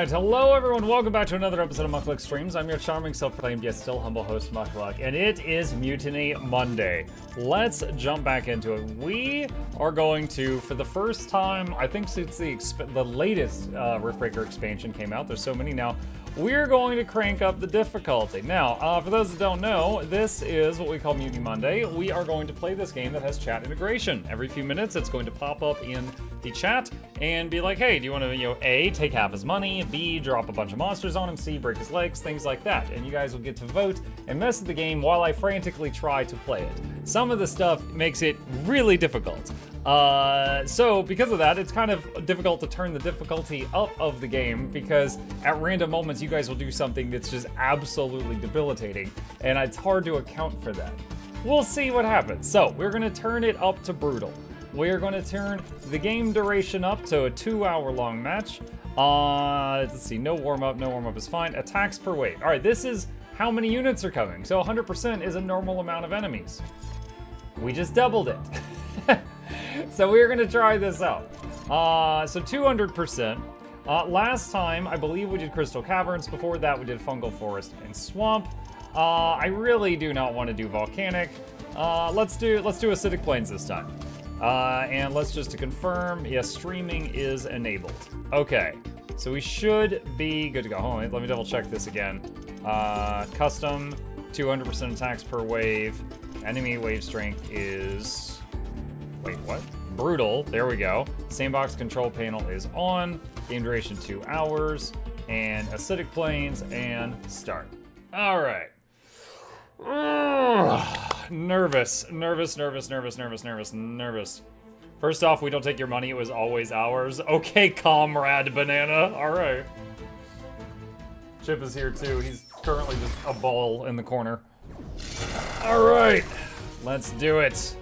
Alright, hello everyone, welcome back to another episode of Mukluk Streams. I'm your charming, self-proclaimed, yet still humble host, Mukluk, and it is Mutiny Monday. Let's jump back into it. We are going to, for the first time, I think since the latest Riftbreaker expansion came out, there's so many now, we're going to crank up the difficulty. Now, for those that don't know, this is what we call Mutiny Monday. We are going to play this game that has chat integration. Every few minutes, it's going to pop up in the chat and be like, hey, do you want to, A, take half his money, B, drop a bunch of monsters on him, C, break his legs, things like that. And you guys will get to vote and mess with the game while I frantically try to play it. Some of the stuff makes it really difficult. So because of that, it's kind of difficult to turn the difficulty up of the game because at random moments you guys will do something that's just absolutely debilitating, and it's hard to account for that. We'll see what happens. So we're gonna turn it up to brutal. We're gonna turn the game duration up to a 2-hour-long match. Let's see, no warm-up is fine. Attacks per wave. All right, this is how many units are coming. So 100% is a normal amount of enemies. We just doubled it. So we're gonna try this out. So 200%. Last time, I believe we did Crystal Caverns. Before that, we did Fungal Forest and Swamp. I really do not want to do Volcanic. Let's do Acidic Plains this time. And let's just to confirm, yes, streaming is enabled. Okay, so we should be good to go. Hold on, let me double check this again. Custom, 200% attacks per wave. Enemy wave strength is... Wait, what? Brutal, there we go. Sandbox control panel is on. Game duration 2 hours. And Acidic Plains and start. All right. Nervous. First off, we don't take your money, it was always ours. Okay, Comrade Banana, all right. Chip is here too, he's currently just a ball in the corner. All right, let's do it.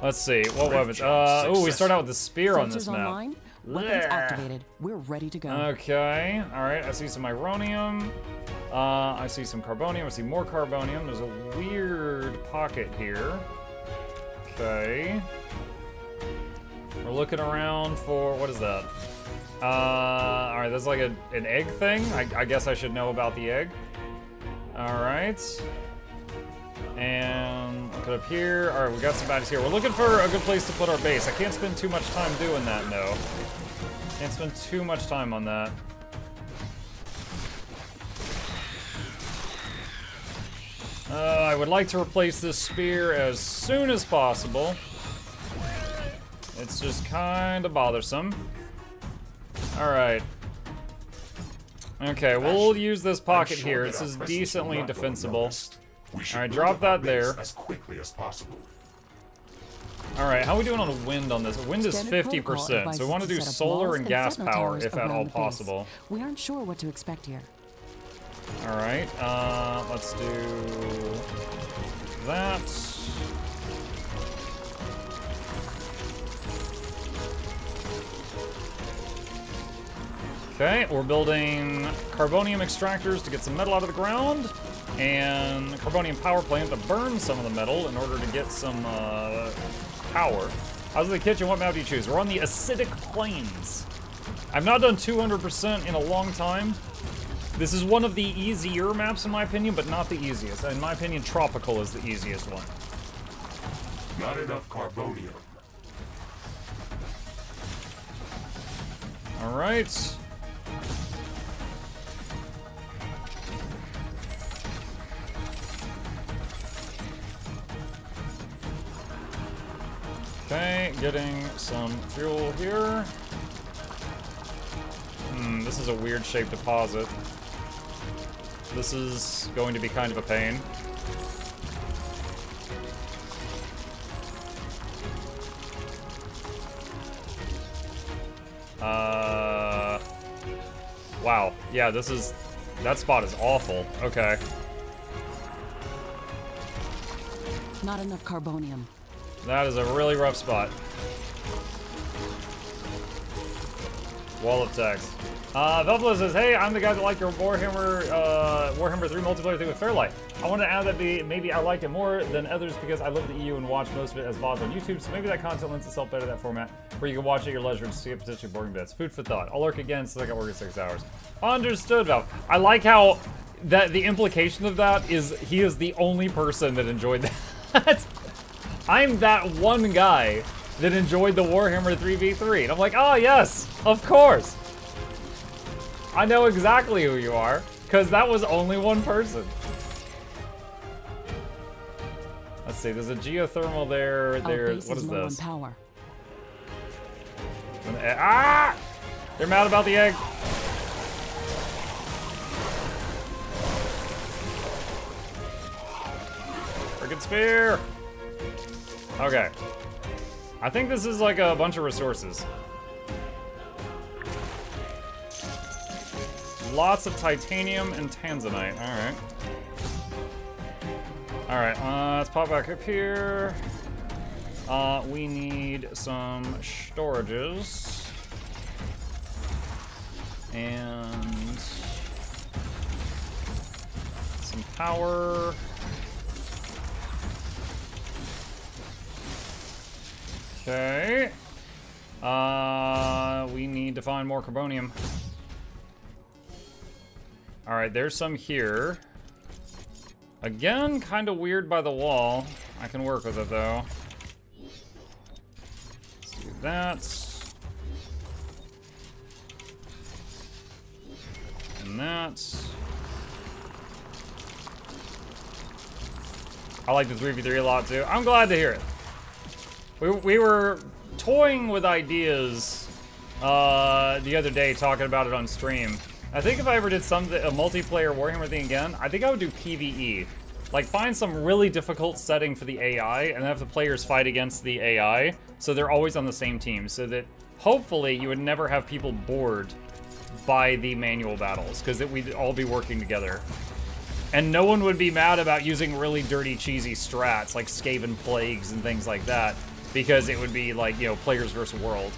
Let's see, what weapons? Oh, we start out with the spear on this map. Online. Weapons activated. We're ready to go. Okay, all right, I see some Ironium. I see some Carbonium, I see more Carbonium. There's a weird pocket here. Okay. We're looking around for, what is that? All right, that's like an egg thing. I guess I should know about the egg. All right. And look up here. All right, we got some baddies here. We're looking for a good place to put our base. I can't spend too much time doing that, no. Can't spend too much time on that. I would like to replace this spear as soon as possible. It's just kind of bothersome. All right. Okay, we'll use this pocket here. This is decently defensible. All right, drop that there. As quickly as possible. All right, how are we doing on wind on this? Wind is 50%, so we want to do solar and gas power if at all possible. We aren't sure what to expect here. All right, let's do that. Okay, we're building Carbonium extractors to get some metal out of the ground, and Carbonium power plant to burn some of the metal in order to get some power. How's the kitchen? What map do you choose? We're on the Acidic Plains. I've not done 200% in a long time. This is one of the easier maps in my opinion, but not the easiest. In my opinion, Tropical is the easiest one. Not enough Carbonium. All right. Okay, getting some fuel here. This is a weird shaped deposit. This is going to be kind of a pain. Wow. Yeah, that spot is awful. Okay. Not enough Carbonium. That is a really rough spot. Wall of text. Velvela says, hey, I'm the guy that liked your Warhammer 3 multiplayer thing with Fairlight. I want to add that maybe I liked it more than others because I live in the EU and watch most of it as VODs on YouTube, so maybe that content lends itself better to that format where you can watch at your leisure and skip potentially boring bits. Food for thought. I'll lurk again since I got work in 6 hours. Understood, Val. I like how the implication of that is he is the only person that enjoyed that. I'm that one guy that enjoyed the Warhammer 3v3. And I'm like, oh yes, of course. I know exactly who you are, because that was only one person. Let's see, there's a geothermal there. What is this? Power. Ah! They're mad about the egg. Freaking spear. Okay. I think this is like a bunch of resources. Lots of titanium and tanzanite. Alright. Alright, let's pop back up here. We need some storages. And some power. Okay. We need to find more carbonium. Alright, there's some here. Again, kind of weird by the wall. I can work with it, though. Let's do that. And that. I like the 3v3 a lot, too. I'm glad to hear it. We were toying with ideas the other day, talking about it on stream. I think if I ever did a multiplayer Warhammer thing again, I think I would do PvE. Like, find some really difficult setting for the AI, and have the players fight against the AI, so they're always on the same team, so that hopefully you would never have people bored by the manual battles, because we'd all be working together. And no one would be mad about using really dirty, cheesy strats, like Skaven Plagues and things like that, because it would be like, you know, players versus world.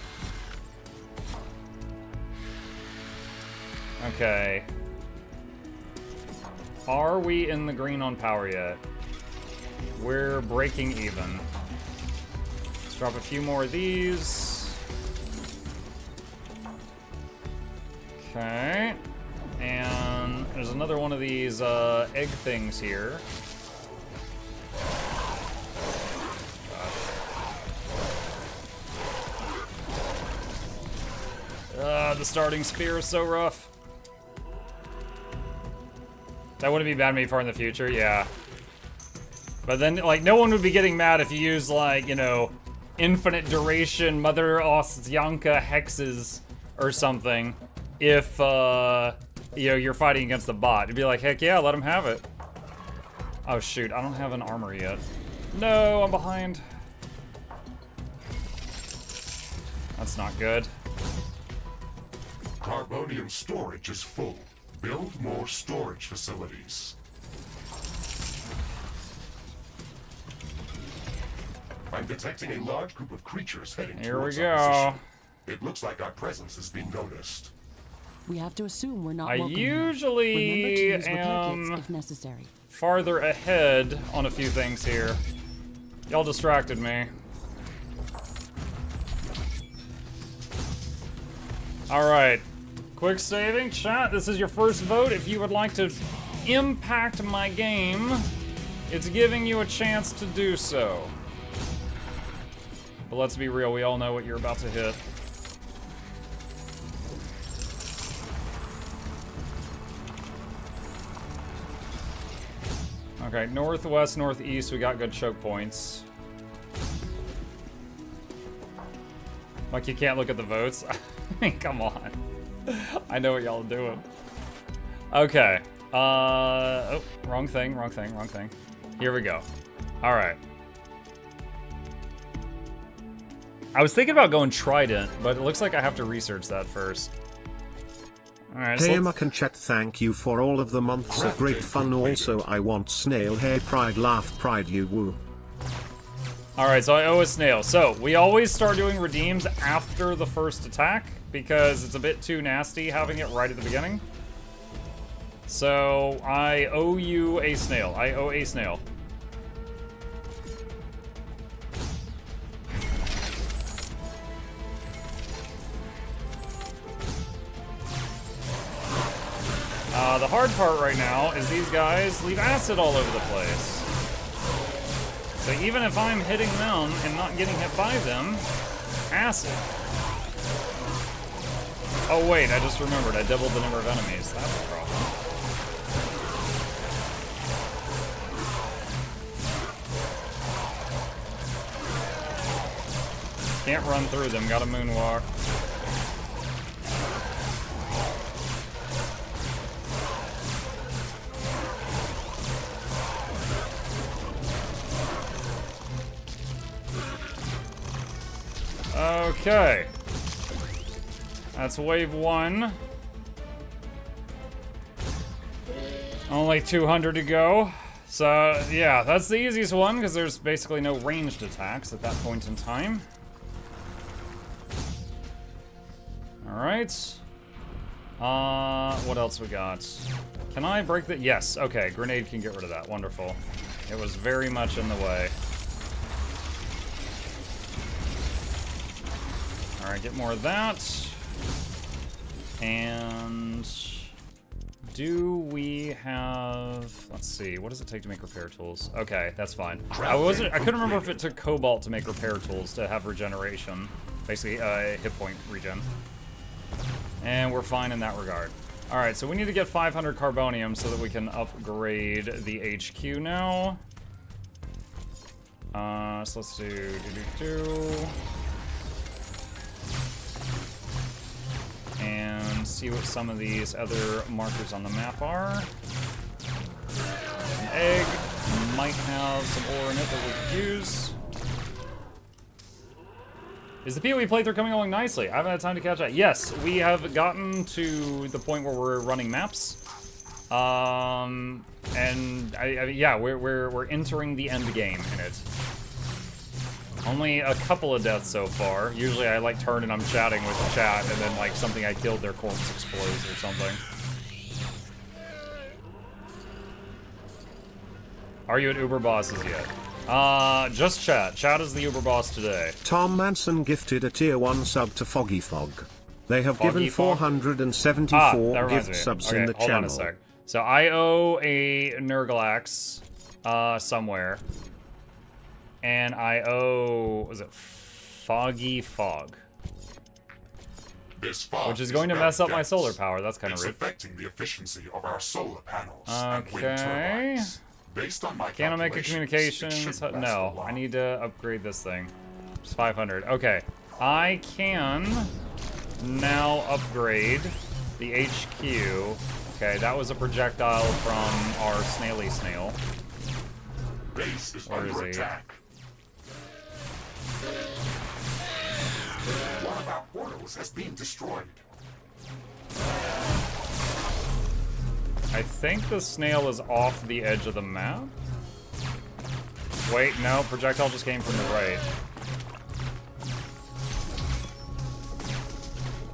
Okay. Are we in the green on power yet? We're breaking even. Let's drop a few more of these. Okay. And there's another one of these egg things here. The starting spear is so rough. That wouldn't be bad maybe far in the future, yeah. But then, like, no one would be getting mad if you use, like, you know, infinite duration Mother Ostyanka hexes or something. If, you know, you're fighting against the bot. It'd be like, heck yeah, let him have it. Oh, shoot, I don't have an armor yet. No, I'm behind. That's not good. Carbonium storage is full. Build more storage facilities. I'm detecting a large group of creatures heading towards our position. It looks like our presence has been noticed. We have to assume we're not I welcome usually here. Remember to use repair am kits if necessary. farther ahead on a few things here. Y'all distracted me. Alright. Quick saving, chat. This is your first vote. If you would like to impact my game, it's giving you a chance to do so. But let's be real, we all know what you're about to hit. Okay, northwest, northeast, we got good choke points. Like, you can't look at the votes? I mean, come on. I know what y'all are doing. Okay. Oh, wrong thing. Here we go. All right. I was thinking about going Trident, but it looks like I have to research that first. All right. Hey, Muck and chat, thank you for all of the months of great fun. Also, I want snail hair pride, laugh pride, you woo. Alright, so I owe a snail. So, we always start doing redeems after the first attack, because it's a bit too nasty having it right at the beginning. So, I owe you a snail. I owe a snail. The hard part right now is these guys leave acid all over the place. So even if I'm hitting them and not getting hit by them, acid. Oh wait, I just remembered, I doubled the number of enemies. That's a problem. Can't run through them, gotta moonwalk. Okay. That's wave 1. Only 200 to go. So, yeah, that's the easiest one, because there's basically no ranged attacks at that point in time. Alright. What else we got? Can I break the... Yes, okay, grenade can get rid of that. Wonderful. It was very much in the way. Alright, get more of that. And... do we have... let's see, what does it take to make repair tools? Okay, that's fine. I couldn't remember if it took cobalt to make repair tools to have regeneration. Basically, hit point regen. And we're fine in that regard. Alright, so we need to get 500 carbonium so that we can upgrade the HQ now. So let's do... and see what some of these other markers on the map are. An egg might have some ore in it that we could use. Is the PoE playthrough coming along nicely? I haven't had time to catch up. Yes, we have gotten to the point where we're running maps. And yeah, we're entering the end game in it. Only a couple of deaths so far. Usually I like turn and I'm chatting with the chat and then like something I killed, their corpse explodes or something. Are you at Uber Bosses yet? Just chat. Chat is the Uber Boss today. Tom Manson gifted a tier 1 sub to Foggy Fog. They have Foggy given Fog? 474 reminds gift me. subs Okay, in the hold channel. on a sec. So I owe a Nurglax somewhere. And I owe, was it Foggy Fog? This fog which is going to mess up my solar power. That's kind of it's rude. affecting the efficiency of our solar panels and wind Okay. turbines. Based on my Can I make a calculations, it communications? should last No, long. I need to upgrade this thing. It's 500. Okay. I can now upgrade the HQ. Okay, that was a projectile from our snaily snail. Base is Where is under he? attack. One of our portals has been destroyed. I think the snail is off the edge of the map. Wait, no, projectile just came from the right.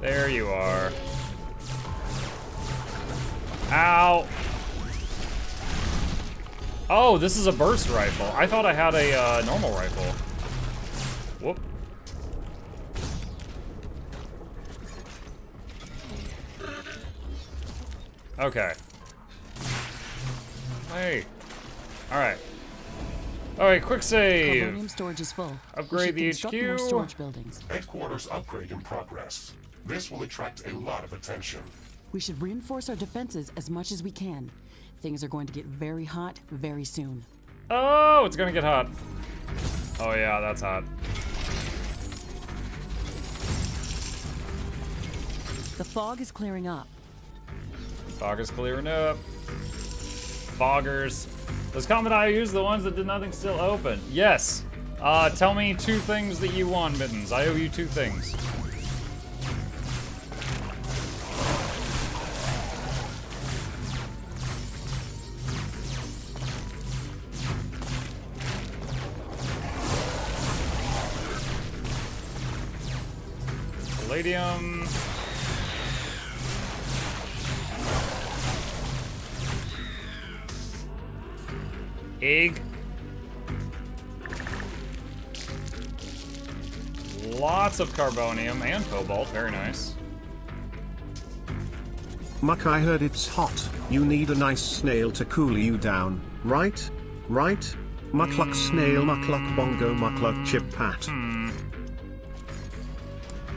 There you are. Ow! Oh, this is a burst rifle. I thought I had a normal rifle. Whoop. Okay. Hey. Alright. Alright, quick save. Carbonium storage is full. Upgrade We the should construct more HQ. storage buildings. Headquarters upgrade in progress. This will attract a lot of attention. We should reinforce our defenses as much as we can. Things are going to get very hot very soon. Oh, it's gonna get hot. Oh yeah, that's hot. The fog is clearing up. Fog is clearing up. Foggers. Those common IOUs, the ones that did nothing, still open. Yes. Tell me 2 things that you want, Mittens. I owe you 2 things. Palladium. Egg. Lots of carbonium and cobalt. Very nice. Muck, I heard it's hot. You need a nice snail to cool you down, right? Right? Mukluk snail, mukluk bongo, mukluk chip pat.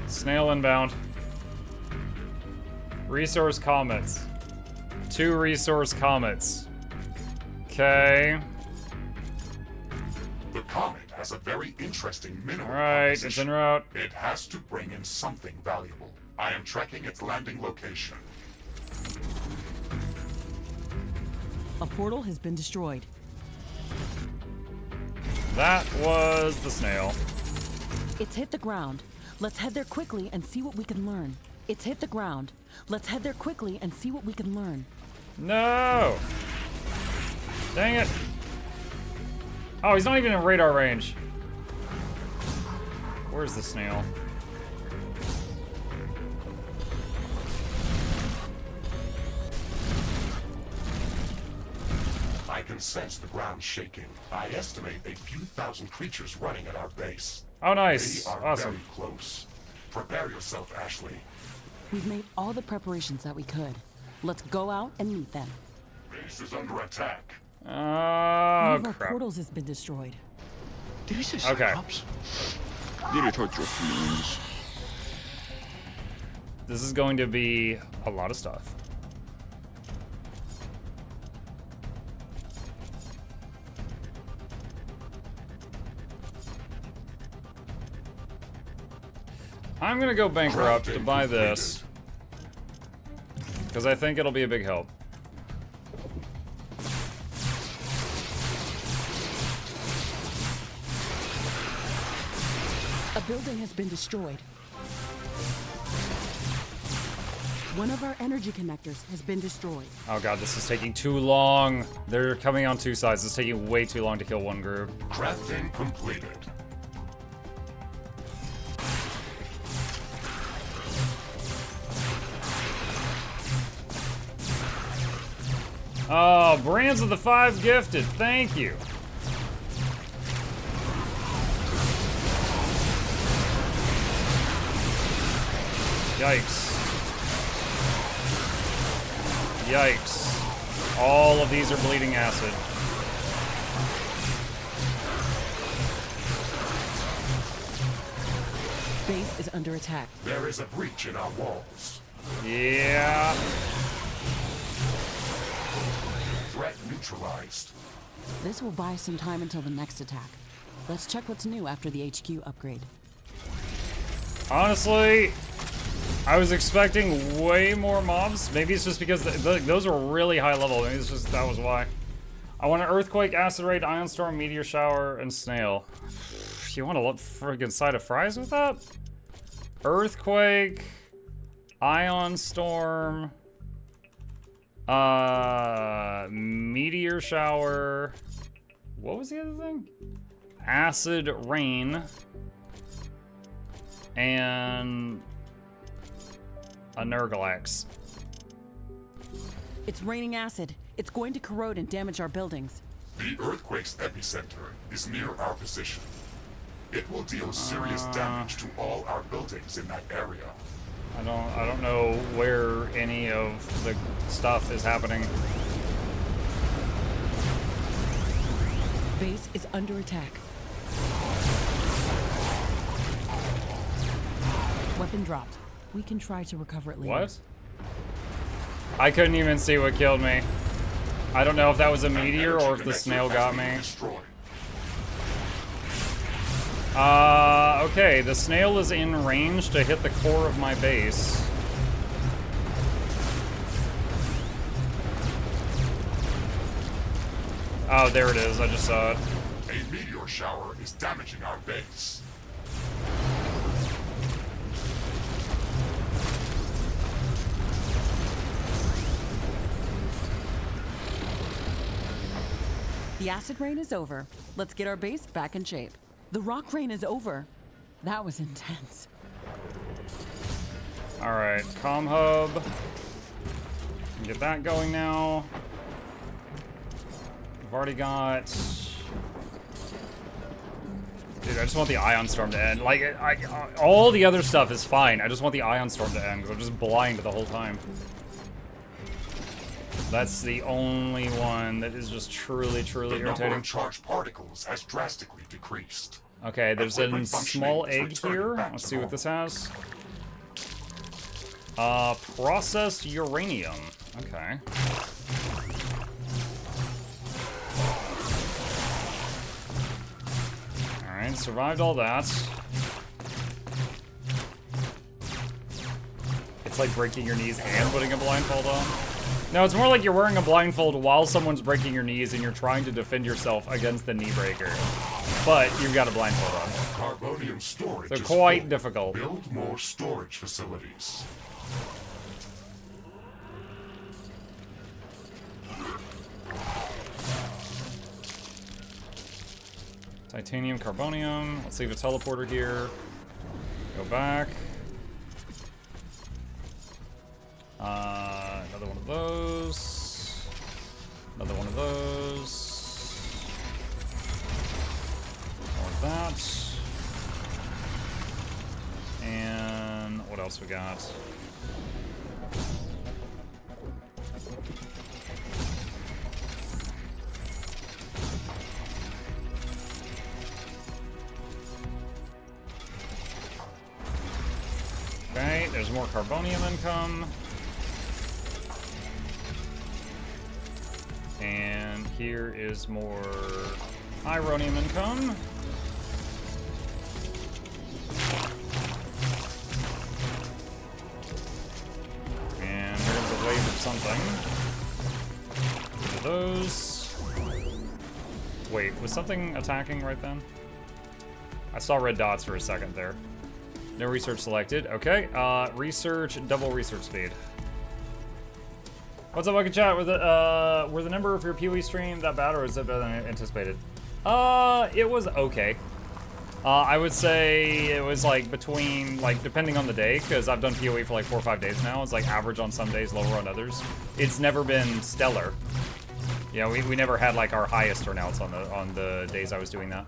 Snail inbound. Resource comets. 2 resource comets. Okay. The comet has a very interesting mineral Alright, it's composition. en route. It has to bring in something valuable. I am tracking its landing location. A portal has been destroyed. That was the snail. It's hit the ground. Let's head there quickly and see what we can learn. It's hit the ground. Let's head there quickly and see what we can learn. No! Dang it. Oh, he's not even in radar range. Where's the snail? I can sense the ground shaking. I estimate a few thousand creatures running at our base. Oh, nice. They are Awesome. very close. Prepare yourself, Ashley. We've made all the preparations that we could. Let's go out and meet them. Base is under attack. One Oh, of our crap. portals has been destroyed. Did he say Okay. Cyclops? Did it hurt your feelings? This is going to be a lot of stuff. I'm gonna go bankrupt to buy this, because I think it'll be a big help. A building has been destroyed. One of our energy connectors has been destroyed. Oh god, this is taking too long. They're coming on 2 sides. It's taking way too long to kill one group. Crafting completed. Oh, Brands of the 5 gifted. Thank you. Yikes. Yikes. All of these are bleeding acid. Base is under attack. There is a breach in our walls. Yeah. Threat neutralized. This will buy some time until the next attack. Let's check what's new after the HQ upgrade. Honestly, I was expecting way more mobs. Maybe it's just because those were really high level. Maybe it's just that was why. I want an Earthquake, Acid Raid, Ion Storm, Meteor Shower, and Snail. You want a friggin' side of fries with that? Earthquake, Ion Storm, Meteor Shower. What was the other thing? Acid Rain. And a Nurgalax. It's raining acid. It's going to corrode and damage our buildings. The earthquake's epicenter is near our position. It will deal serious damage to all our buildings in that area. I don't know where any of the stuff is happening. Base is under attack. Weapon dropped. We can try to recover it later. What? I couldn't even see what killed me. I don't know if that was a meteor or if the snail got me. Okay, the snail is in range to hit the core of my base. Oh, there it is. I just saw it. A meteor shower is damaging our base. The acid rain is over. Let's get our base back in shape. The rock rain is over. That was intense. Alright, comm hub. Get that going now. We've already got... Dude, I just want the Ion Storm to end. Like, all the other stuff is fine. I just want the Ion Storm to end, because I'm just blind the whole time. That's the only one that is just truly, truly irritating. The number of charged particles has drastically decreased. Okay, there's a Equipment small functioning egg is returning here. back Let's to see what normal. this has. Processed uranium. Okay. Alright, survived all that. It's like breaking your knees and putting a blindfold on. No, it's more like you're wearing a blindfold while someone's breaking your knees and you're trying to defend yourself against the knee breaker. But you've got a blindfold on. Carbonium storage So is quite full. difficult. Build more storage facilities. Titanium, carbonium. Let's leave a teleporter here. Go back. Another one of those. Another one of those. More of that. And what else we got? Okay, there's more carbonium income. And here is more ironium income. And there's a wave of something. Those. Wait, was something attacking right then? I saw red dots for a second there. No research selected. Okay, research, double research speed. What's up, Bucket Chat? Were the number of your PoE stream that bad, or is it better than anticipated? It was okay. I would say it was like between, like, depending on the day, because I've done PoE for like 4 or 5 days now. It's like average on some days, lower on others. It's never been stellar. Yeah, we never had like our highest turnouts on the days I was doing that.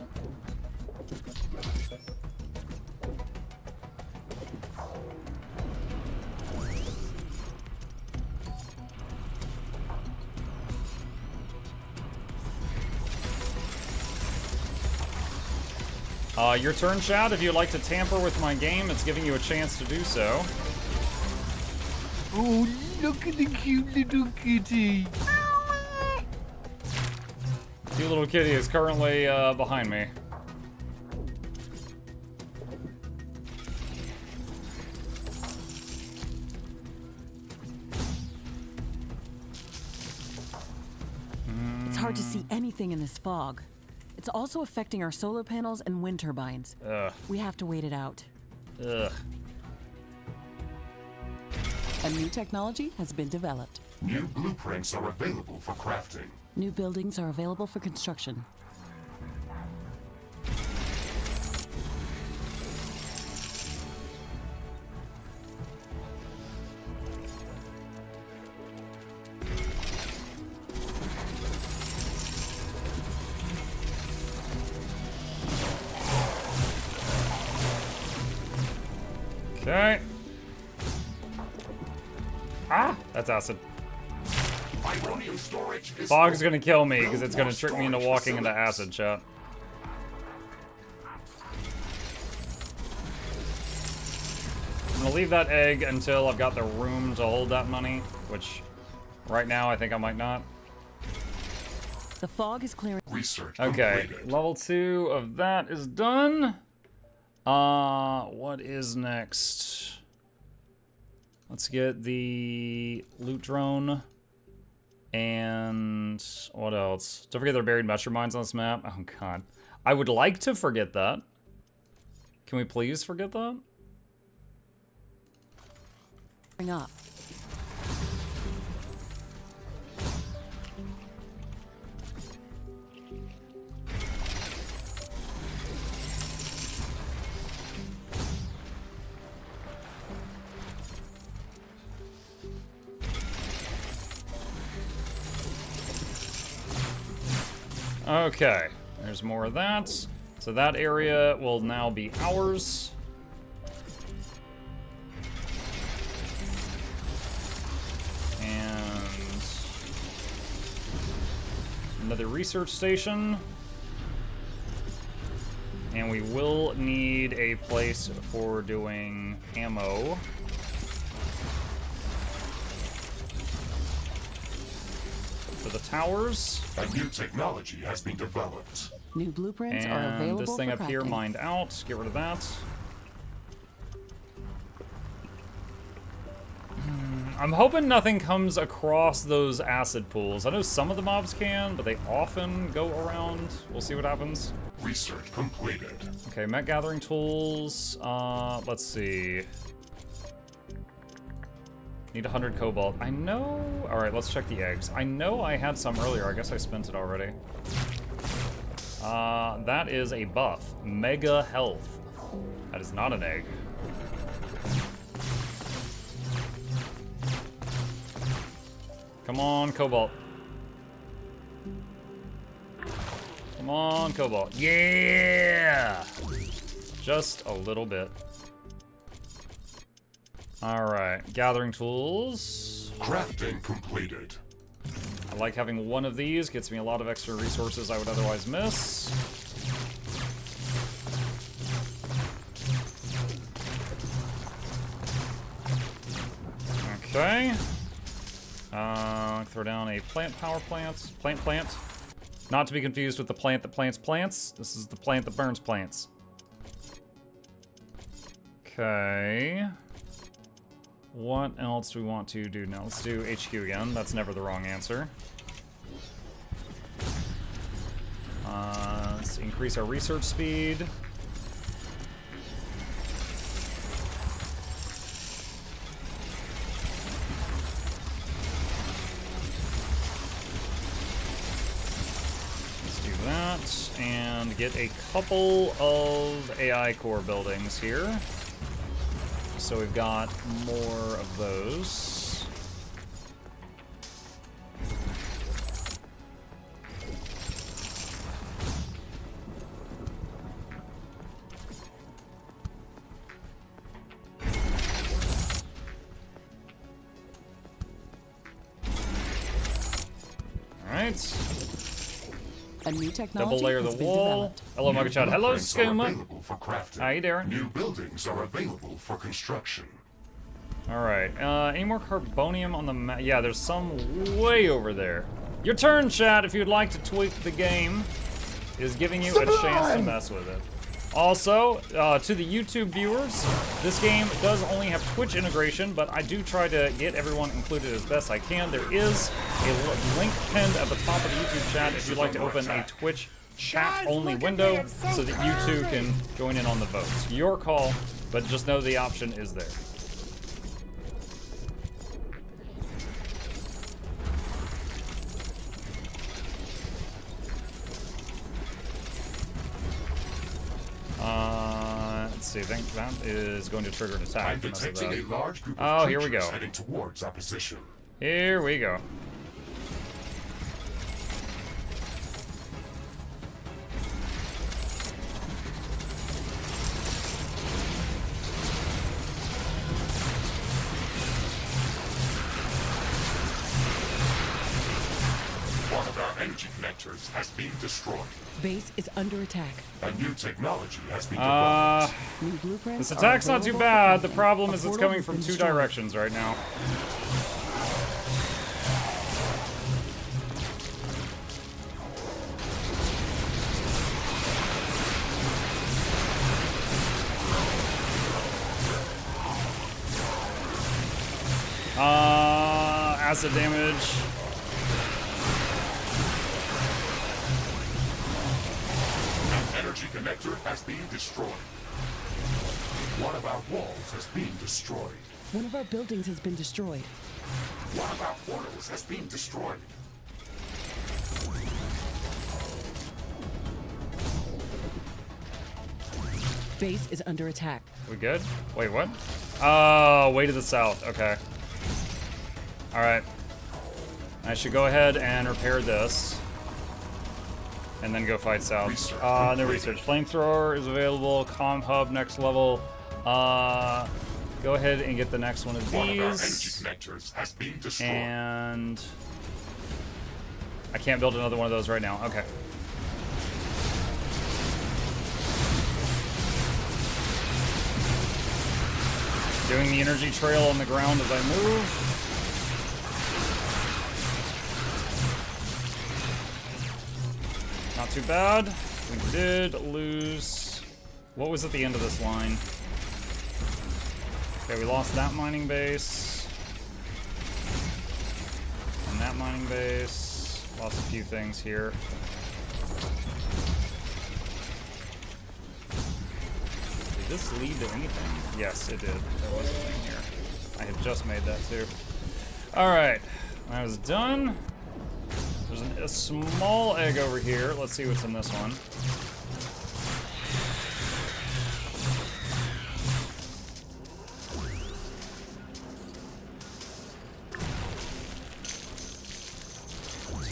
Your turn, Chad. If you'd like to tamper with my game, it's giving you a chance to do so. Oh, look at the cute little kitty. Cute little kitty is currently behind me. It's hard to see anything in this fog. It's also affecting our solar panels and wind turbines. Ugh. We have to wait it out. Ugh. A new technology has been developed. New blueprints are available for crafting. New buildings are available for construction. Okay. Ah, that's acid. Ironium storage is Fog's full. gonna kill me because Build it's gonna more trick me into storage walking into facilities. acid, chat. I'm gonna leave that egg until I've got the room to hold that money, which right now I think I might not. The fog is clearing. Research Okay, completed. level 2 of that is done. What is next? Let's get the loot drone. And what else? Don't forget there are buried mushroom mines on this map. Oh god. I would like to forget that. Can we please forget that? Up. Okay, there's more of that. So that area will now be ours. And another research station. And we will need a place for doing ammo. For the towers. A new technology has been developed. New blueprints are And available this thing for up here crafting. mined out. Get rid of that. I'm hoping nothing comes across those acid pools. I know some of the mobs can, but they often go around. We'll see what happens. Research completed. Okay, mech gathering tools. Let's see. Need 100 cobalt. I know. All right, let's check the eggs. I know I had some earlier. I guess I spent it already. That is a buff. Mega health. That is not an egg. Come on, cobalt. Come on, cobalt. Yeah! Just a little bit. Alright, gathering tools. Crafting completed. I like having one of these. Gets me a lot of extra resources I would otherwise miss. Okay. Throw down a plant power plant. Plant. Not to be confused with the plant that plants plants. This is the plant that burns plants. Okay. What else do we want to do now? Let's do HQ again. That's never the wrong answer. Let's increase our research speed. And get a couple of AI core buildings here. So we've got more of those. All right. A new technology Double layer has the been wall. developed. Hello, Mugchat. Hello, Blueprints are Skooma. available for crafting. How you doing? New buildings are available for construction. All right. Any more carbonium on the map? Yeah, there's some way over there. Your turn, chat, if you'd like to tweak the game. Is giving you a chance to mess with it. Also, to the YouTube viewers, this game does only have Twitch integration, but I do try to get everyone included as best I can. There is a link pinned at the top of the YouTube chat if you'd like to open a Twitch chat-only window so that you too can join in on the votes. Your call, but just know the option is there. Let's see, I think that is going to trigger an attack. I'm detecting a large group Oh, of here we creatures go. heading towards our position. Here we go. One of our energy connectors has been destroyed. Base is under attack. A new technology has been developed. New blueprints. This are attack's not too available bad. for The crafting. problem A is it's portal coming has from been two destroyed. directions right now. Acid damage. An energy connector has been destroyed. One of our walls has been destroyed. One of our buildings has been destroyed. One of our portals has been destroyed. Base is under attack. We good? Wait, what? Oh, way to the south. Okay. Alright. I should go ahead and repair this. and then go fight south. Research No research. Flamethrower is available. Comm hub next level. Go ahead and get the next one of One of our energy these. connectors has been destroyed. And I can't build another one of those right now. Okay. Doing the energy trail on the ground as I move. Not too bad. We did lose. What was at the end of this line? Okay, we lost that mining base. And that mining base. Lost a few things here. Did this lead to anything? Yes, it did. There was a thing here. I had just made that too. Alright. I was done. There's a small egg over here. Let's see what's in this one.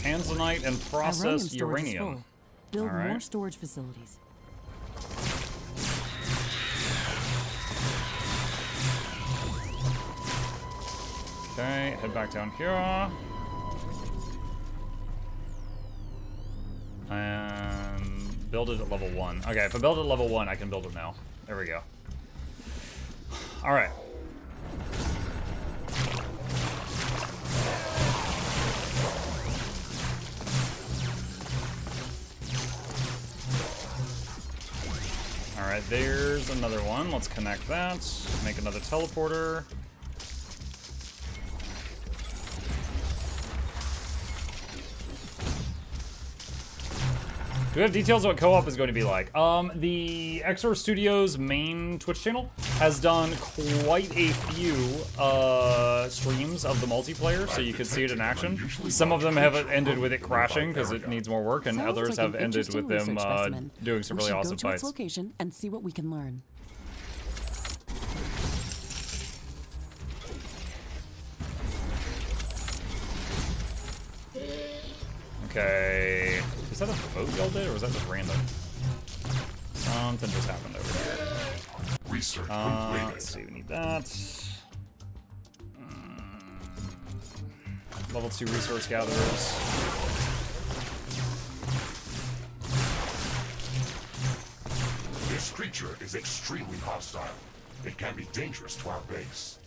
Tanzanite and processed storage is uranium. full. Build All right. more storage facilities. Okay, head back down here. And build it at level 1. Okay, if I build it at level 1, I can build it now. There we go. Alright. Alright, there's another one. Let's connect that. Make another teleporter. Do we have details on what co-op is going to be like? The Exile Studios main Twitch channel has done quite a few streams of the multiplayer, so you could see it in action. Some of them have ended with it crashing because it needs more work, and Sounds others like have an ended interesting with them research specimen. doing some We really should awesome go to its fights. location and see what we can learn. Okay. Is that a vote y'all did, or was that just random? Something just happened over here. Research Let's completed. see, we need that. Level 2 resource gatherers. This creature is extremely hostile. It can be dangerous to our base.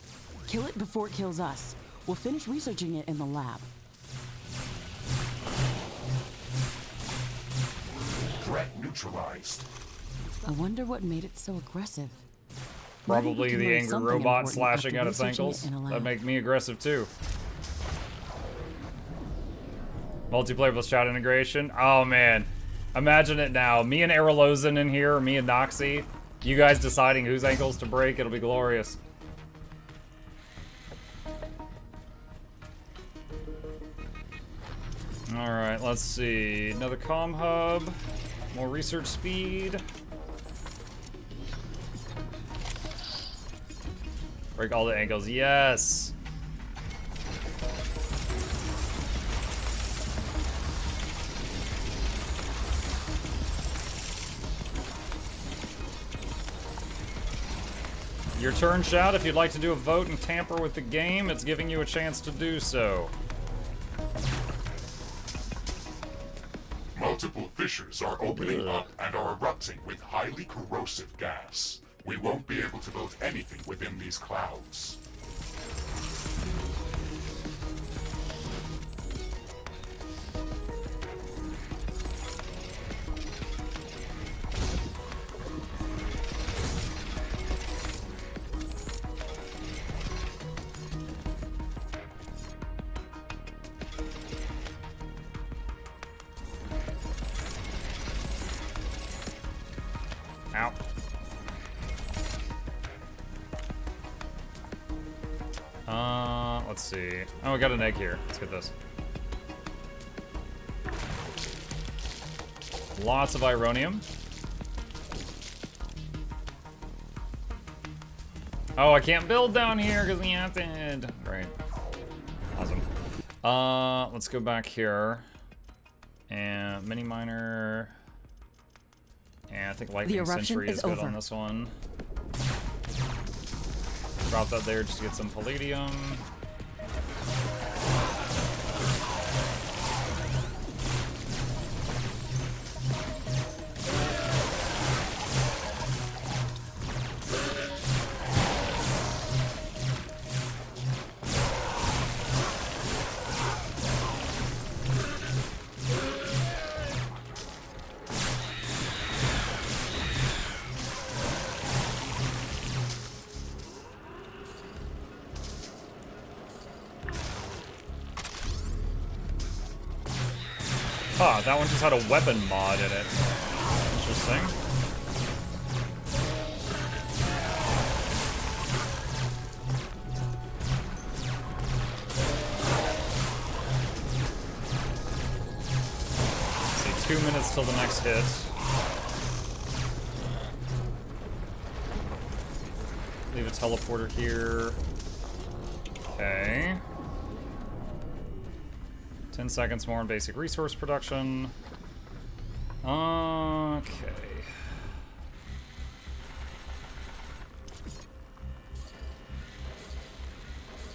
Kill it before it kills us. We'll finish researching it in the lab. Threat neutralized. I wonder what made it so aggressive. Maybe we Probably can the learn angry something robot important slashing after at its researching it ankles. in a lab. That'd make me aggressive too. Multiplayer plus chat integration. Oh man. Imagine it now. Me and Aralozen in here, or me and Noxxi. You guys deciding whose ankles to break. It'll be glorious. Alright, let's see. Another comm hub. More research speed. Break all the ankles. Yes! Your turn, Shout. If you'd like to do a vote and tamper with the game, it's giving you a chance to do so. Multiple fissures are opening up and are erupting with highly corrosive gas. We won't be able to build anything within these clouds. Ow. Let's see. Oh, we got an egg here. Let's get this. Lots of ironium. Oh, I can't build down here because the acid. Great. Awesome. Let's go back here. And mini miner. And I think lightning eruption sentry is is good over. on this one. Drop that there just to get some palladium. Huh, that one just had a weapon mod in it. Interesting. Let's see, 2 minutes till the next hit. Leave a teleporter here. Okay. 10 seconds more in basic resource production. Okay.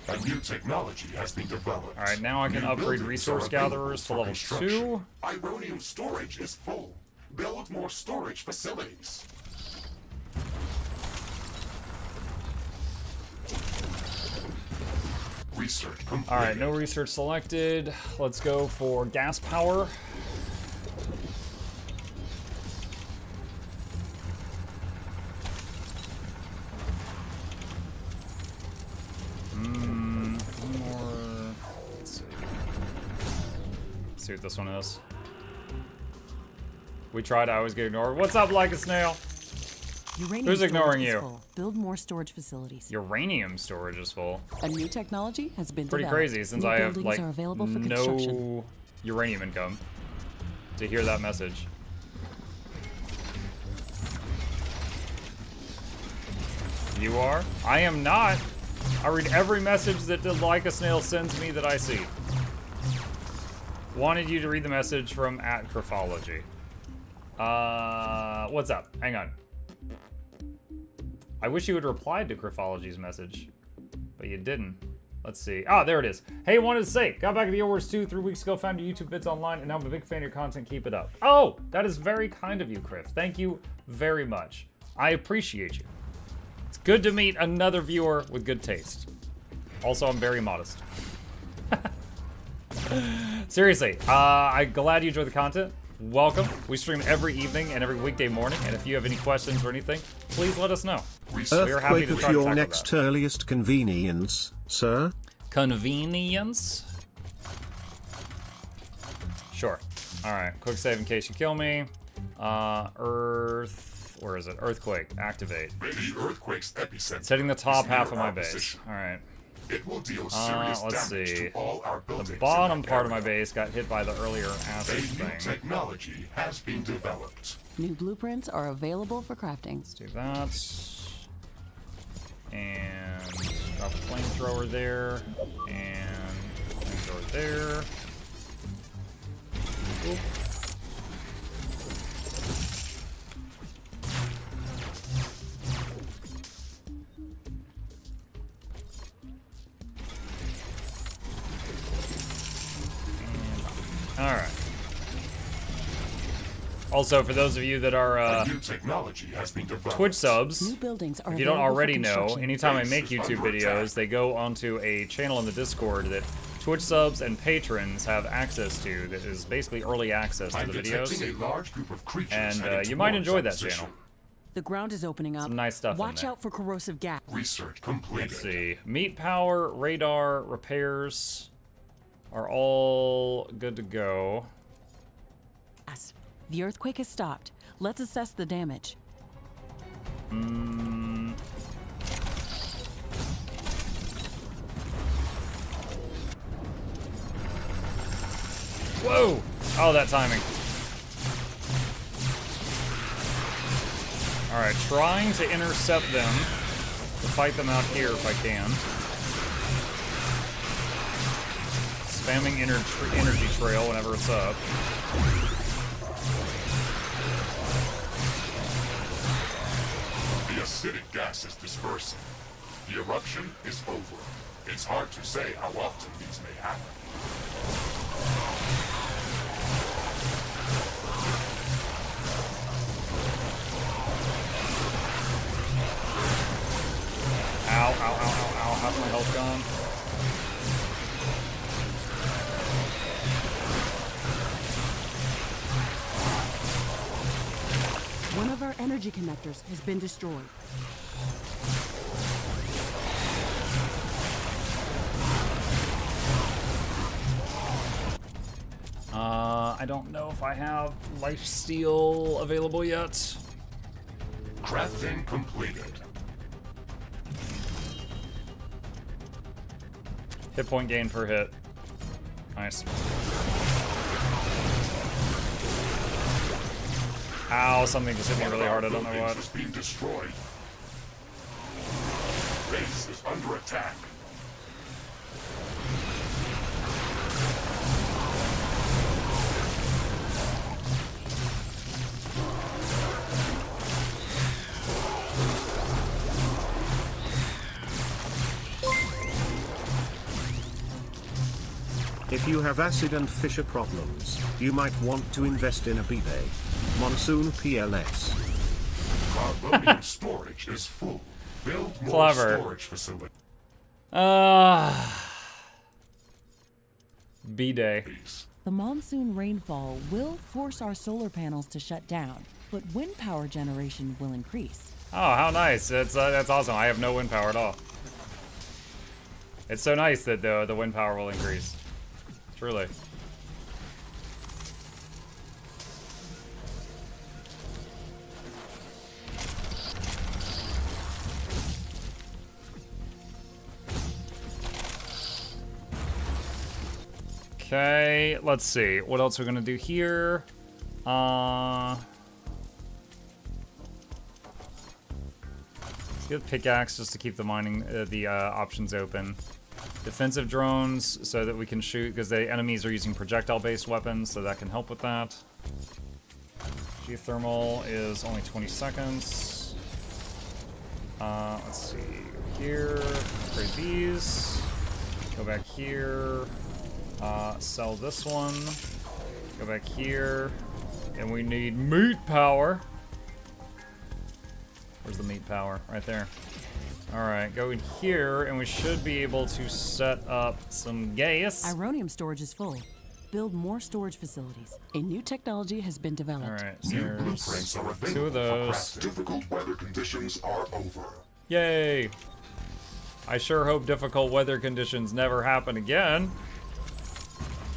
A new technology has been developed. Alright, now I can New upgrade buildings resource are available gatherers to for level construction. 2. Ironium storage is full. Build more storage facilities. Research complete. Alright, no research selected. Let's go for gas power. One more. Let's see. Let's see what this one is. We tried, I always get ignored. What's up, like a snail? Uranium Who's storage ignoring is you? full. Build more storage facilities. Uranium storage is full. A new technology has been Pretty developed. crazy since New I have buildings like are available for construction. no uranium income to hear that message. You are? I am not. I read every message that the Like a Snail sends me that I see. Wanted you to read the message from @Graphology. What's up? Hang on. I wish you had replied to Graphology's message, but you didn't. Let's see. Ah, there it is. Hey, wanted to say, got back to the Wars 2 3 weeks ago, found your YouTube vids online, and now I'm a big fan of your content. Keep it up. Oh, that is very kind of you, Criff. Thank you very much. I appreciate you. It's good to meet another viewer with good taste. Also, I'm very modest. Seriously, I'm glad you enjoy the content. Welcome. We stream every evening and every weekday morning, and if you have any questions or anything, please let us know. We are happy Earthquake to of try to your tackle next that. earliest convenience, sir. Convenience? Sure. Alright, quick save in case you kill me. Where is it? Earthquake, activate. The earthquake's epicenter. It's hitting the top is half near of my our base. position. Alright. It will deal serious Let's damage see. to all our buildings. The in bottom that part of my area. base got hit by the earlier acid A new thing. technology has been developed. New blueprints are available for crafting. Let's do that. And drop a flamethrower there. And flamethrower there. Oop. Alright. Also, for those of you that are A new technology has been developed. Twitch subs, New buildings are if you don't available for already know, construction. anytime I make YouTube videos, they go onto a channel in the Discord that Twitch subs and patrons have access to that is basically early access to I'm the detecting videos. a large group of creatures And headed you might towards enjoy our that position. channel. The ground is opening up. Some nice stuff in Watch there. out for corrosive gas. Research completed. Let's see. Meat power, radar, repairs are all good to go. Yes. The earthquake has stopped. Let's assess the damage. Whoa! Oh, that timing. Alright, trying to intercept them. To fight them out here if I can. Spamming energy trail whenever it's up. The acidic gas is dispersing. The eruption is over. It's hard to say how often these may happen. Ow, ow, ow, ow, ow. How's my health gone? One of our energy connectors has been destroyed. I don't know if I have lifesteal available yet. Crafting completed. Hit point gain per hit. Nice. Ow, something just hit me really hard, I don't know what. Is being destroyed. Base is under attack. If you have acid and fissure problems, you might want to invest in a bidet. Monsoon PLS. Carbonium storage is full. Build more Clever. storage facilities. B-Day. The monsoon rainfall will force our solar panels to shut down, but wind power generation will increase. Oh, how nice. That's awesome. I have no wind power at all. It's so nice that the wind power will increase. Truly. Okay, let's see. What else we're gonna do here? Let's get a pickaxe just to keep the mining, options open. Defensive drones so that we can shoot, because the enemies are using projectile-based weapons, so that can help with that. Geothermal is only 20 seconds. Let's see. Here, upgrade these. Go back here. Sell this one. Go back here. And we need meat power. Where's the meat power? Right there. Alright, go in here, and we should be able to set up some gas. Ironium storage is full. Build more storage facilities. A new technology has been developed. Alright, so New there's blueprints are available 2 of for those. crafting. Difficult weather conditions are over. Yay! I sure hope difficult weather conditions never happen again.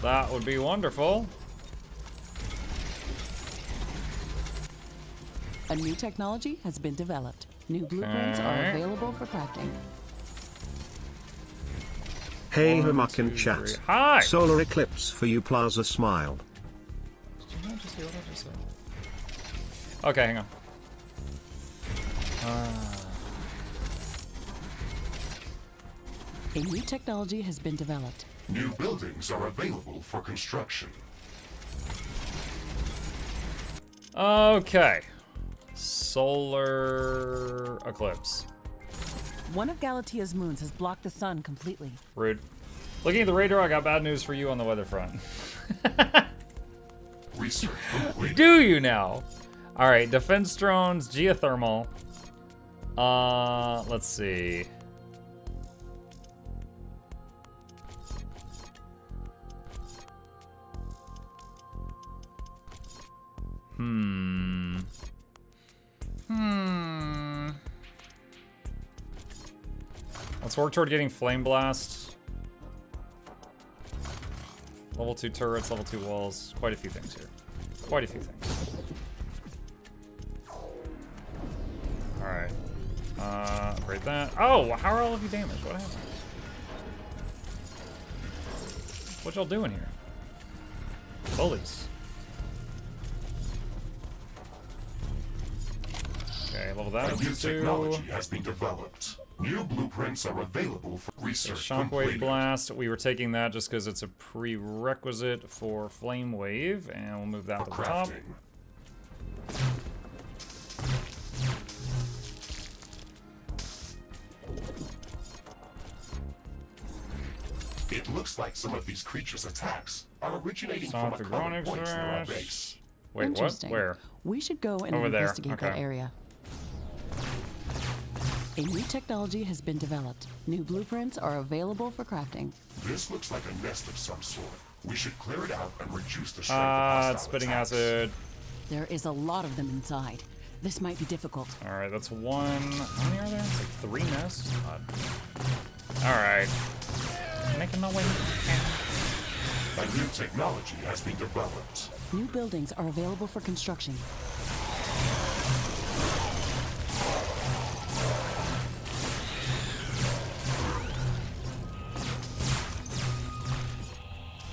That would be wonderful. A new technology has been developed. New blueprints are Okay. available for crafting. Hey One, Hamak in 2, chat. 3. Hi! Solar eclipse for you Plaza Smile. Did you not just hear what I just said? Okay, hang on. A new technology has been developed. New buildings are available for construction. Okay. Solar eclipse. One of Galatia's moons has blocked the sun completely. Rude. Looking at the radar, I got bad news for you on the weather front. Research complete. Do you now? Alright, defense drones, geothermal. Let's see. Let's work toward getting Flame Blast. Level 2 turrets, level 2 walls. Quite a few things here. Quite a few things. Alright. Upgrade that. Oh, how are all of you damaged? What happened? What y'all doing here? Bullies. Okay, level that A up new to 2. technology has been developed. New blueprints are available for research. Shockwave completed. Blast. We were taking that just because it's a prerequisite for Flame Wave, and we'll move that For to the top. crafting. It looks like some of these creatures' attacks are originating from Stop a the common ground point near our extract. base. Wait, what? Interesting. Where? We should go and Over there, investigate that okay. area. A new technology has been developed. New blueprints are available for crafting. This looks like a nest of some sort. We should clear it out and reduce the strength of Ah, hostile it's spitting attacks. acid. There is a lot of them inside. This might be difficult. Alright, that's one. How many are there? It's like 3 nests? Alright. Making my way. A new technology has been developed. New buildings are available for construction.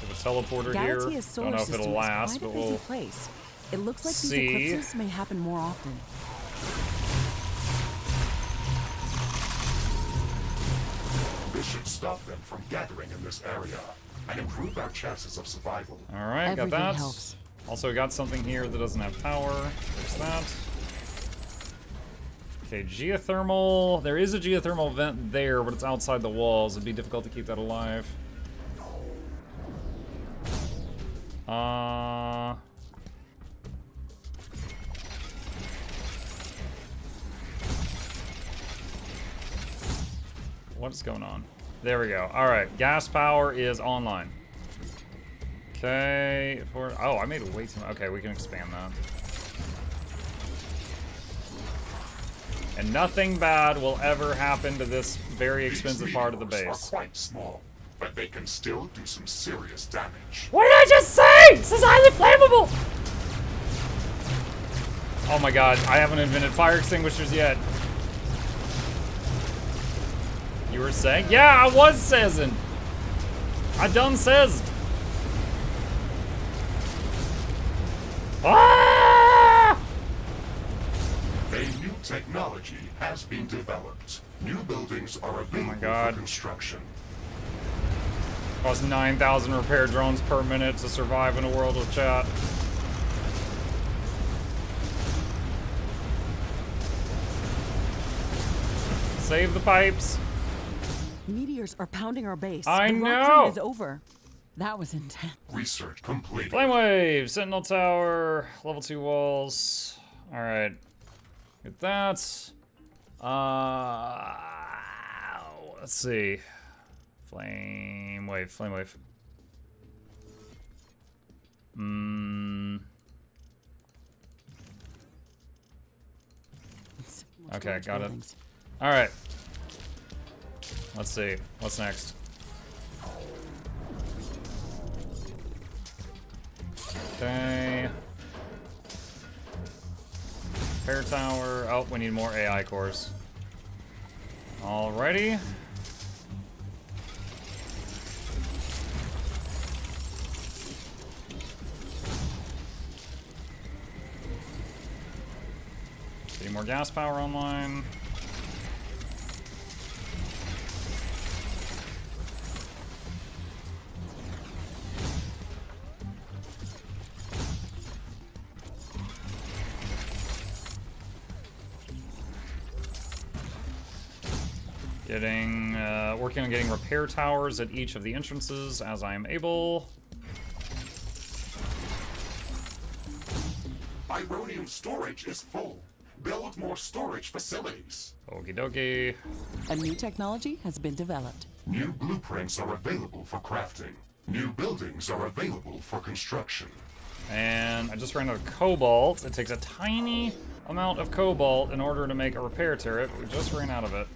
There's a teleporter Galaxia's here. solar Don't know if system it'll is last, quite but a busy we'll place. It looks like see. these eclipses may happen more often. This should stop them from gathering in this area and improve our chances of survival. Alright, got Everything that. helps. Also got something here that doesn't have power. There's that. Okay, geothermal. There is a geothermal vent there, but it's outside the walls. It'd be difficult to keep that alive. What's going on? There we go. Alright, gas power is online. Okay, oh, I made way too much. Okay, we can expand that. And nothing bad will ever happen to this very expensive These part of the meteors base. are quite small, but they can still do some serious damage. What did I just say? This is highly flammable! Oh my god, I haven't invented fire extinguishers yet. You were saying? Yeah, I was saying. I done says. Ah! A new technology has been developed. New buildings are available God. for construction. Costs 9,000 repair drones per minute to survive in a world of chat. Save the pipes. Meteors are pounding our base. I the rock know. clean is over. That was intense. Research completed. Flame wave, sentinel tower, level 2 walls. All right, get that. Let's see. Flame wave, flame wave. More Okay, storage got it. buildings. All right. Let's see. What's next? Okay. Repair tower. Oh, we need more AI cores. Alrighty. Getting more gas power online. Working on getting repair towers at each of the entrances as I am able. Ironium storage is full. Build more storage facilities. Okie dokie. A new technology has been developed. New blueprints are available for crafting. New buildings are available for construction. And I just ran out of cobalt. It takes a tiny amount of cobalt in order to make a repair turret. We just ran out of it.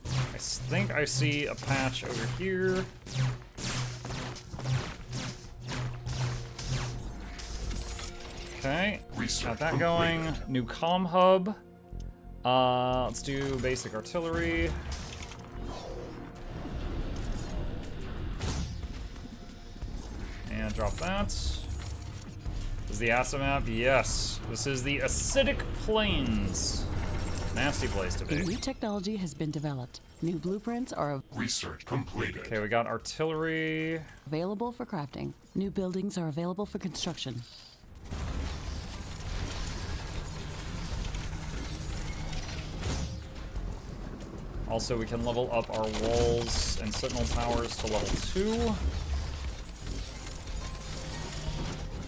I think I see a patch over here. Okay, got that going. New comm hub. Let's do basic artillery. And drop that. Is the acid map? Yes. This is the acidic plains. Nasty place to A be. new technology has been developed. New blueprints are Research completed. Okay, we got artillery. available for crafting. New buildings are available for construction. Also, we can level up our walls and sentinel towers to level 2.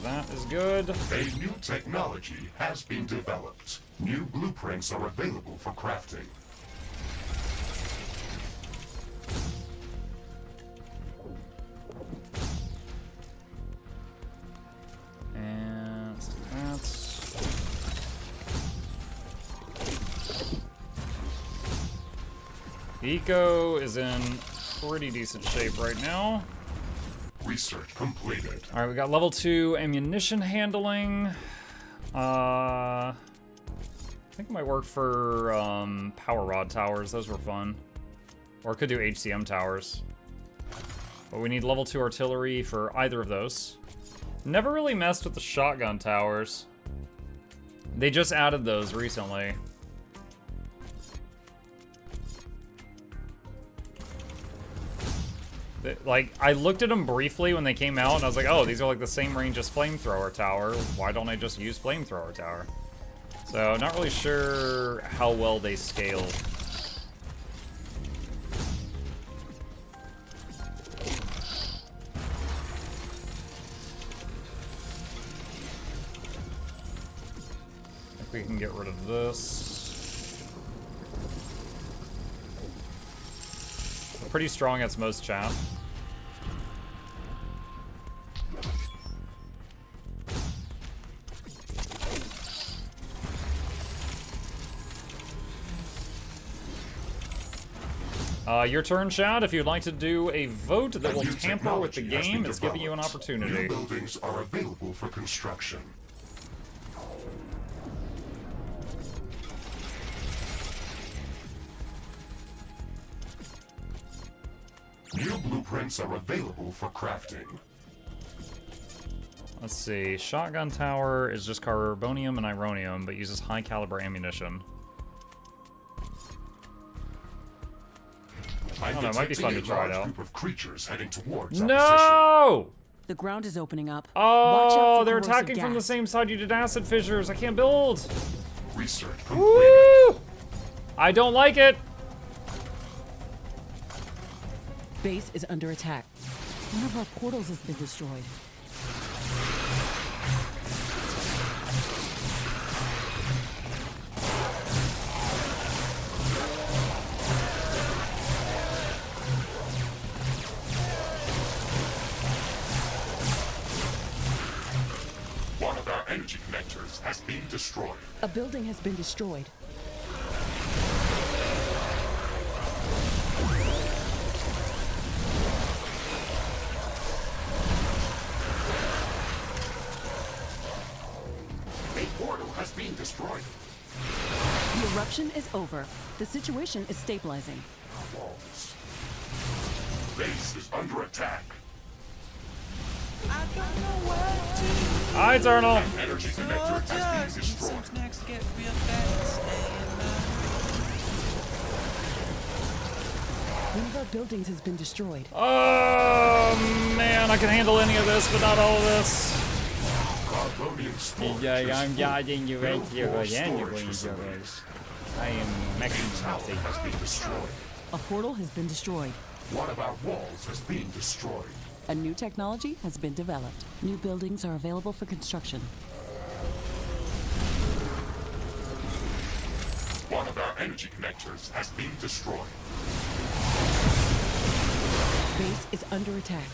That is good. A new technology has been developed. New blueprints are available for crafting. And that's... Eco is in pretty decent shape right now. Research completed. Alright, we got level 2 ammunition handling. I think it might work for power rod towers. Those were fun. Or could do HCM towers. But we need level 2 artillery for either of those. Never really messed with the shotgun towers. They just added those recently. Like, I looked at them briefly when they came out, and I was like, oh, these are like the same range as Flamethrower Tower. Why don't I just use Flamethrower Tower? So, not really sure how well they scale. I think we can get rid of this. Pretty strong against most chaff. Your turn, Chad. If you'd like to do a vote that will tamper with the game, it's giving you an opportunity. New buildings are available for construction. New blueprints are available for crafting. Let's see. Shotgun tower is just carbonium and ironium, but uses high caliber ammunition. I don't know, it might be fun to try it out. Group of creatures heading towards No! The ground is opening up. Watch out Oh, for they're corrosive attacking from the gas. same side you did acid fissures. I can't build. Research completed. Woo! I don't like it. Base is under attack. One of our portals has been destroyed. One of our energy connectors has been destroyed. A building has been destroyed. A portal has been destroyed. The eruption is over. The situation is stabilizing. Walls. Base is under attack. Hi, Eternal. Energy connector has been destroyed. One of our buildings has been destroyed. Oh, man. I can handle any of this, but not all of this. Carbonium storage Yeah, is I'm full. judging you right Build here, more and you're storage going to facilities. I am A maximum tower safe. has been destroyed. A portal has been destroyed. One of our walls has been destroyed. A new technology has been developed. New buildings are available for construction. One of our energy connectors has been destroyed. Base is under attack.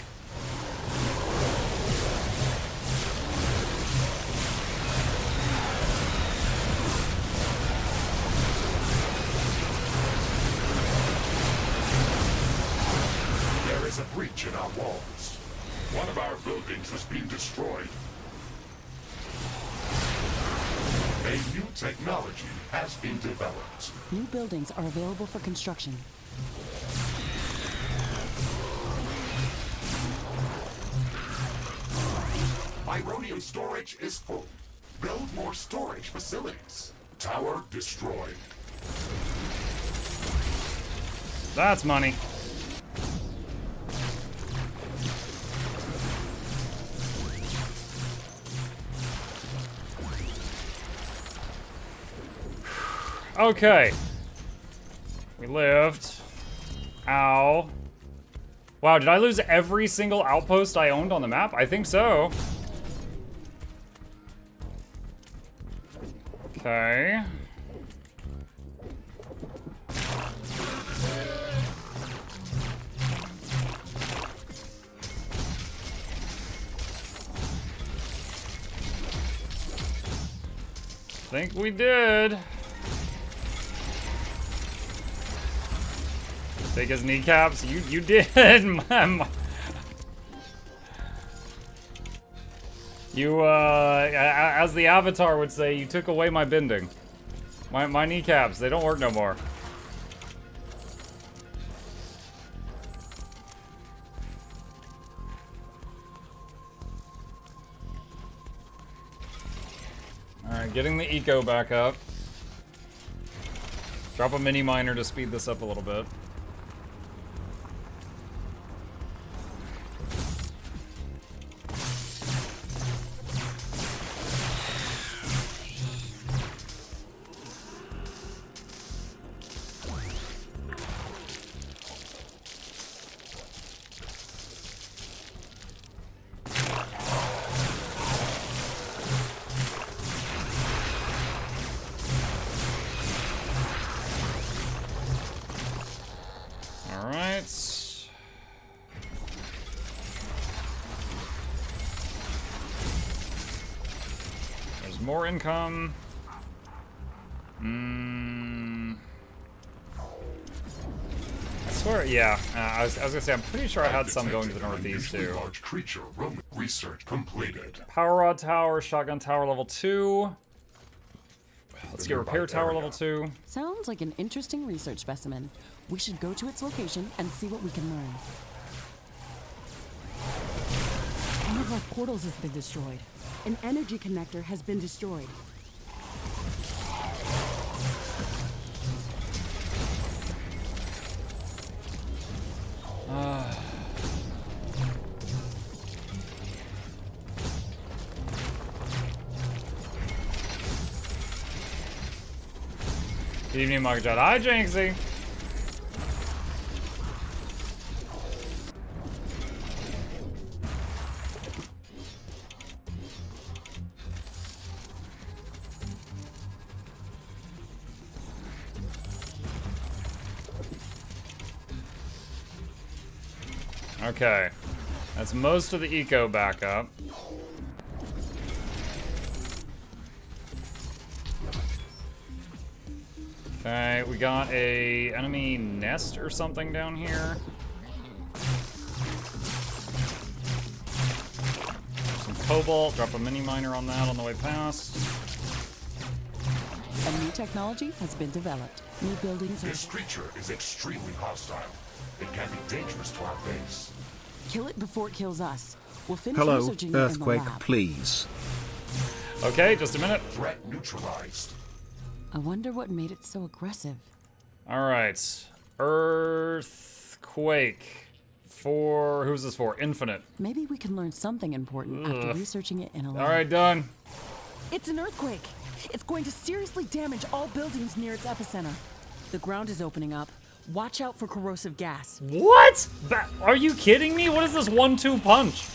There is a breach in our walls. One of our buildings has been destroyed. A new technology has been developed. New buildings are available for construction. Ironium storage is full. Build more storage facilities. Tower destroyed. That's money. Okay. We lived. Ow. Wow, did I lose every single outpost I owned on the map? I think so. Okay. Think we did. Take his kneecaps. You did. You as the Avatar would say, you took away my bending. My kneecaps, they don't work no more. Alright, getting the eco back up. Drop a mini miner to speed this up a little bit. More income. I swear, yeah. I was gonna say, I'm pretty sure I had some going to the northeast too. Large creature. Research completed. Power rod tower, shotgun tower level 2. Let's get repair tower level 2. Sounds like an interesting research specimen. We should go to its location and see what we can learn. One of our portals has been destroyed. An energy connector has been destroyed. Good evening, MuklukYoutube. Hi, Jinxie. Okay, that's most of the eco backup. Okay, we got a enemy nest or something down here. Some cobalt, drop a mini miner on that on the way past. A new technology has been developed. New buildings are... This creature is extremely hostile. It can be dangerous to our base. Kill it before it kills us. We'll finish Hello, researching it in the earthquake, lab. please. Okay, just a minute. Threat neutralized. I wonder what made it so aggressive. Alright. Earthquake. For... who's this for? Infinite. Maybe we can learn something important after researching it in a lab. Alright, done. It's an earthquake. It's going to seriously damage all buildings near its epicenter. The ground is opening up. Watch out for corrosive gas. What? Are you kidding me? What is this 1-2 punch?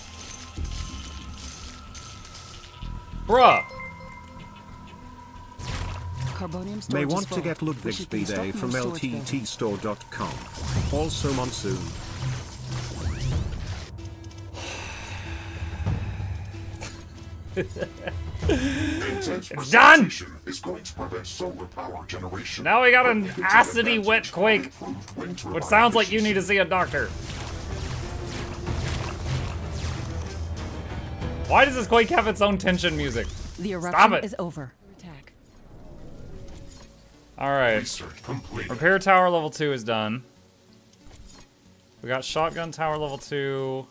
Bruh. Carbonium storage May is want to full. get We Ludwig's should B-Day construct from more storage buildings. lttstore.com. Also monsoon. It's done! Is going to prevent solar power generation. Now we got an But it's acidy advantage wet to quake, improved wind which turbine sounds like you need to efficiency. see a doctor. Why does this quake have its own tension music? The Stop eruption it. is over. Attack. Alright. Research complete. Repair tower level 2 is done. We got shotgun tower level 2.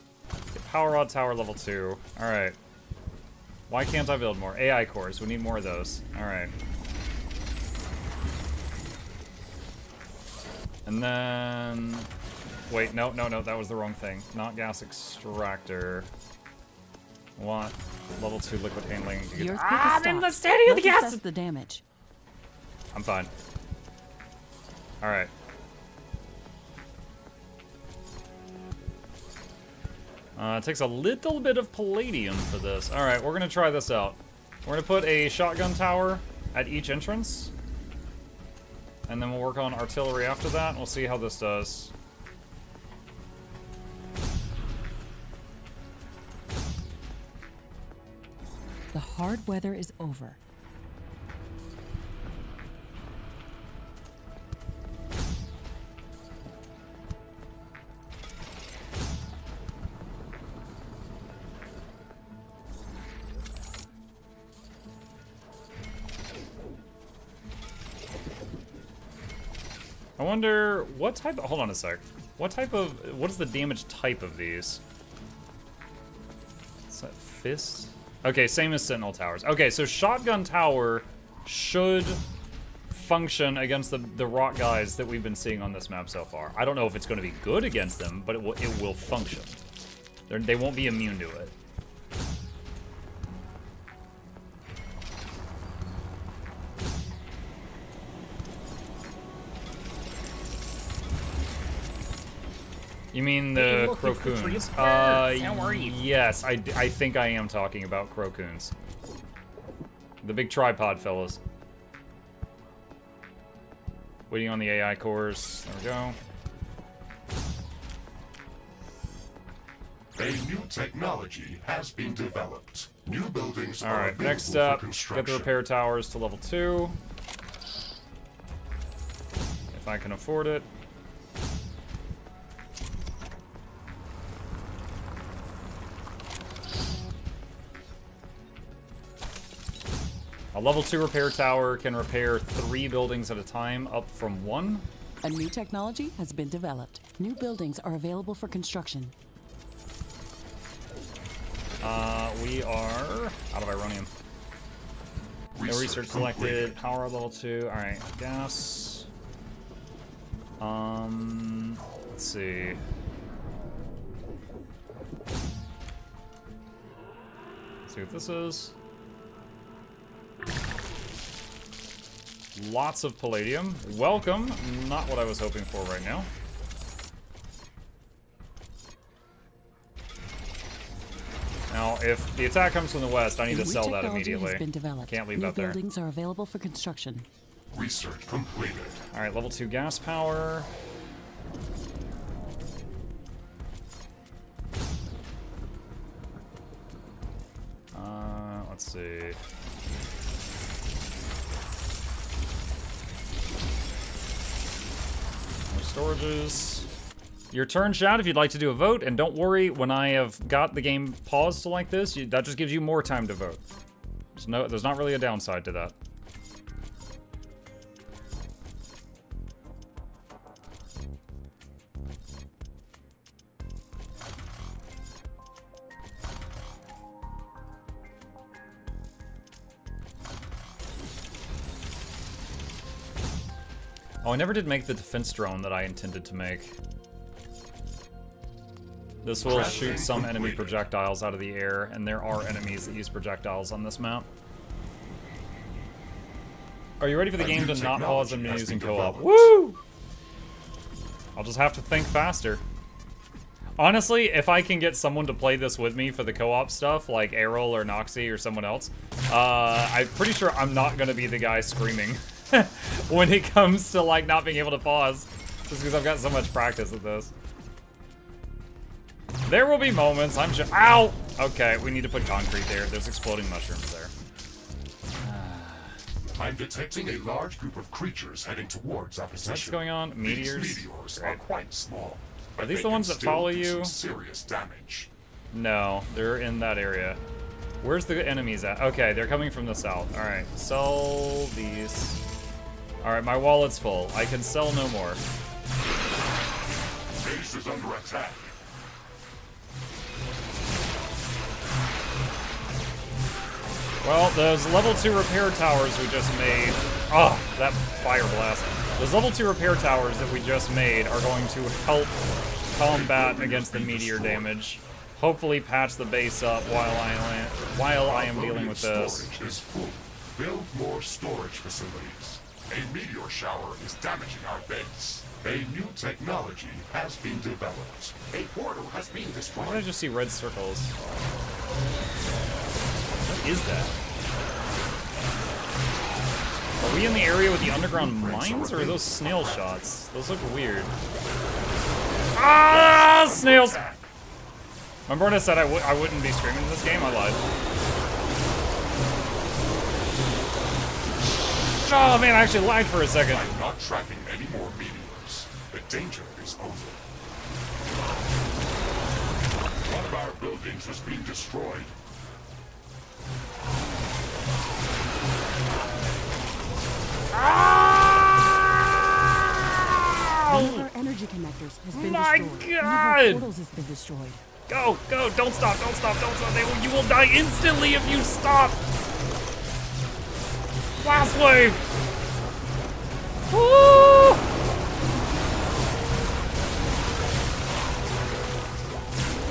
Power rod tower level 2. Alright. Why can't I build more? AI cores. We need more of those. Alright. And then... Wait, no, that was the wrong thing. Not gas extractor. What? Level 2 liquid handling. I'm in the standing of the gas! The damage. I'm fine. Alright. It takes a little bit of palladium for this. Alright, we're gonna try this out. We're gonna put a shotgun tower at each entrance. And then we'll work on artillery after that, and we'll see how this does. The hard weather is over. I wonder what type of, hold on a sec. What is the damage type of these? Is that fist? Okay, same as Sentinel Towers. Okay, so Shotgun Tower should function against the rock guys that we've been seeing on this map so far. I don't know if it's going to be good against them, but it will function. They won't be immune to it. You mean the Crocoons? Yes, I think I am talking about Crocoons. The big tripod fellas. Waiting on the AI cores. There we go. A new technology has been developed. New buildings are Alright, available next up, for get construction. the repair towers to level 2. If I can afford it. A level 2 repair tower can repair 3 buildings at a time, up from 1. A new technology has been developed. New buildings are available for construction. We are out of Ironium. No research selected. Power up level 2. Alright, gas. Let's see. Let's see what this is. Lots of palladium. Welcome. Not what I was hoping for right now. Now, if the attack comes from the west, I need to sell that immediately. Can't leave that there. Buildings are available for construction. Research completed. All right, level 2 gas power. Let's see. More storages. Your turn, chat, if you'd like to do a vote, and don't worry, when I have got the game paused to like this, that just gives you more time to vote. There's not really a downside to that. Oh, I never did make the defense drone that I intended to make. This will shoot some enemy projectiles out of the air, and there are enemies that use projectiles on this map. Are you ready for the game to not pause and menus in co-op? Woo! I'll just have to think faster. Honestly, if I can get someone to play this with me for the co-op stuff, like Errol or Noxxi or someone else, I'm pretty sure I'm not gonna be the guy screaming when it comes to like not being able to pause, just because I've got so much practice at this. There will be moments, I'm sure. Ow! Okay, we need to put concrete there. There's exploding mushrooms there. I'm detecting a large group of creatures heading towards our position. What's going on? Meteors? These meteors are quite small. Are these the ones that follow you? Serious damage. No, they're in that area. Where's the enemies at? Okay, they're coming from the south. Alright, sell these. Alright, my wallet's full. I can sell no more. Base is under attack. Well, those level 2 repair towers we just made. Oh, that fire blast. Those level 2 repair towers that we just made are going to help combat against the meteor damage. Hopefully patch the base up while I am dealing with this. Storage is full. Build more storage facilities. A meteor shower is damaging our base. A new technology has been developed. A portal has been destroyed. Why did I just see red circles? What is that? Are we in the area with the underground mines, or are those snail shots? Those look weird. Ah, snails! Remember when I said I wouldn't be streaming this game? I lied. Oh man, I actually lagged for a second. I'm not tracking any more meteors. The danger is over. One of our buildings is being destroyed. One of our energy connectors has been My destroyed. God! One of our portals has been destroyed. Go, go, don't stop, don't stop, don't stop. You will die instantly if you stop. Last wave. Woo!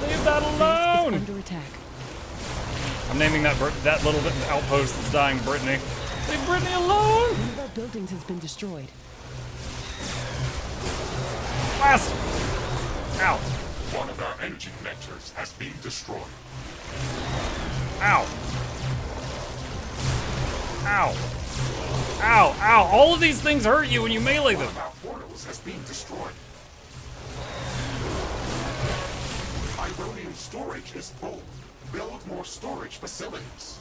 Leave that alone. Base is under attack. I'm naming that little outpost that's dying Brittany. Leave Brittany alone. One of our buildings has been destroyed. Last. Ow. One of our energy connectors has been destroyed. Ow. Ow. Ow, ow. All of these things hurt you when you melee them. One of our portals has been destroyed. Ironium storage is full. Build more storage facilities.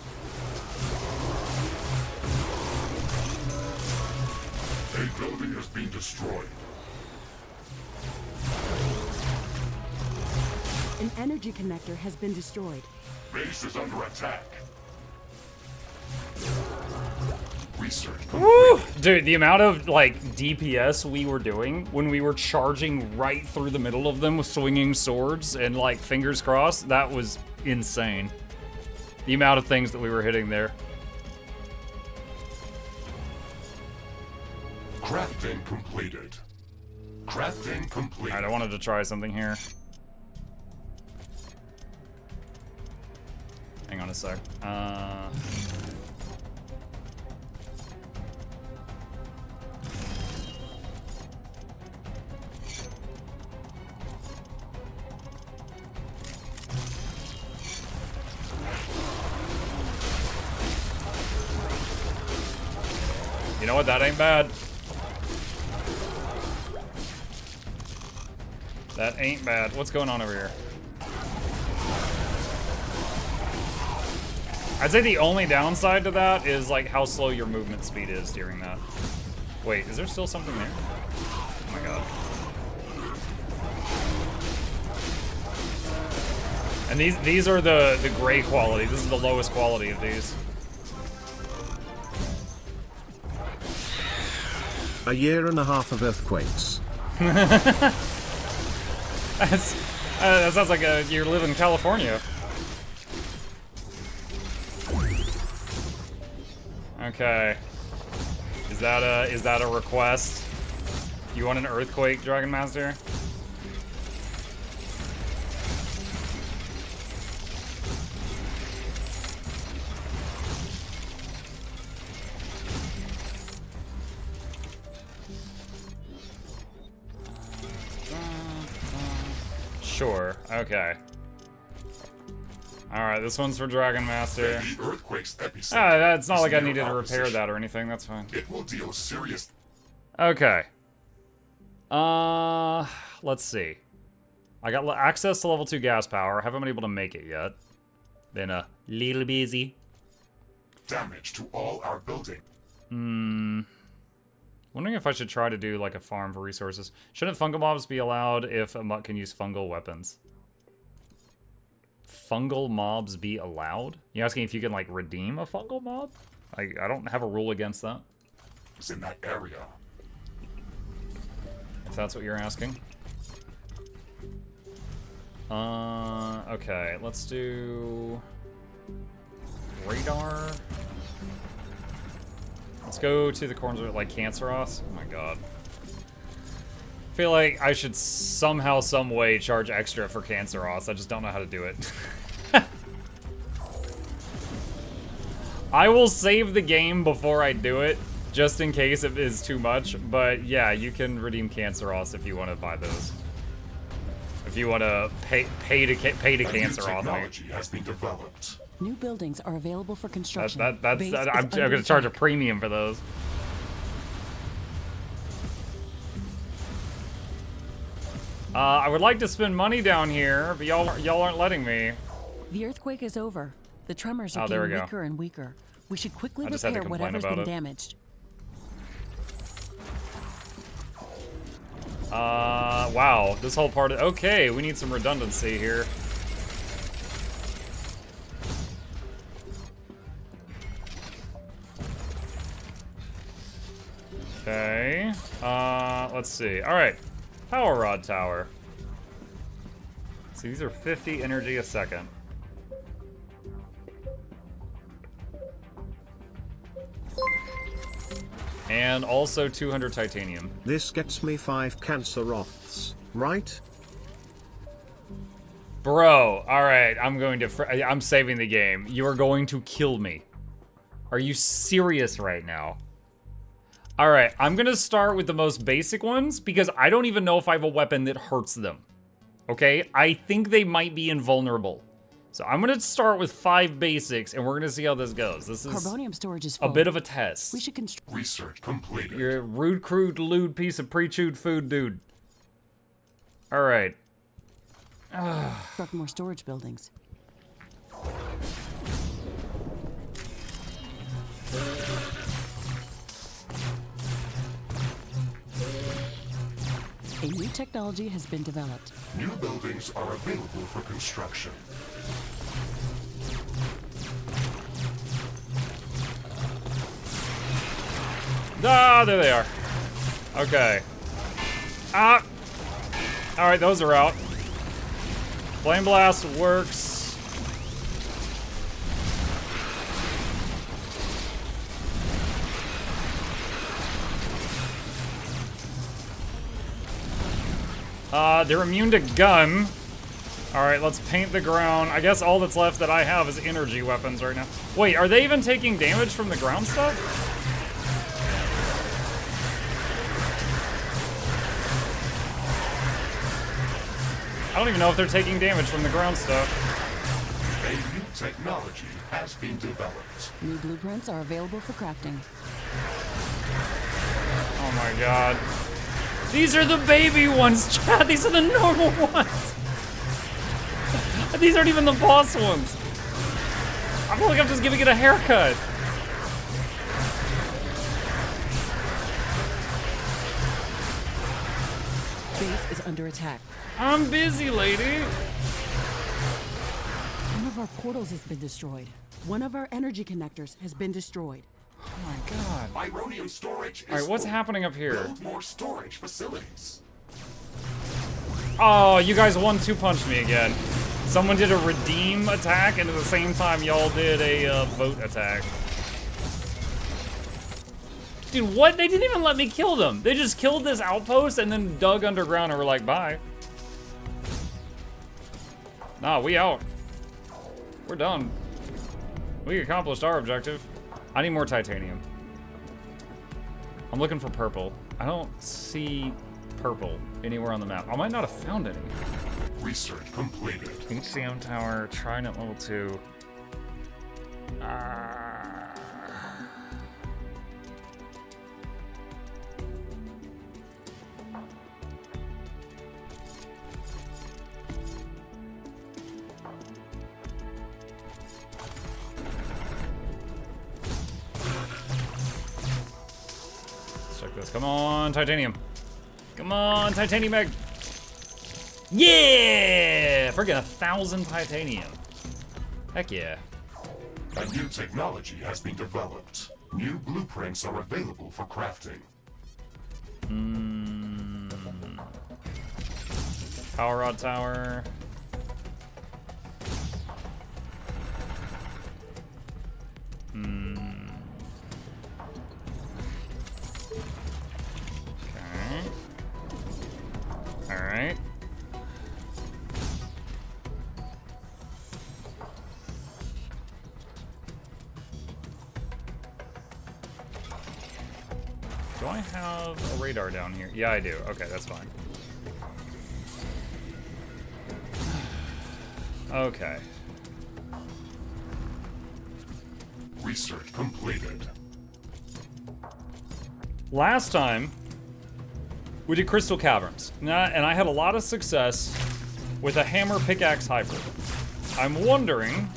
A building has been destroyed. An energy connector has been destroyed. Base is under attack. Research. Woo! Dude, the amount of, like, DPS we were doing when we were charging right through the middle of them with swinging swords and, like, fingers crossed, that was insane. The amount of things that we were hitting there. Crafting completed. Crafting complete. Alright, I wanted to try something here. Hang on a sec. You know what? That ain't bad. That ain't bad. What's going on over here? I'd say the only downside to that is like how slow your movement speed is during that. Wait, is there still something there? Oh my god. And these are the gray quality. This is the lowest quality of these. A year and a half of earthquakes. That sounds like you live in California. Okay. Is that a request? You want an earthquake, Dragon Master? Sure. Okay. Alright, this one's for Dragon Master. The earthquake's epicenter. That's not is like I near needed to our repair position. that or anything, that's fine. It will deal serious. Okay. Let's see. I got access to level 2 gas power. I haven't been able to make it yet. Been a little busy. Damage to all our buildings. Wondering if I should try to do like a farm for resources. Shouldn't fungal mobs be allowed if a mutt can use fungal weapons? Fungal mobs be allowed? You asking if you can like redeem a fungal mob? I don't have a rule against that. It's in that area. If that's what you're asking. Okay, let's do radar. Let's go to the corners of like Canceros. Oh my god. I feel like I should somehow, some way charge extra for Canceros. I just don't know how to do it. I will save the game before I do it, just in case it is too much. But yeah, you can redeem Canceros if you want to buy those. If you want to pay to Canceros. Technology has been developed. New buildings are available for construction. I'm I'm going to charge a premium for those. I would like to spend money down here, but y'all aren't letting me. The earthquake is over. The tremors are there we getting go. weaker and weaker. We should quickly I just had to repair complain whatever's about been it. damaged. Wow, this whole part of, okay, we need some redundancy here. Okay, let's see. All right, power rod tower. So these are 50 energy a second. And also 200 titanium. This gets me 5 Canceroths, right? Bro, alright, I'm saving the game. You are going to kill me. Are you serious right now? Alright, I'm gonna start with the most basic ones because I don't even know if I have a weapon that hurts them. Okay? I think they might be invulnerable. So I'm gonna start with 5 basics and we're gonna see how this goes. This is Carbonium storage is full. a bit of a test. We should construct. Research completed. You're a rude, crude, lewd piece of pre-chewed food, dude. Alright. Construct more storage buildings. A new technology has been developed. New buildings are available for construction. Ah, there they are. Okay. Ah! Alright, those are out. Flame Blast works. They're immune to gun. Alright, let's paint the ground. I guess all that's left that I have is energy weapons right now. Wait, are they even taking damage from the ground stuff? I don't even know if they're taking damage from the ground stuff. A new technology has been developed. New blueprints are available for crafting. Oh my god. These are the baby ones, Chad. These are the normal ones. These aren't even the boss ones. I feel like I'm just giving it a haircut. Base is under attack. I'm busy, lady. One of our portals has been destroyed. One of our energy connectors has been destroyed. Oh my god. Ironium storage is Alright, what's full. happening up here? Build more storage facilities. Oh, you guys 1-2 me again. Someone did a redeem attack, and at the same time, y'all did a vote attack. Dude, what? They didn't even let me kill them. They just killed this outpost and then dug underground and were like, bye. Nah, we out. We're done. We accomplished our objective. I need more titanium. I'm looking for purple. I don't see purple anywhere on the map. I might not have found any. Research completed. HCM tower, Trinet level 2. Let's check this. Come on, titanium. Come on, titanium egg. Yeah! Friggin' 1,000 titanium. Heck yeah. A new technology has been developed. New blueprints are available for crafting. Power rod tower. Do I have a radar down here? Yeah, I do. Okay, that's fine. Okay. Research completed. Last time, we did Crystal Caverns, and I had a lot of success with a hammer pickaxe hybrid. I'm wondering,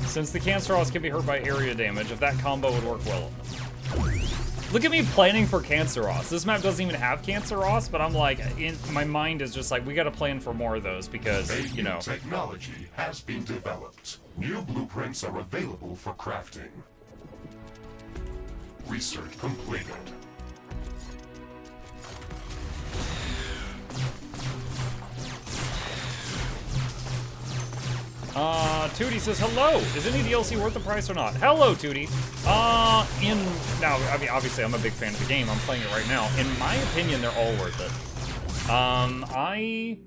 since the Cancer Ross can be hurt by area damage, if that combo would work well enough. Look at me planning for Cancer Ross. This map doesn't even have Cancer Ross, but I'm like, my mind is just like, we gotta plan for more of those because, you know. Technology has been developed. New blueprints are available for crafting. Research completed. Tootie says, hello! Is any DLC worth the price or not? Hello, Tootie! Now, I mean, obviously I'm a big fan of the game, I'm playing it right now. In my opinion, they're all worth it. I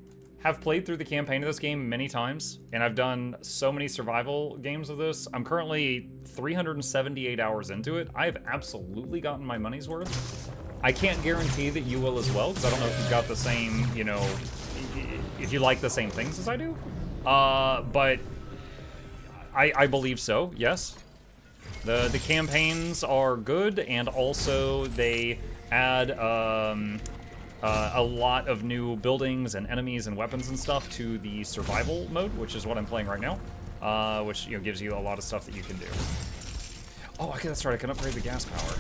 have played through the campaign of this game many times, and I've done so many survival games of this. I'm currently 378 hours into it. I have absolutely gotten my money's worth. I can't guarantee that you will as well, because I don't know if you've got the same, you know, if you like the same things as I do. But I believe so, yes. The campaigns are good, and also they add a lot of new buildings and enemies and weapons and stuff to the survival mode, which is what I'm playing right now, which, you know, gives you a lot of stuff that you can do. Oh, okay, that's right, I can upgrade the gas power.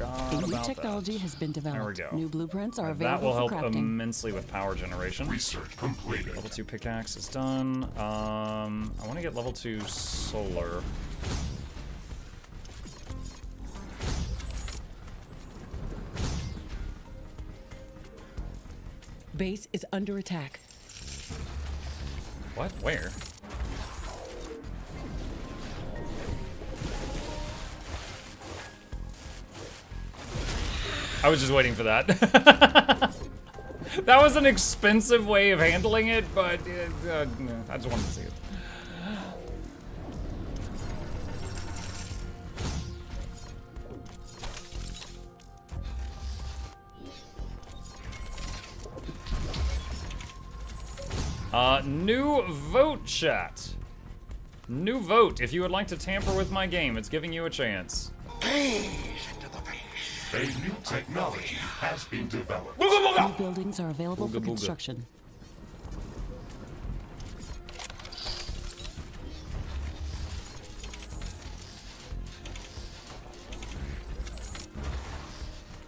A new technology has been developed. There we go. New blueprints are That available will help for crafting. immensely with power generation. Research completed. Level 2 pickaxe is done. I want to get level 2 solar. Base is under attack. What? Where? I was just waiting for that. That was an expensive way of handling it, but I just wanted to see it. New vote chat. New vote. If you would like to tamper with my game, it's giving you a chance. A new technology has been developed. New buildings are available Booga for booga. construction.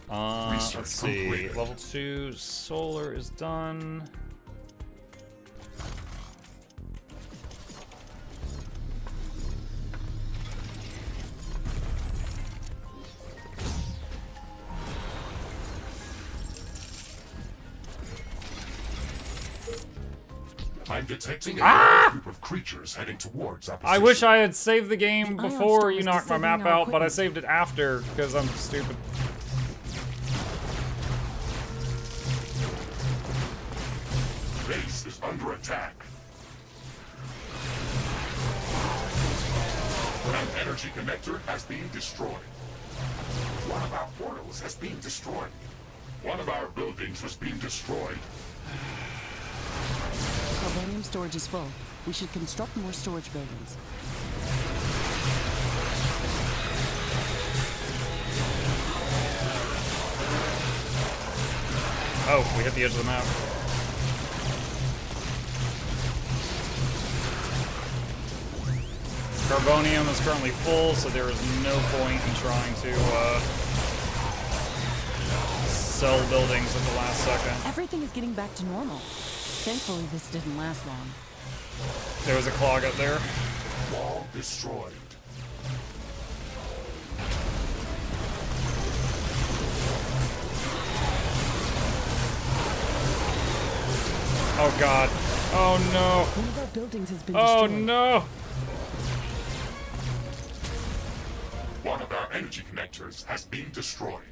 Let's see. Level 2 solar is done. I'm detecting a large group of creatures heading towards our I position. wish I had saved the game The ion before storm you is knocked my disabling map our out, but I equipment. saved it after because I'm stupid. Base is under attack. An energy connector has been destroyed. One of our portals has been destroyed. One of our buildings has been destroyed. Carbonium storage is full. We should construct more storage buildings. Oh, we hit the edge of the map. Carbonium is currently full, so there is no point in trying to sell buildings at the last second. Everything is getting back to normal. Thankfully, this didn't last long. There was a clog up there. Wall destroyed. Oh god. Oh no. One of our buildings has been Oh destroyed. no. One of our energy connectors has been destroyed.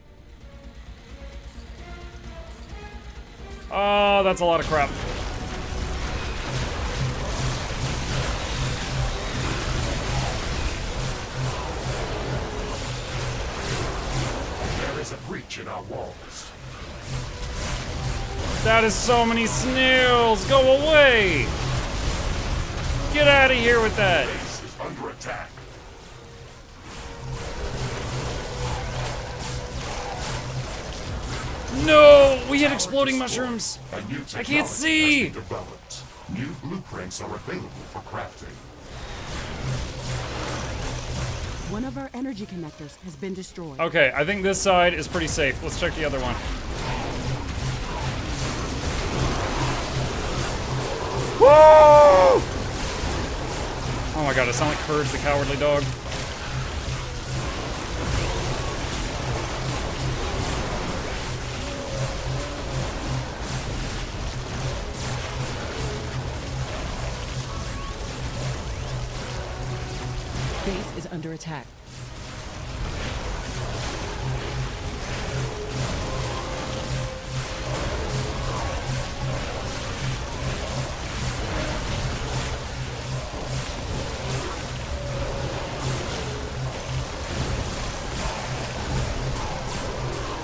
Oh, that's a lot of crap. walls. That is so many snails! Go away! Get out of here with that! Base is under attack. No! We hit exploding mushrooms! A new I technology can't see! has been developed. New blueprints are available for crafting. One of our energy connectors has been destroyed. Okay, I think this side is pretty safe. Let's check the other one. Woo! Oh my god, it sounds like Courage the Cowardly Dog. Base is under attack.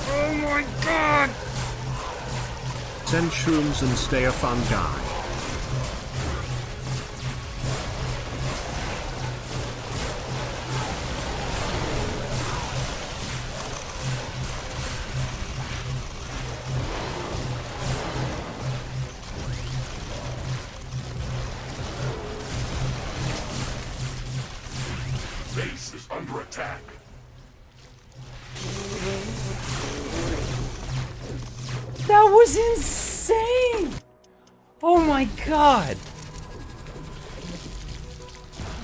Oh my god! Send shrooms and stay a fun guy. Base is under attack. That was insane! Oh my god!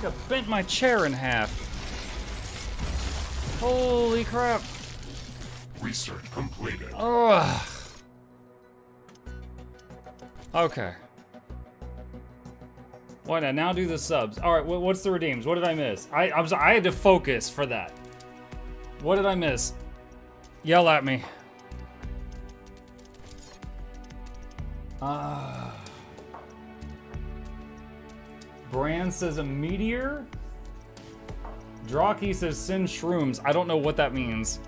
I bent my chair in half. Holy crap. Research completed. Ugh. Okay. Why not? Now do the subs. Alright, what's the redeems? What did I miss? I'm sorry, I had to focus for that. What did I miss? Yell at me. Bran says a meteor? Draki says send shrooms. I don't know what that means.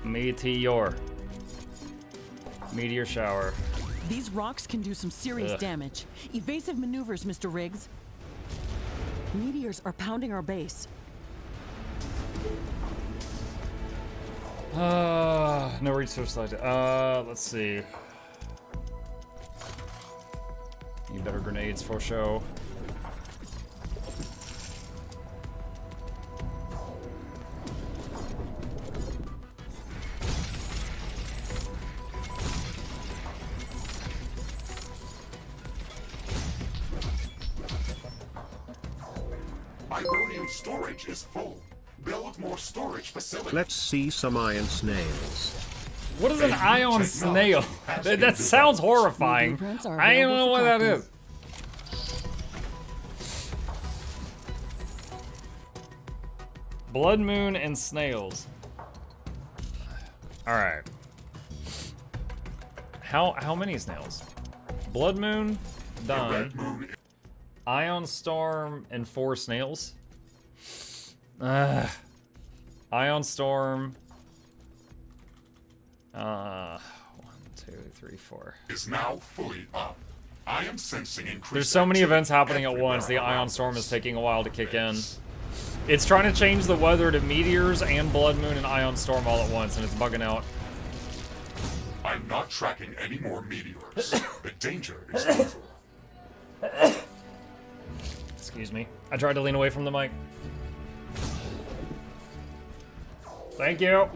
Meteor. Meteor shower. These rocks can do some serious damage. Evasive maneuvers, Mr. Riggs. Meteors are pounding our base. No research selected. Let's see. Need better grenades for show. Ironium storage is full. Build more storage facilities. Let's see some iron snails. What is an ion snail? That sounds horrifying. I don't know what that is. Blood moon and snails. All right. How many snails? Blood moon, done. Ion storm and 4 snails. Ion storm. 1, 2, 3, 4. Is now fully up. I am sensing increased. There's so many activity events happening at everywhere once. The ion around storm us. is taking a while to kick in. It's trying to change the weather to meteors and blood moon and ion storm all at once, and it's bugging out. I'm not tracking any more meteors. The danger is over. Excuse me. I tried to lean away from the mic. Thank you.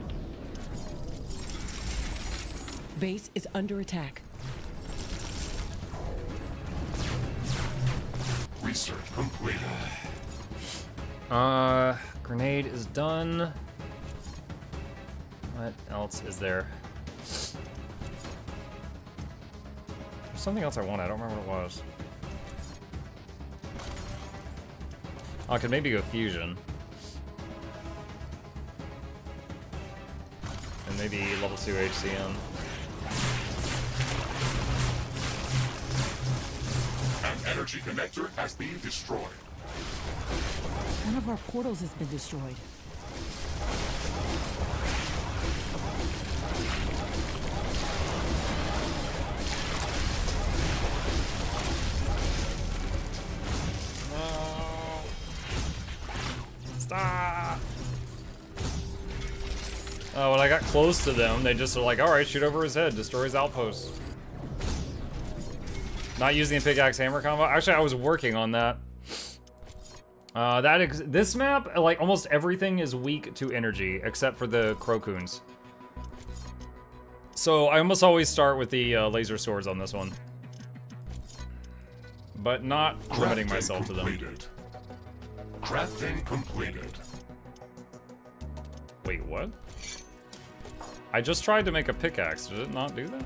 Base is under attack. Research completed. Grenade is done. What else is there? There's something else I wanted. I don't remember what it was. Oh, I could maybe go fusion. And maybe level 2 HCM. An energy connector has been destroyed. One of our portals has been destroyed. When I got close to them, they just are like, alright, shoot over his head, destroy his outpost. Not using a pickaxe hammer combo? Actually, I was working on that. This map, like, almost everything is weak to energy, except for the Crocoons. So, I almost always start with the laser swords on this one. But not limiting myself to them. Crafting completed. Wait, what? I just tried to make a pickaxe. Did it not do that?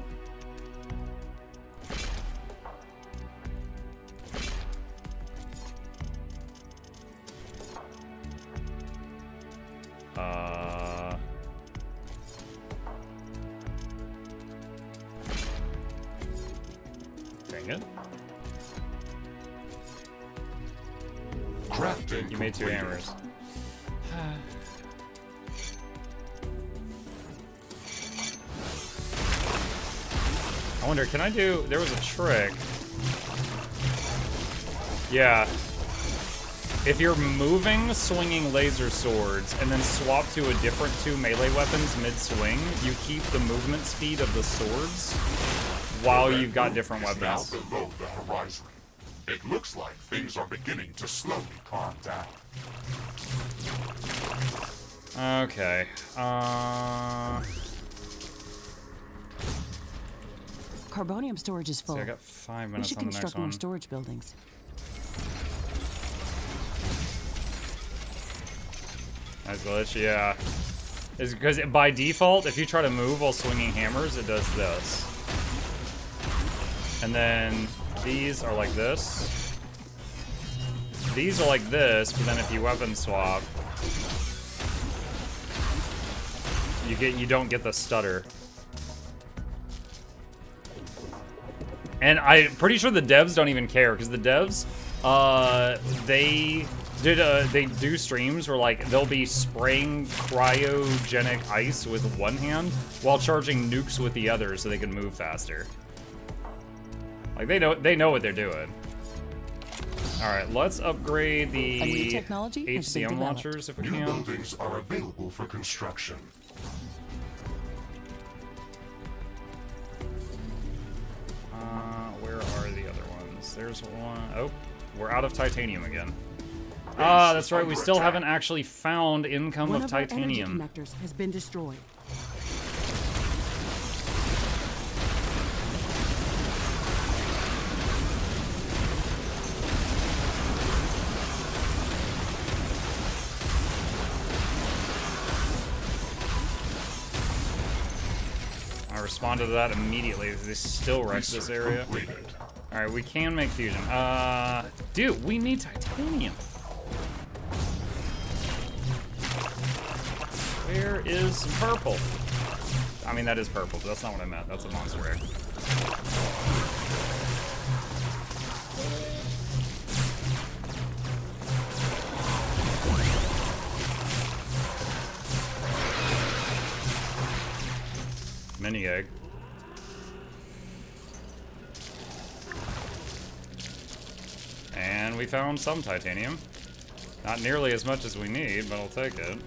Dang it. Crafting You made 2 hammers. I wonder, can I do... There was a trick. Yeah. If you're moving, swinging laser swords, and then swap to a different 2 melee weapons mid-swing, you keep the movement speed of the swords while you've got different weapons. Now below the horizon. It looks like things are beginning to slowly calm down. Okay. Carbonium storage is full. See, I got 5 We minutes should on the next construct more one. storage buildings. Nice glitch, yeah. It's because by default, if you try to move while swinging hammers, it does this. And then these are like this. These are like this, but then if you weapon swap, you don't get the stutter. And I'm pretty sure the devs don't even care, because the devs, they do streams where like they'll be spraying cryogenic ice with one hand while charging nukes with the other so they can move faster. Like they know what they're doing. All right, let's upgrade the A new technology has been HCM developed. launchers if we New can. buildings are available for construction. Where are the other ones? There's one. Oh, we're out of titanium again. Ah, that's right. We still haven't actually found income One of of our energy titanium. connectors has been destroyed. I responded to that immediately. They still wrecked this area. All right, we can make fusion. Dude, we need titanium. Where is purple? I mean, that is purple, but that's not what I meant. That's a monster egg. Mini egg. And we found some titanium. Not nearly as much as we need, but I'll take it.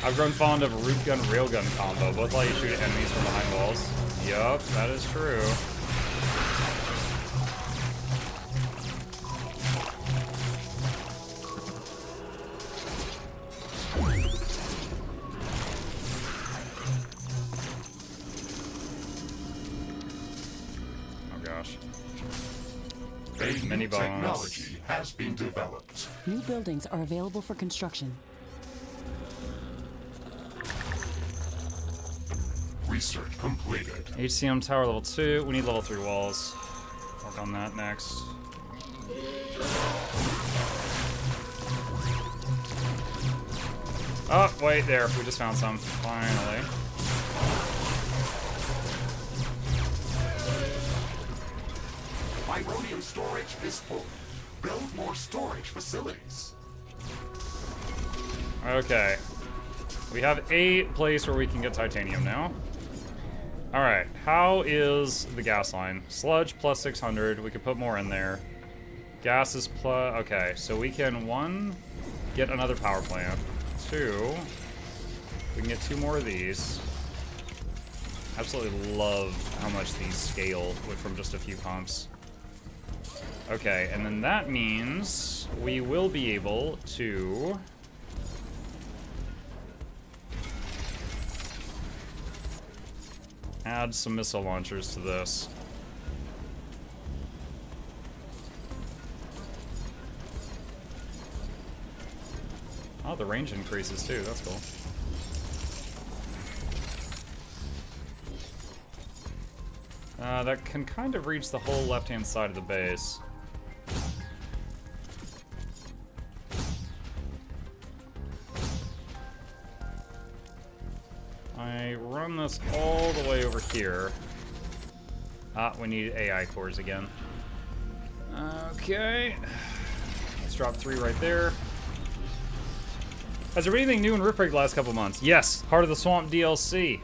I've grown fond of root gun, railgun combo. Both let you shoot enemies from behind walls. Yup, that is true. Oh gosh. A Mini new bones. technology has been developed. New buildings are available for construction. Research completed. HCM tower level 2. We need level 3 walls. Work on that next. Oh, wait, there. We just found some. Finally. Ironium storage is full. Build more storage facilities. Okay. We have a place where we can get titanium now. Alright, how is the gas line? Sludge plus 600. We could put more in there. Gas is plus... Okay, so we can, one, get another power plant. 2. We can get 2 more of these. Absolutely love how much these scale from just a few pumps. Okay, and then that means we will be able to add some missile launchers to this. Oh, the range increases too, that's cool. That can kind of reach the whole left-hand side of the base. I run this all the way over here. Ah, we need AI cores again. Okay. Let's drop 3 right there. Has there been anything new in Riprig the last couple months? Yes, Heart of the Swamp DLC.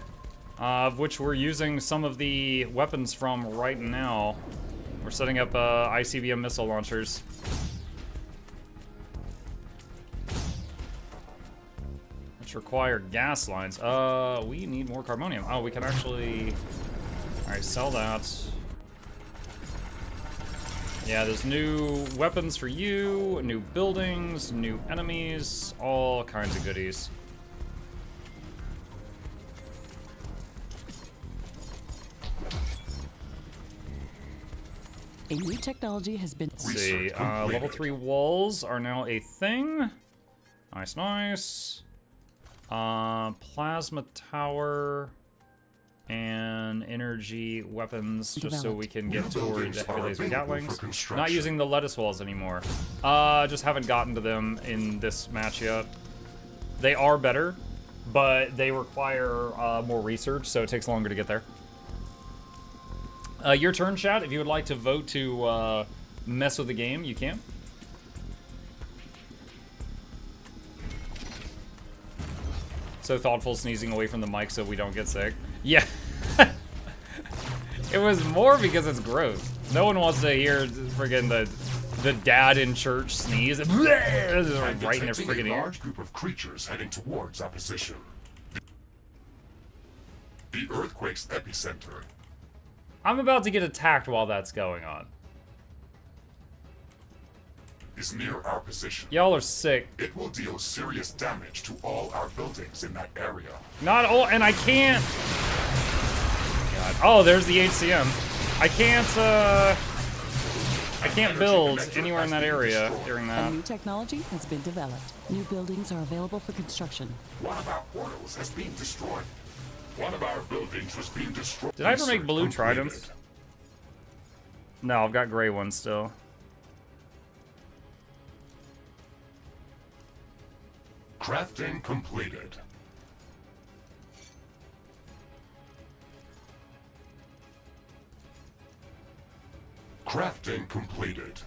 Of which we're using some of the weapons from right now. We're setting up ICBM missile launchers. Which require gas lines. We need more carbonium. Oh, we can actually... Alright, sell that. Yeah, there's new weapons for you, new buildings, new enemies, all kinds of goodies. A new technology has been... Let's see, level 3 walls are now a thing. Nice, nice. Plasma tower and energy weapons, just so we can get toward the heavy laser gatlings. Not using the lettuce walls anymore. Just haven't gotten to them in this match yet. They are better, but they require more research, so it takes longer to get there. Your turn, chat. If you would like to vote to mess with the game, you can. So thoughtful, sneezing away from the mic so we don't get sick. Yeah. It was more because it's gross. No one wants to hear friggin' the dad in church sneeze. Right in their friggin' ear. A large group of creatures heading towards our position. The earthquake's epicenter. I'm about to get attacked while that's going on. Is near our position. Y'all are sick. It will deal serious damage to all our buildings in that area. Not all, and I can't. God. Oh, there's the HCM. I can't build anywhere in that area during that. A new technology has been developed. New buildings are available for construction. One of our portals has been destroyed. One of our buildings was being destroyed. Did I ever make blue tridents? No, I've got gray ones still. Crafting completed. Crafting completed.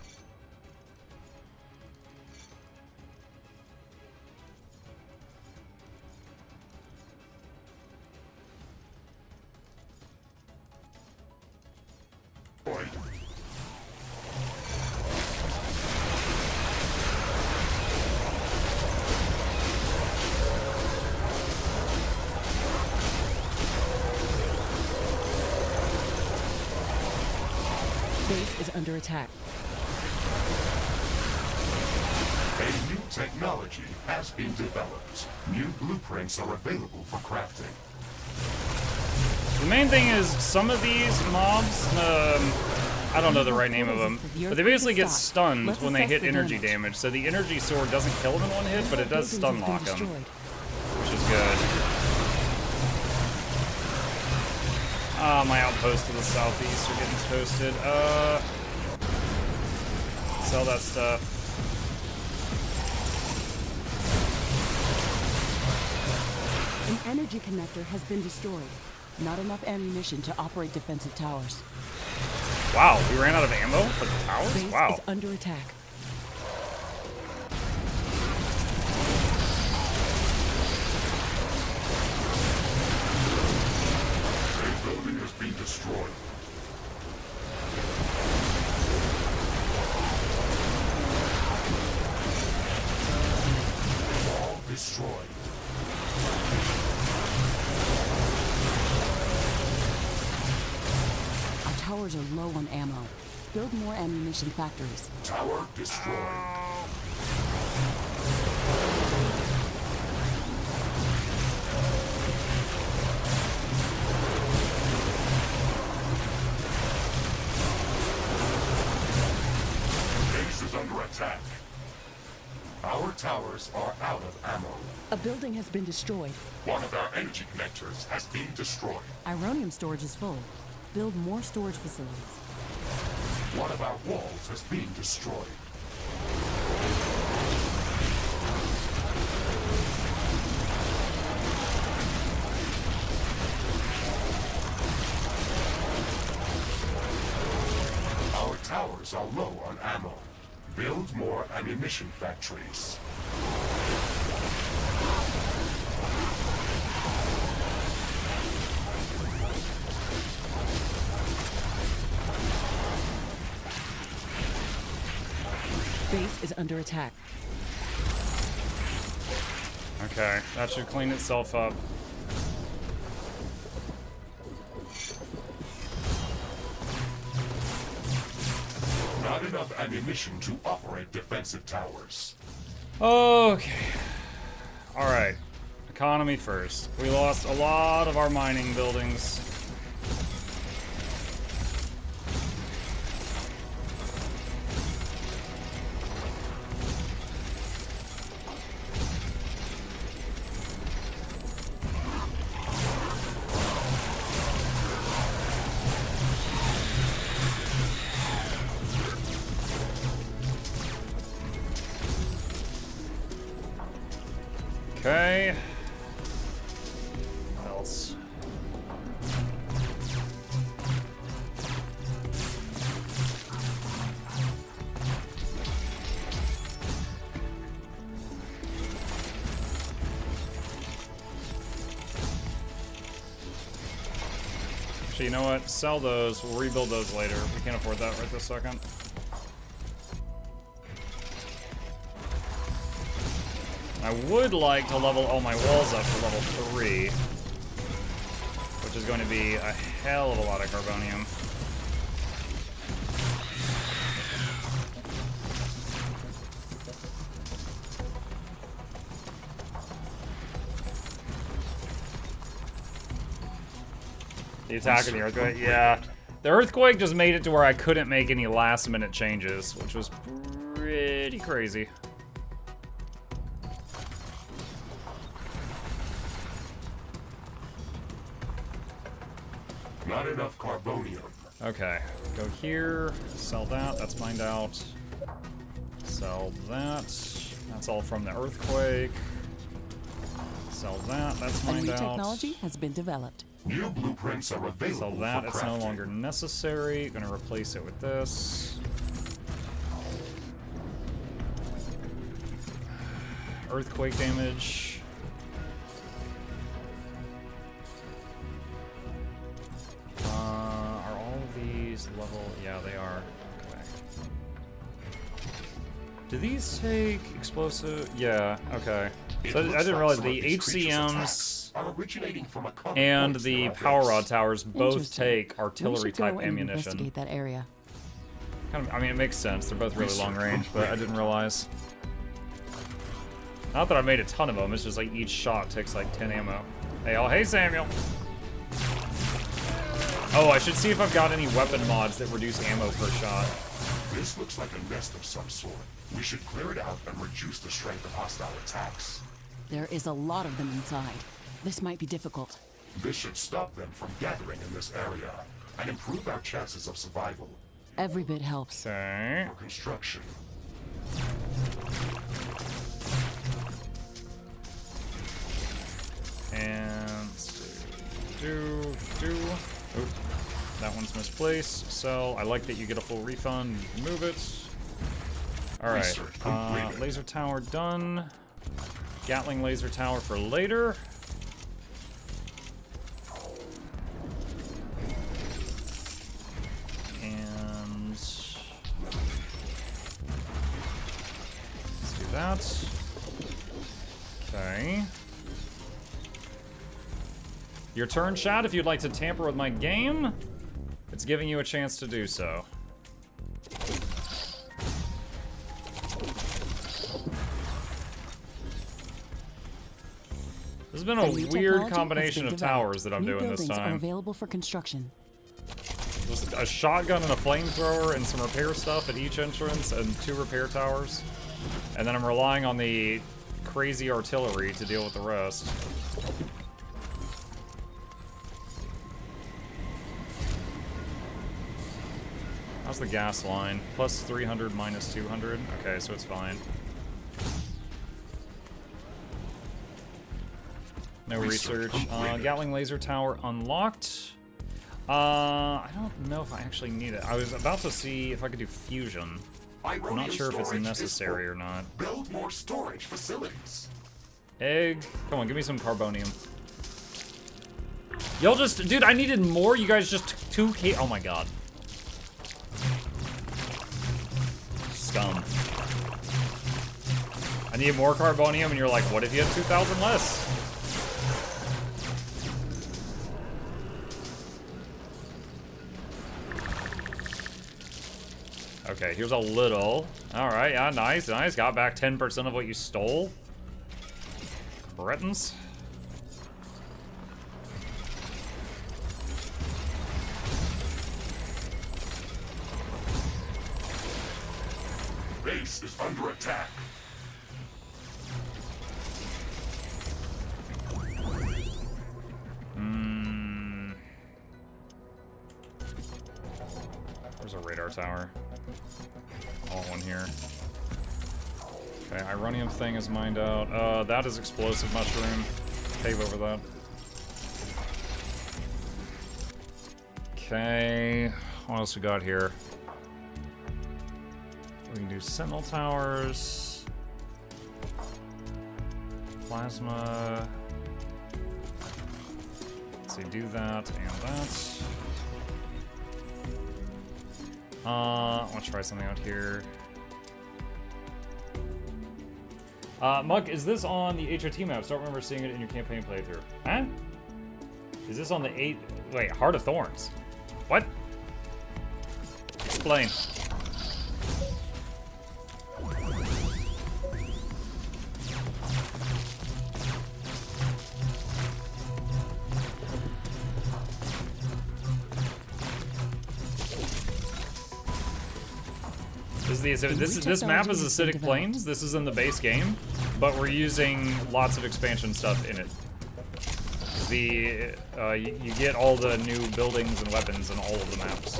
Base is under attack. A new technology has been developed. New blueprints are available for crafting. The main thing is some of these mobs, I don't know the right name of them, but they basically get stunned when they hit energy damage. So the energy sword doesn't kill them in one hit, but it does stun lock them, which is good. Ah, my outposts to the southeast are getting toasted. Sell that stuff. An energy connector has been destroyed. Not enough ammunition to operate defensive towers. Wow, we ran out of ammo for the towers? Base Wow. is under attack. A building has been destroyed. All destroyed. towers are low on ammo. Build more ammunition factories. Tower destroyed. Base is under attack. Our towers are out of ammo. A building has been destroyed. One of our energy connectors has been destroyed. Ironium storage is full. Build more storage facilities. One of our walls has been destroyed. Our towers are low on ammo. Build more ammunition factories. Base is under attack. Okay, that should clean itself up. Not enough ammunition to operate defensive towers. Okay. Alright. Economy first. We lost a lot of our mining buildings. Okay. What else? Actually, you know what? Sell those. We'll rebuild those later. We can't afford that right this second. I would like to level all my walls up to level 3, which is going to be a hell of a lot of carbonium. The attack of the earthquake, yeah. The earthquake just made it to where I couldn't make any last-minute changes, which was pretty crazy. Not enough carbonium. Okay, go here, sell that, that's mined out. Sell that, that's all from the earthquake. Sell that, that's A mined new out. technology has been developed. New blueprints are available. Sell that, for it's no crafting. longer necessary. Gonna replace it with this. Earthquake damage. Are all of these level? Yeah, they are. Okay. Do these take explosive? Yeah, okay. It So I looks didn't like realize some of the these creatures' HCMs attacks are originating from a common and point the near our power base. rod towers both Interesting. take We artillery should go type and ammunition. investigate that area. Kind of, I mean, it makes sense. They're both really long range, but I didn't realize. Not that I made a ton of them. It's just like each shot takes like 10 ammo. Hey, oh, hey, Samuel. Oh, I should see if I've got any weapon mods that reduce ammo per shot. This looks like a nest of some sort. We should clear it out and reduce the strength of hostile attacks. There is a lot of them inside. This might be difficult. This should stop them from gathering in this area and improve our chances of survival. Every bit helps. Okay. For construction. And let's do. Oop, that one's misplaced. So I like that you get a full refund. You can move it. All right. Research completed. Laser tower done. Gatling laser tower for later. And let's do that. Okay. Your turn, chat, if you'd like to tamper with my game. It's giving you a chance to do so. This has been a weird combination of towers that I'm doing this time. Are available for construction. There's a shotgun and a flamethrower and some repair stuff at each entrance and 2 repair towers. And then I'm relying on the crazy artillery to deal with the rest. How's the gas line? Plus 300, minus 200. Okay, so it's fine. No research. Gatling laser tower unlocked. I don't know if I actually need it. I was about to see if I could do fusion. I'm not sure if it's necessary or not. Build more storage facilities. Egg. Come on, give me some carbonium. Y'all just... Dude, I needed more. You guys just took 2K... Oh my god. Scum. I need more carbonium, and you're like, what if you had 2,000 less? Okay, here's a little. Alright, yeah, nice, nice. Got back 10% of what you stole. Bretons. Base is under attack. There's a radar tower. All one here. Okay, Ironium thing is mined out. That is explosive mushroom. Pave over that. Okay, what else we got here? We can do sentinel towers. Plasma. Let's see, do that and that. I want to try something out here. Muk, is this on the HOT maps? Don't remember seeing it in your campaign playthrough. Huh? Is this on the wait, Heart of Thorns? What? Explain. This map is Acidic Plains. This is in the base game, but we're using lots of expansion stuff in it. You get all the new buildings and weapons in all of the maps.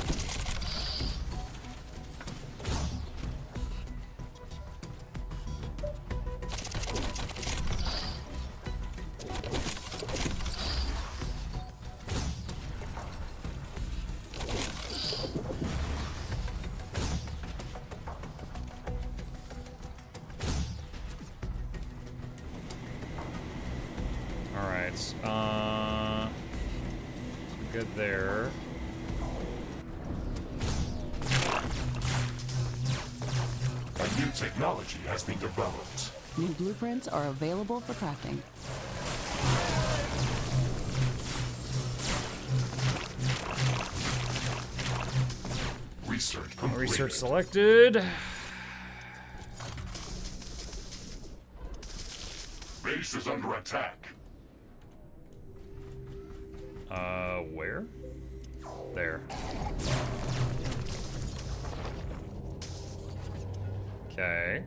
Good there. A new technology has been developed. New blueprints are available for crafting. Research completed. Research selected. Base is under attack. Where? There. Okay.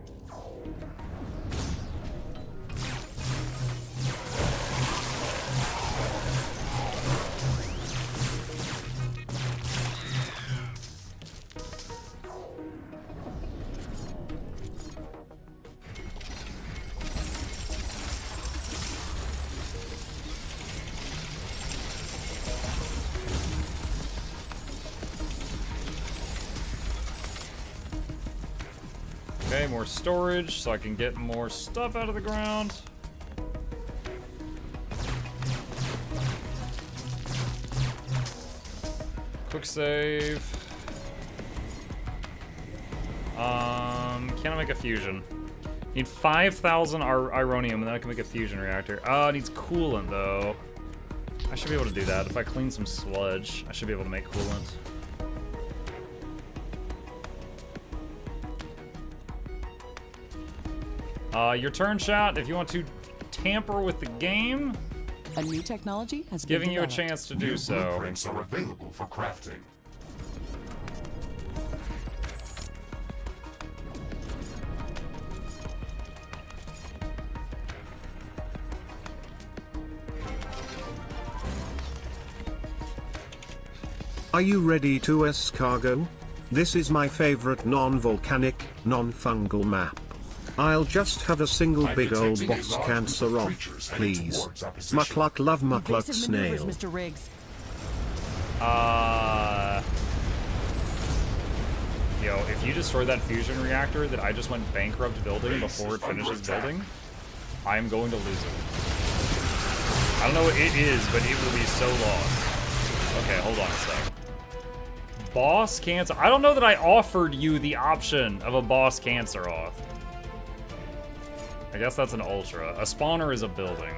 Okay, more storage so I can get more stuff out of the ground. Quick save. Can I make a fusion? Need 5,000 Ironium and then I can make a fusion reactor. Oh, it needs coolant though. I should be able to do that. If I clean some sludge, I should be able to make coolant. Your turn, chat. If you want to tamper with the game, A new technology has been giving you a developed. chance to do New so. blueprints are available for crafting. Are you ready to escargot? This is my favorite non-volcanic, non-fungal map. I'll just have a single I'm big old detecting a boss large cancer group of off, creatures heading please. towards our position. Mukluk love Mukluk Evasive maneuvers, snail. Mr. Riggs. Yo, if you destroy that fusion reactor that I just went bankrupt building before it finishes building, I'm going to lose it. I don't know what it is, but it will be so lost. Okay, hold on a sec. Boss cancer. I don't know that I offered you the option of a boss cancer off. I guess that's an ultra. A spawner is a building.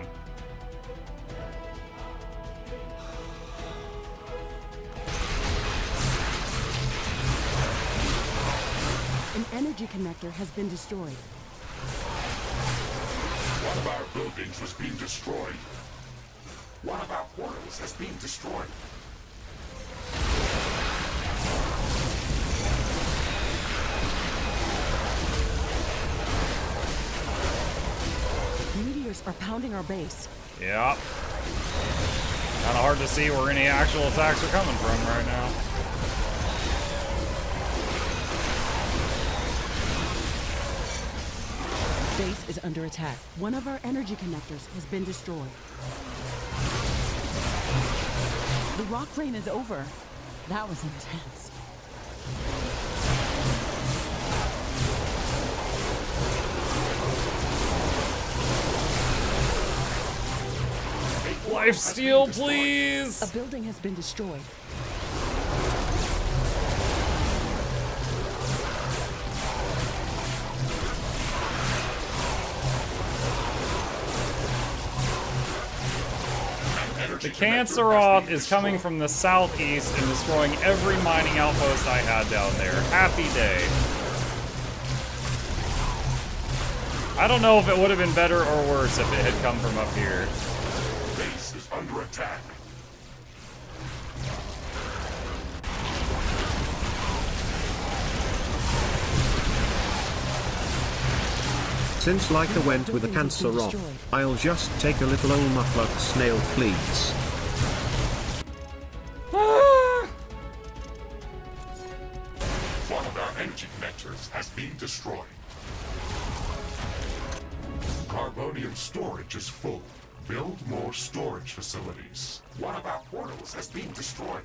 An energy connector has been destroyed. One of our buildings was being destroyed. One of our portals has been destroyed. Meteors are pounding our base. Yep. Kinda hard to see where any actual attacks are coming from right now. Base is under attack. One of our energy connectors has been destroyed. The rock rain is over. That was intense. Lifesteal, please! A building has been destroyed. The Canceroth is coming from the southeast and destroying every mining outpost I had down there. Happy day. I don't know if it would have been better or worse if it had come from up here. Base is under attack. Since Leica went with a cancer off, I'll just take a little old Mukluk snail, please. One of our energy connectors has been destroyed. Carbonium storage is full. Build more storage facilities. One of our portals has been destroyed.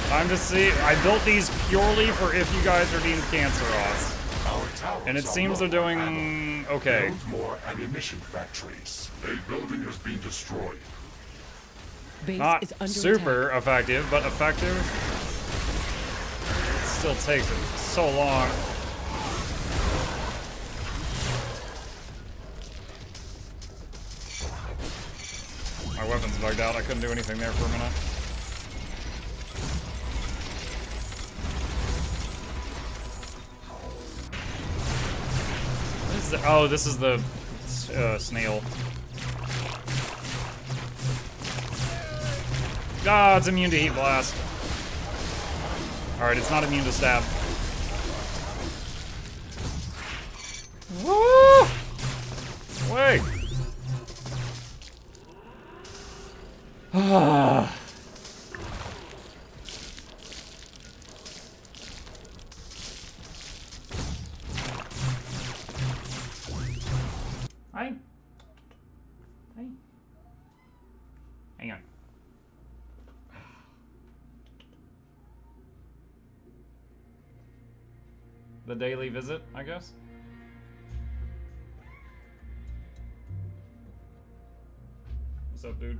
Time to see. I built these purely for if you guys are deemed Canceroths. Our towers And it are seems low they're on ammo. doing okay. Build more ammunition factories. A building has been destroyed. Base Not is under super attack. effective, but effective. It still takes so long. My weapon's bugged out. I couldn't do anything there for a minute. Oh, this is the snail. Ah, it's immune to heat blast. Alright, it's not immune to stab. Woo! Wait. Ah. Hi. Hi. Hang on. The daily visit, I guess? What's up, dude?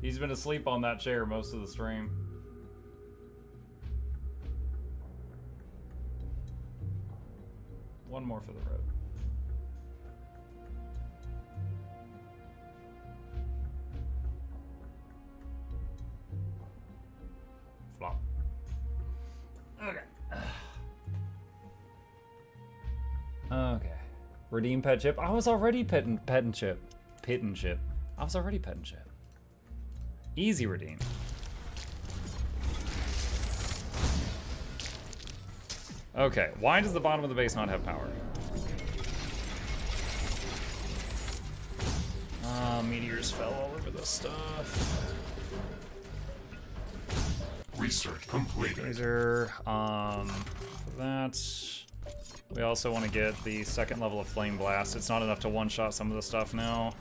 He's been asleep on that chair most of the stream. One more for the road. Flop. Okay. Okay. Redeem pet chip. I was already petting chip. Petting chip. I was already petting chip. Easy redeem. Okay, why does the bottom of the base not have power? Meteors fell all over this stuff. Research completed. Laser, that's... We also want to get the second level of Flame Blast. It's not enough to one-shot some of the stuff now.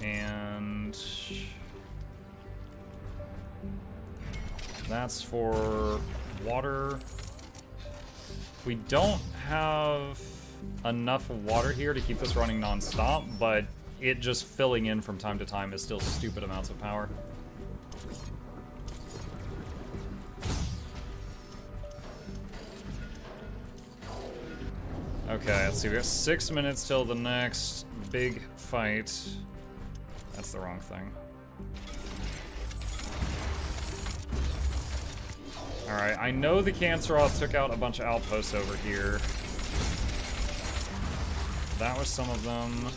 And... that's for water. We don't have enough water here to keep this running non-stop, but it just filling in from time to time is still stupid amounts of power. Okay, let's see, we got 6 minutes till the next big fight. That's the wrong thing. Alright, I know the Canceroth took out a bunch of outposts over here. That was some of them.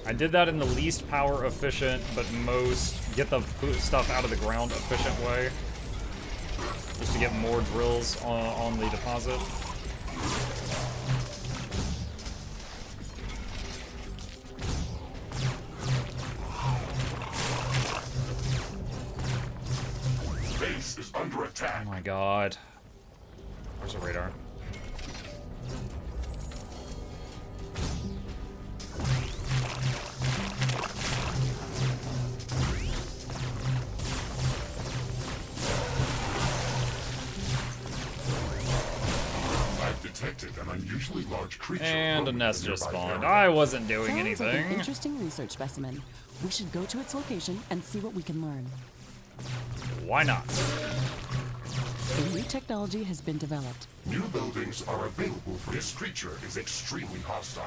I did that in the least power efficient, but most get the stuff out of the ground efficient way. Just to get more drills on the deposit. Base is under attack. Oh my god. Where's the radar? Detected an unusually large creature. And a nest just nearby spawned. area. I wasn't doing Sounds like an anything. interesting research specimen. We should go to its location and see what we can learn. Why not? A new technology has been developed. New buildings are available for this creature is extremely hostile.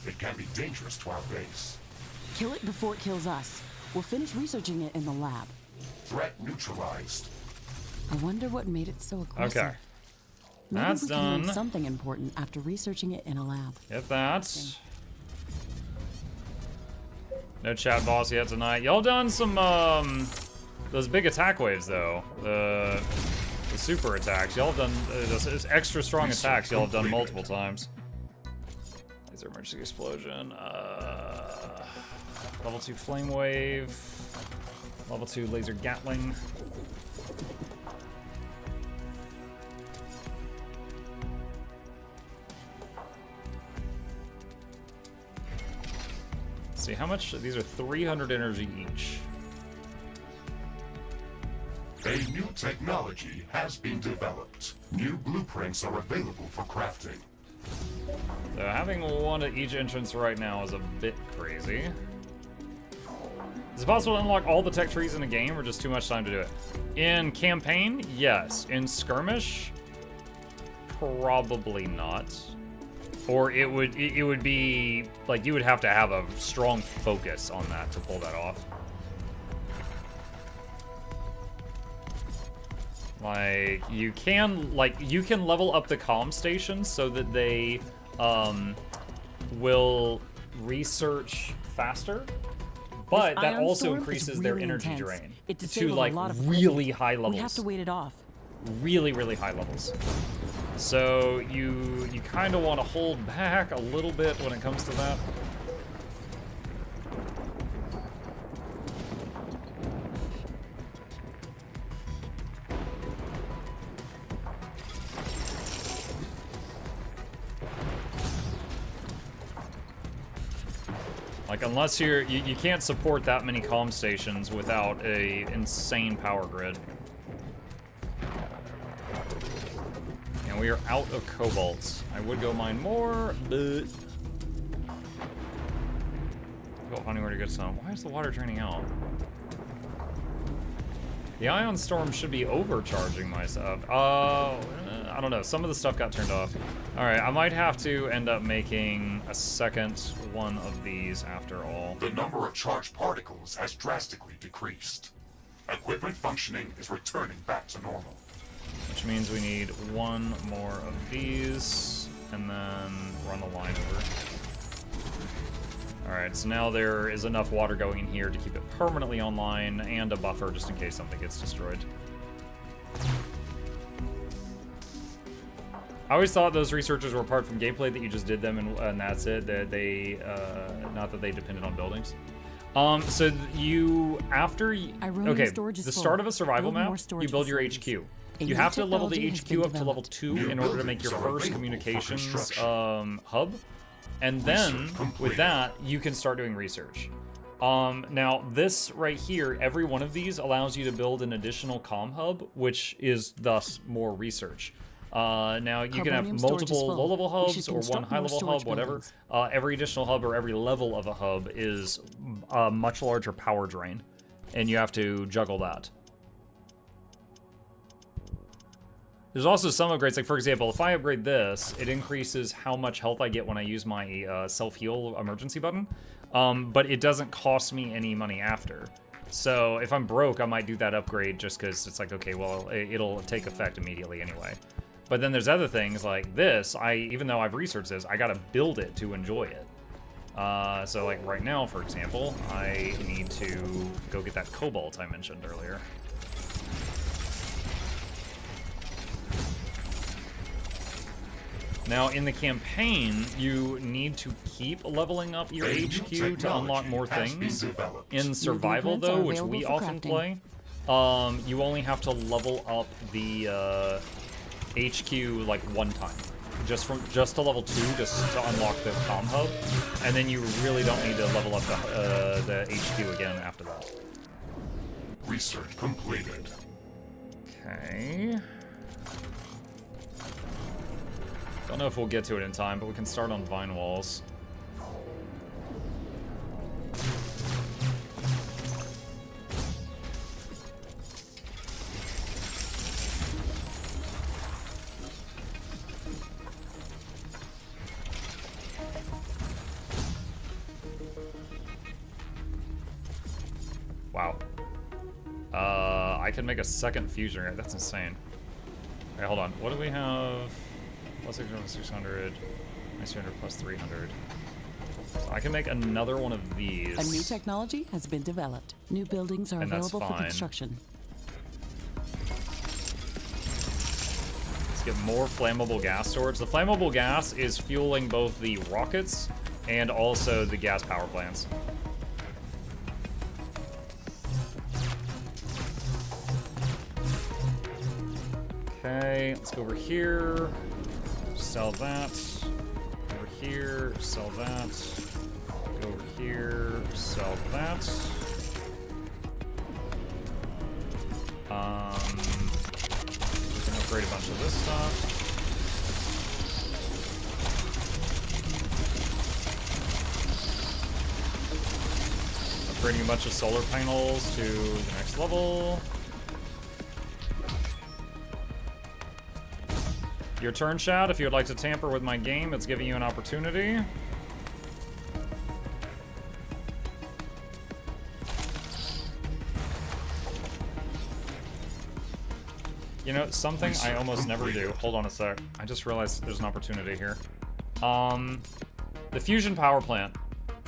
It can be dangerous to our base. Kill it before it kills us. We'll finish researching it in the lab. Threat neutralized. I wonder what made it so aggressive. Okay. Maybe That's we can learn done. something important after researching it in a lab. Get that. No chat boss yet tonight. Y'all done some, those big attack waves, though. The super attacks. Y'all have done, this extra strong attacks y'all have done multiple times. Laser emergency explosion. Level 2 flame wave. Level 2 laser gatling. See how much these are 300 energy each. A new technology has been developed. New blueprints are available for crafting. So having one at each entrance right now is a bit crazy. Is it possible to unlock all the tech trees in the game or just too much time to do it? In campaign, yes. In skirmish, probably not. Or it would be like you would have to have a strong focus on that to pull that off. Like you can level up the comm stations so that they will research faster, but This that ion also storm is increases their really energy intense. drain It to disabled like a lot of really equipment. high levels. We have to wait it off. Really, really high levels. So you kind of want to hold back a little bit when it comes to that. Like unless you can't support that many comm stations without a insane power grid. And we are out of cobalt. I would go mine more, but Go finding where to get some. Why is the water draining out? The ion storm should be overcharging myself. I don't know. Some of the stuff got turned off. All right, I might have to end up making a second one of these after all. The number of charged particles has drastically decreased. Equipment functioning is returning back to normal. Which means we need one more of these, and then run the line over. Alright, so now there is enough water going in here to keep it permanently online, and a buffer just in case something gets destroyed. I always thought those researchers were apart from gameplay, that you just did them and that's it. That they, not that they depended on buildings. So you, after, okay, the start of a survival map, you build your HQ. You have to level the HQ up to level 2 in order to make your first communications hub. And then, with that, you can start doing research. Now, this right here, every one of these allows you to build an additional comm hub, which is thus more research. Now, you can have multiple low-level hubs or one high-level hub, whatever. Every additional hub or every level of a hub is a much larger power drain, and you have to juggle that. There's also some upgrades, like for example, if I upgrade this, it increases how much health I get when I use my self-heal emergency button, but it doesn't cost me any money after. So if I'm broke, I might do that upgrade just because it's like, okay, well, it'll take effect immediately anyway. But then there's other things like this, even though I've researched this, I gotta build it to enjoy it. So like right now, for example, I need to go get that cobalt I mentioned earlier. Now, in the campaign, you need to keep leveling up your HQ to unlock more things. In survival, though, which we often play, you only have to level up the HQ like one time, just to level 2 just to unlock the comm hub, and then you really don't need to level up the HQ again after that. Research completed. Okay. Don't know if we'll get to it in time, but we can start on vine walls. Wow. I can make a second fusion reactor. That's insane. Okay, hold on. What do we have? Plus 600, minus 200, plus 300. So I can make another one of these. A new technology has been developed. New buildings are available for construction. Let's get more flammable gas storage. The flammable gas is fueling both the rockets and also the gas power plants. Okay, let's go over here. Sell that. Over here, sell that. Go over here, sell that. We can upgrade a bunch of this stuff. Upgrading a bunch of solar panels to the next level. Your turn, chat. If you would like to tamper with my game, it's giving you an opportunity. You know, something I almost never do. Hold on a sec. I just realized there's an opportunity here. The fusion power plant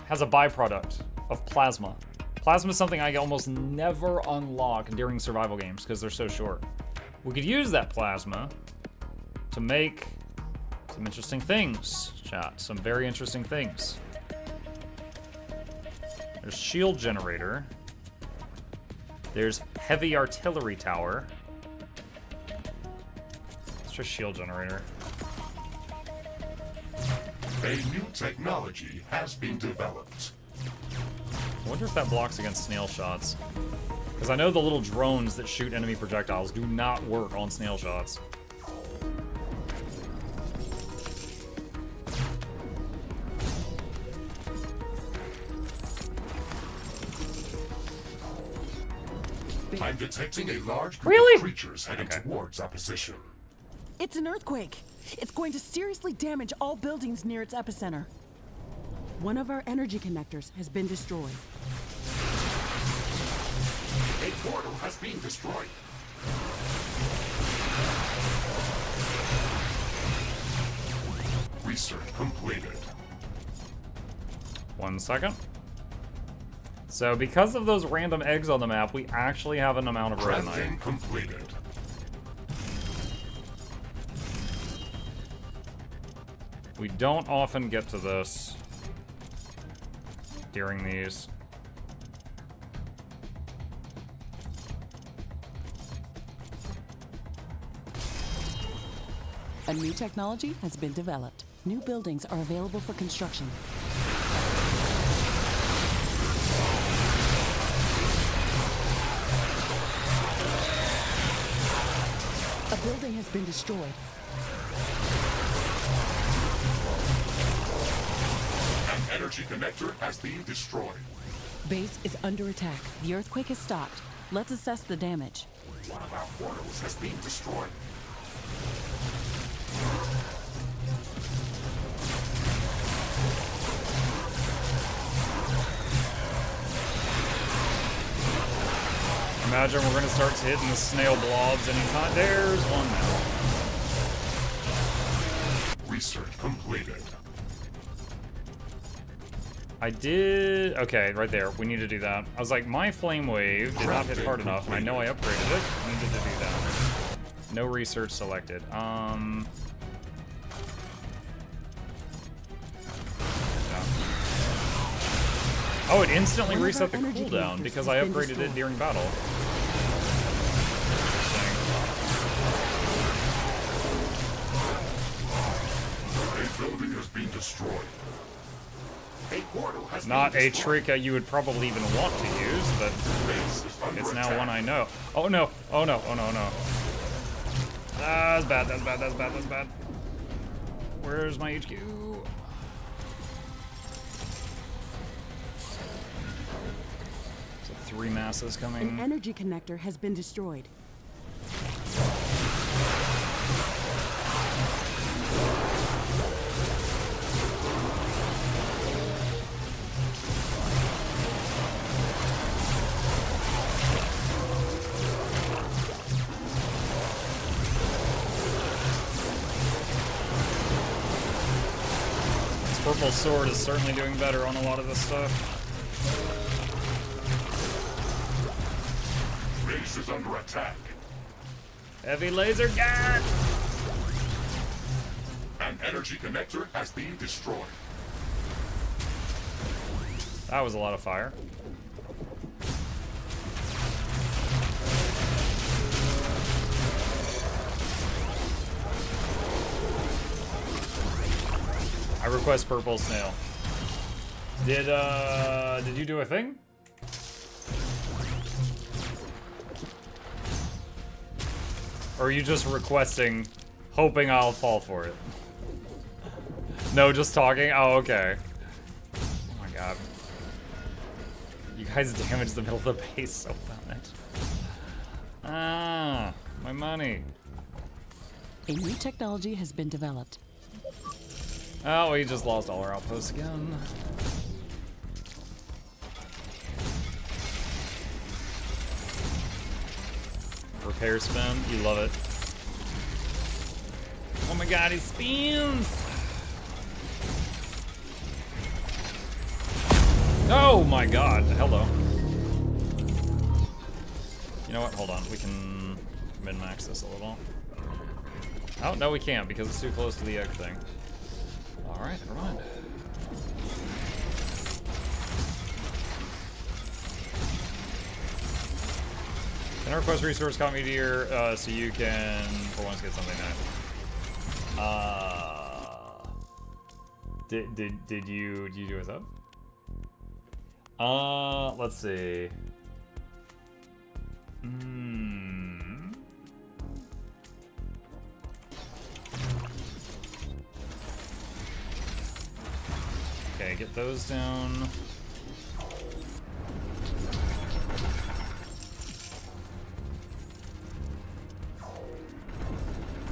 has a byproduct of plasma. Plasma is something I almost never unlock during survival games because they're so short. We could use that plasma to make some interesting things, chat. Some very interesting things. There's shield generator. There's heavy artillery tower. It's just shield generator. A new technology has been developed. I wonder if that blocks against snail shots. Because I know the little drones that shoot enemy projectiles do not work on snail shots. big. I'm detecting a large group Really? of creatures heading towards our position. It's an earthquake. It's going to seriously damage all buildings near its epicenter. One of our energy connectors has been destroyed. A portal has been destroyed. Research completed. 1 second. So because of those random eggs on the map, we actually have an amount of reddenite. Crafting completed. We don't often get to this during these. A new technology has been developed. New buildings are available for construction. A building has been destroyed. An energy connector has been destroyed. Base is under attack. The earthquake has stopped. Let's assess the damage. One of our portals has been destroyed. Imagine we're gonna start hitting the snail blobs anytime. There's one now. Research completed. I did... Okay, right there. We need to do that. I was like, my flame wave did not hit hard enough, and I know I upgraded it. I needed to do that. No research selected. Yeah. Oh, it instantly reset the cooldown because I upgraded it during battle. A building has been destroyed. A portal has Not been a destroyed. trick you would probably even want to use, but Base is under it's now attack. one I know. Oh no! Oh no! Oh no! No! That's bad. That's bad. That's bad. That's bad. Where's my HQ? So 3 masses An coming. energy connector has been destroyed. This purple sword is certainly doing better on a lot of this stuff. Base is under attack. Heavy laser gun! An energy connector has been destroyed. That was a lot of fire. I request purple snail. Did you do a thing? Or are you just requesting, hoping I'll fall for it? No, just talking? Oh, okay. Oh my god. You guys damaged the middle of the base so much. Ah, my money. A new technology has been developed. Oh, we just lost all our outposts again. Repair spin, you love it. Oh my god, he spins! Oh my god, hello. You know what, hold on, we can min-max this a little. Oh, no we can't because it's too close to the egg thing. Alright, never mind. Can I request resource caught meteor so you can for once get something nice? Did you do a sub? Let's see. Okay, get those down.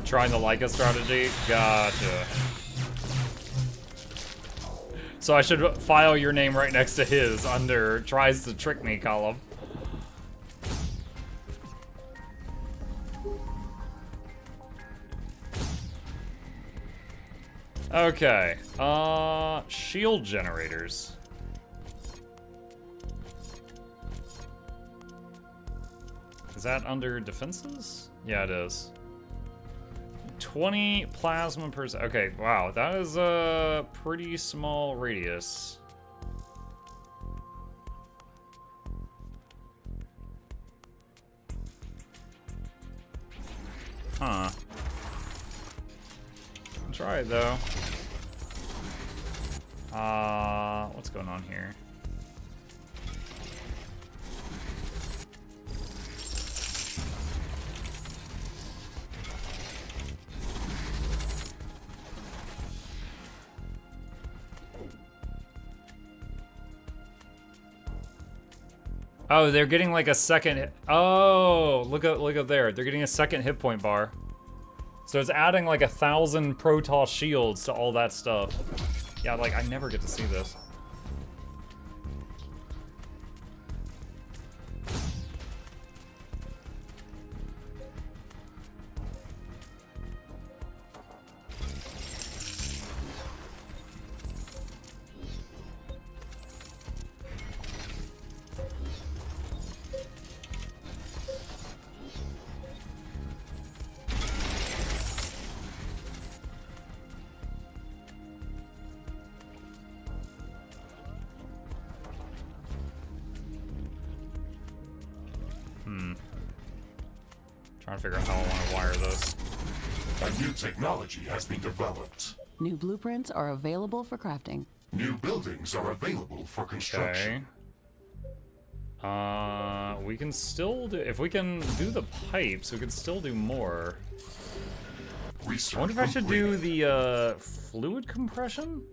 Trying the Leica strategy? Gotcha. So I should file your name right next to his under tries to trick me column. Okay, shield generators. Is that under defenses? Yeah, it is. 20 plasma per second. Okay, wow, that is a pretty small radius. Huh. I'll try it though. What's going on here? Oh, they're getting like a second. Oh, look up there. They're getting a second hit point bar. So it's adding like 1,000 Protoss shields to all that stuff. Yeah, like I never get to see this. Trying to figure out how I want to wire this. A new technology has been developed. New blueprints are available for crafting. New buildings are available for construction. Okay. We can still do, if we can do the pipes, we can still do more. Research I wonder if I should do completed. the fluid compression?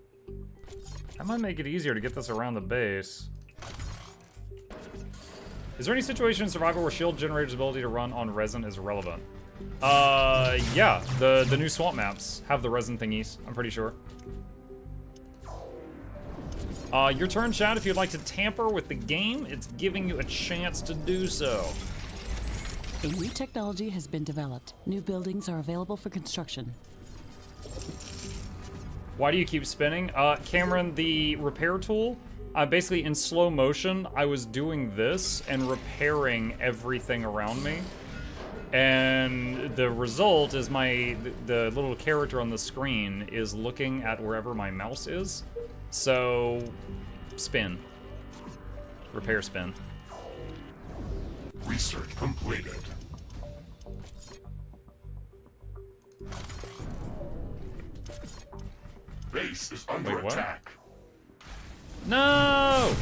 That might make it easier to get this around the base. Is there any situation in survival where shield generator's ability to run on resin is relevant? Yeah, the new swamp maps have the resin thingies, I'm pretty sure. Your turn, chat. If you'd like to tamper with the game, it's giving you a chance to do so. A new technology has been developed. New buildings are available for construction. Why do you keep spinning? Cameron, the repair tool, basically in slow motion, I was doing this and repairing everything around me. And the result is the little character on the screen is looking at wherever my mouse is. So, spin. Repair spin. Research completed. Base is under Wait, what? attack. No!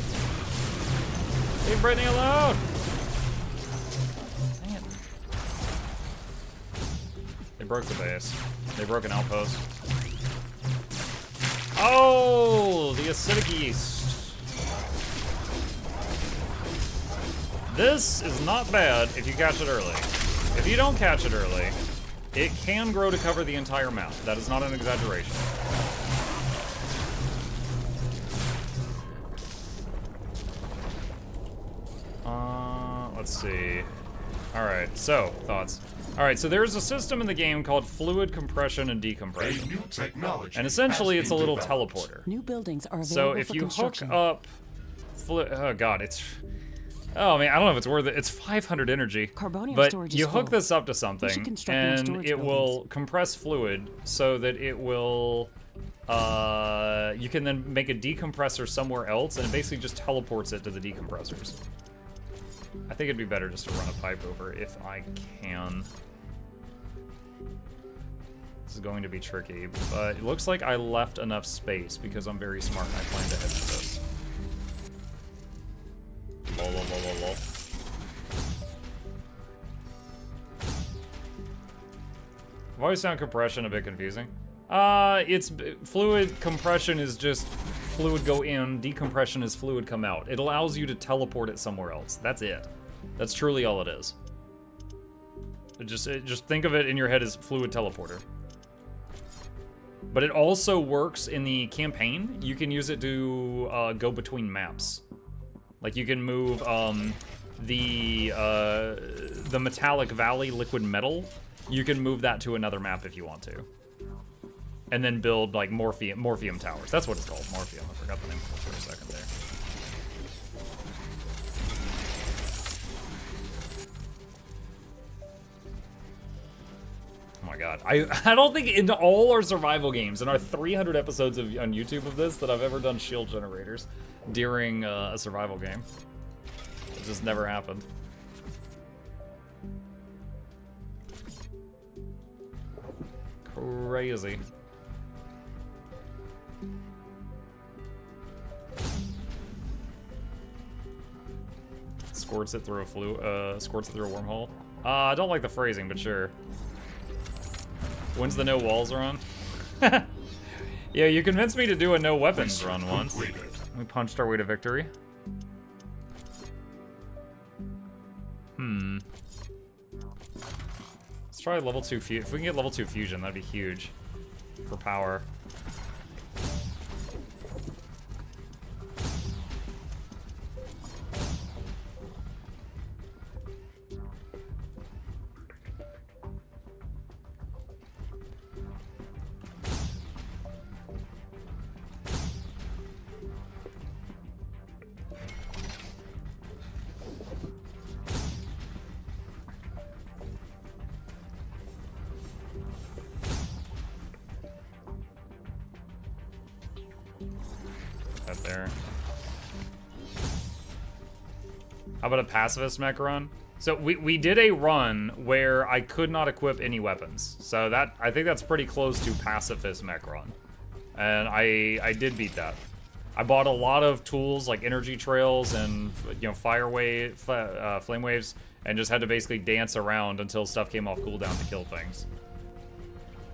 Leave Brittany alone! Dang it. They broke the base. They broke an outpost. Oh! The acidic yeast. This is not bad if you catch it early. If you don't catch it early, it can grow to cover the entire map. That is not an exaggeration. Let's see. Alright, so, thoughts. Alright, so there's a system in the game called fluid compression and A decompression. new technology. And essentially, has it's a been little developed. teleporter. New buildings are available So for if you hook construction. up... Oh god, it's... Oh man, I don't know if it's worth it. It's 500 energy. Carbonium but storage is you hook full. this up to We should something, construct more and storage it will buildings. compress fluid so that it will... you can then make a decompressor somewhere else, and it basically just teleports it to the decompressors. I think it'd be better just to run a pipe over if I can. This is going to be tricky, but it looks like I left enough space because I'm very smart and I plan to hedge this. Lol, lol, lol, lol, lol. I've always found compression a bit confusing. It's fluid compression is just fluid go in, decompression is fluid come out. It allows you to teleport it somewhere else. That's it. That's truly all it is. Just think of it in your head as fluid teleporter. But it also works in the campaign. You can use it to go between maps. Like you can move the Metallic Valley Liquid Metal. You can move that to another map if you want to. And then build like Morpheum Towers. That's what it's called, Morpheum. I forgot the name of it for a second there. Oh my god. I don't think in all our survival games, in our 300 episodes on YouTube of this, that I've ever done shield generators during a survival game. It just never happened. Crazy. Squirts it through a squirts it through a wormhole. I don't like the phrasing, but sure. When's the no walls run? Yeah, you convinced me to do a no weapons run once. We punched our way to victory. Let's try level 2 fusion. If we can get level 2 fusion, that'd be huge for power. There. How about a pacifist mech run? So we did a run where I could not equip any weapons. So that I think that's pretty close to pacifist mech run. And I did beat that. I bought a lot of tools like energy trails and flame waves, and just had to basically dance around until stuff came off cooldown to kill things.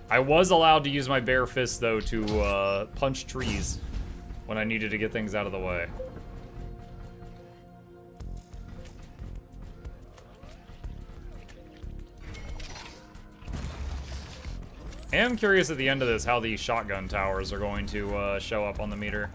I was allowed to use my bare fist though to punch trees when I needed to get things out of the way. I am curious at the end of this how the shotgun towers are going to show up on the meter.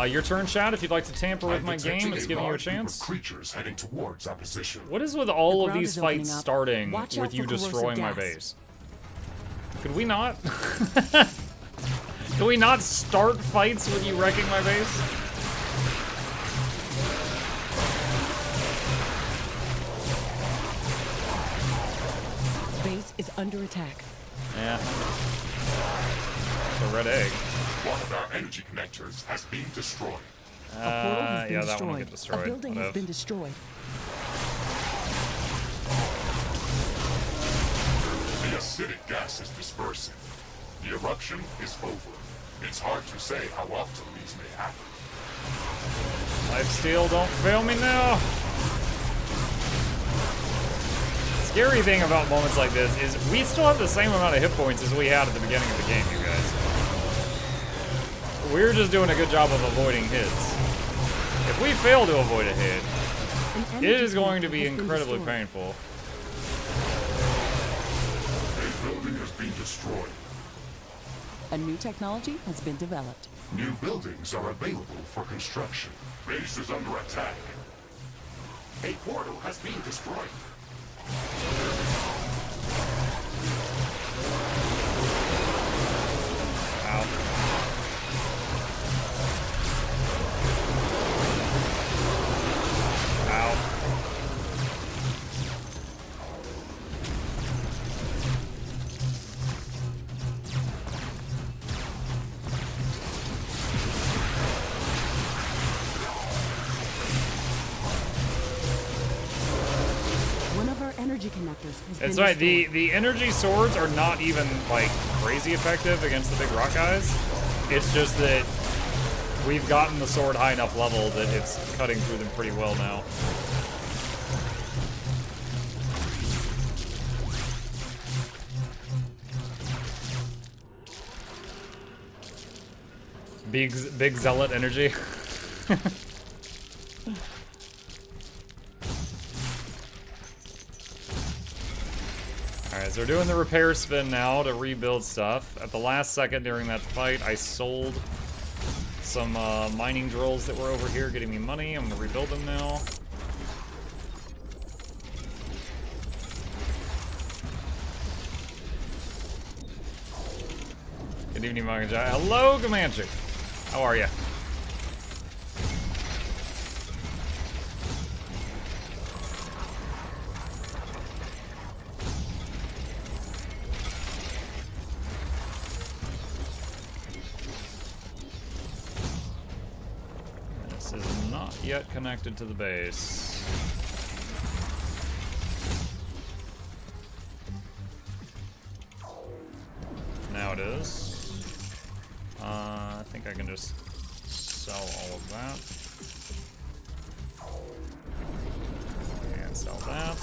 Your turn, chat. If you'd like to tamper with my game, it's giving you a chance. Creatures heading towards our position. What is with all of these fights starting with you destroying my base? Could we not? Can we not start fights with you wrecking my base? Base is under attack. Yeah. The red egg. One of our energy connectors has been destroyed. A portal has been yeah, destroyed. that one will get destroyed. A building has been destroyed. The acidic gas is dispersing. The eruption is over. It's hard to say how often these may happen. Lifesteal, don't fail me now. Scary thing about moments like this is we still have the same amount of hit points as we had at the beginning of the game, you guys. We're just doing a good job of avoiding hits. If we fail to avoid a hit, it is going to be incredibly painful. A building has been destroyed. A new technology has been developed. New buildings are available for construction. Base is under attack. A portal has been destroyed. Ow. Ow. One of our energy connectors has been That's right, destroyed. the energy swords are not even, like, crazy effective against the big rock guys. It's just that we've gotten the sword high enough level that it's cutting through them pretty well now. Big zealot energy. Alright, so we're doing the repair spin now to rebuild stuff. At the last second during that fight, I sold some mining drills that were over here getting me money. I'm gonna rebuild them now. Good evening, Manga. Hello, Comanche. How are you? This is not yet connected to the base. Now it is. I think I can just sell all of that. And sell that.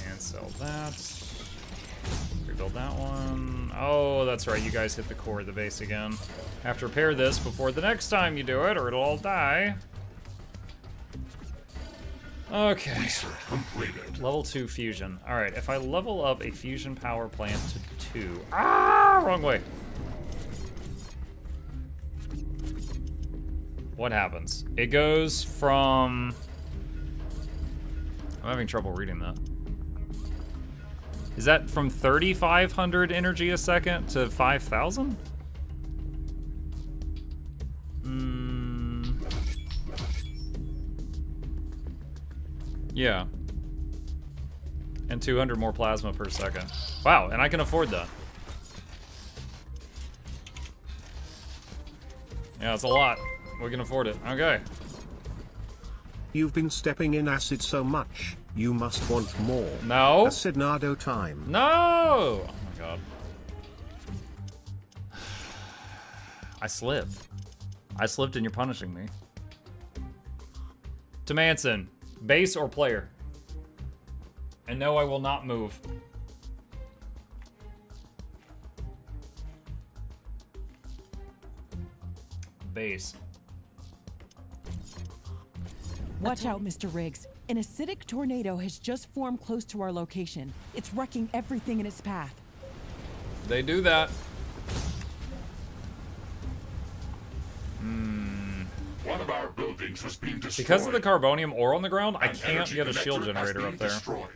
And sell that. Rebuild that one. Oh, that's right, you guys hit the core of the base again. Have to repair this before the next time you do it, or it'll all die. Okay. Research completed. Level 2 fusion. Alright, if I level up a fusion power plant to 2. Ah, wrong way. What happens? It goes from... I'm having trouble reading that. Is that from 3,500 energy a second to 5,000? Yeah. And 200 more plasma per second. Wow, and I can afford that. Yeah, it's a lot. We can afford it. Okay. You've been stepping in acid so much, you must want more. No. Acidnado time. No! Oh my god. I slipped. I slipped and you're punishing me. To Manson. Base or player? And no, I will not move. Base. Watch out, Mr. Riggs. An acidic tornado has just formed close to our location. It's wrecking everything in its path. They do that. One of our buildings was being destroyed. Because of the carbonium ore on the ground, I An can't energy get a shield connector has generator been up there. destroyed.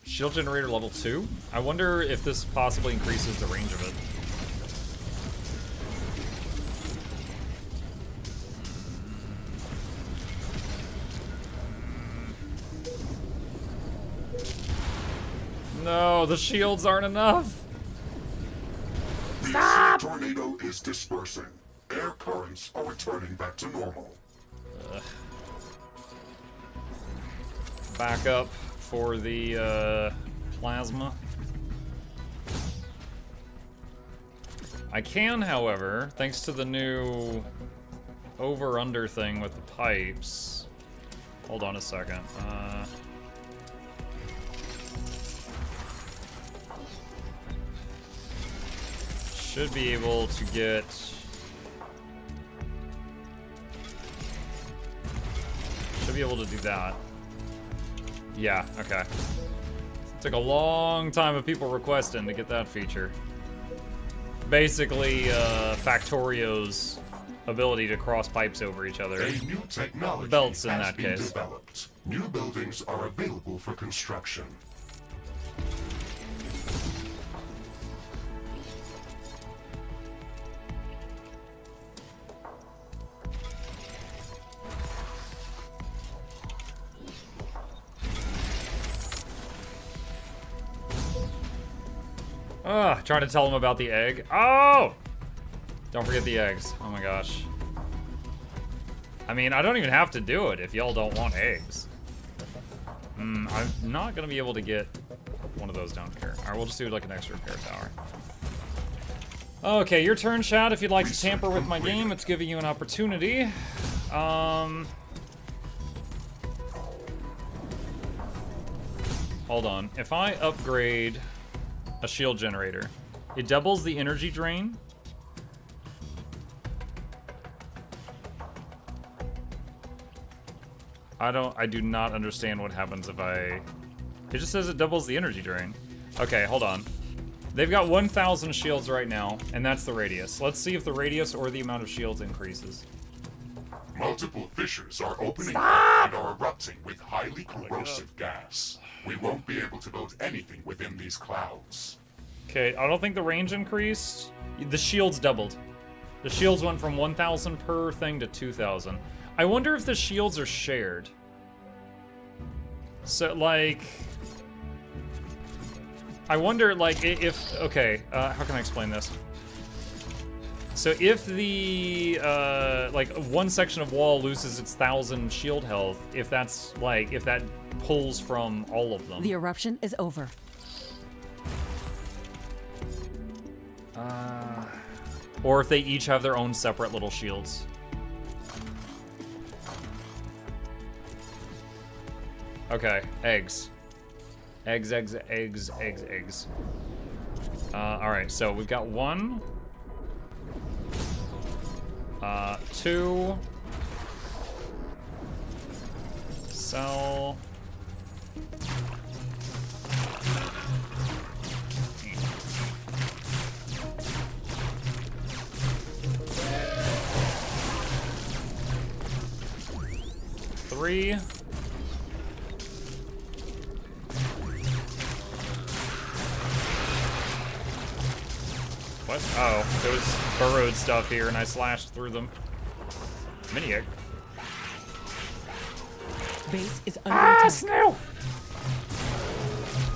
Shield generator level 2? I wonder if this possibly increases the range of it. No, the shields aren't enough. The acid tornado is dispersing. Air currents are returning back to normal. Back up for the plasma. I can, however, thanks to the new over-under thing with the pipes. Hold on a second. Should be able to get... Should be able to do that. Yeah, okay. Took a long time of people requesting to get that feature. Basically, Factorio's ability to cross pipes over each other. A new technology Belts in has that been case. developed. New buildings are available for construction. Trying to tell him about the egg. Oh! Don't forget the eggs. Oh my gosh. I mean, I don't even have to do it if y'all don't want eggs. I'm not gonna be able to get one of those down here. All right, we'll just do like an extra repair tower. Okay, your turn, chat. If you'd like to tamper with my game, it's giving you an opportunity. Hold on. If I upgrade a shield generator, it doubles the energy drain. I do not understand what happens if I... It just says it doubles the energy drain. Okay, hold on. They've got 1,000 shields right now, and that's the radius. Let's see if the radius or the amount of shields increases. Multiple fissures are opening up and are erupting with highly corrosive gas. We won't be able to build anything within these clouds. Okay, I don't think the range increased. The shields doubled. The shields went from 1,000 per thing to 2,000. I wonder if the shields are shared. So, like... I wonder, like, if... Okay, how can I explain this? So if the, like, one section of wall loses its 1,000 shield health, if that's, like, if that pulls from all of them. The eruption is over. Or if they each have their own separate little shields. Okay, eggs. Eggs. Alright, so we've got 1. 2. Sell. Three. What? Oh, there was burrowed stuff here and I slashed through them. Mini egg. Base is under attack. Snail!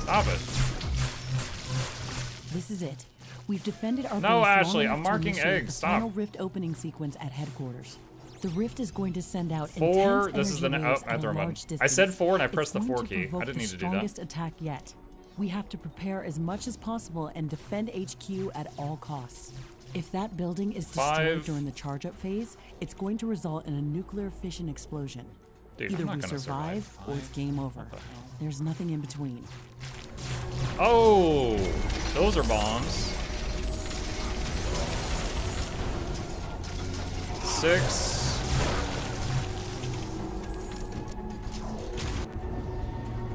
Stop it. This is it. We've defended our No, base Ashley, long I'm enough to marking initiate eggs. the final Stop. rift opening sequence at headquarters. The rift is going to send out 4. intense This is the energy waves I at a throw large I said distance. 4 and I It's pressed the going 4 to key. I provoke didn't the need to do that. strongest attack yet. We have to prepare as much as possible and defend HQ at all costs. If that building is destroyed 5. during the charge-up phase, it's going to result in a nuclear fission explosion. Dude, Either I'm not we gonna survive or it's game over. There's nothing in between. Oh, those are bombs. 6.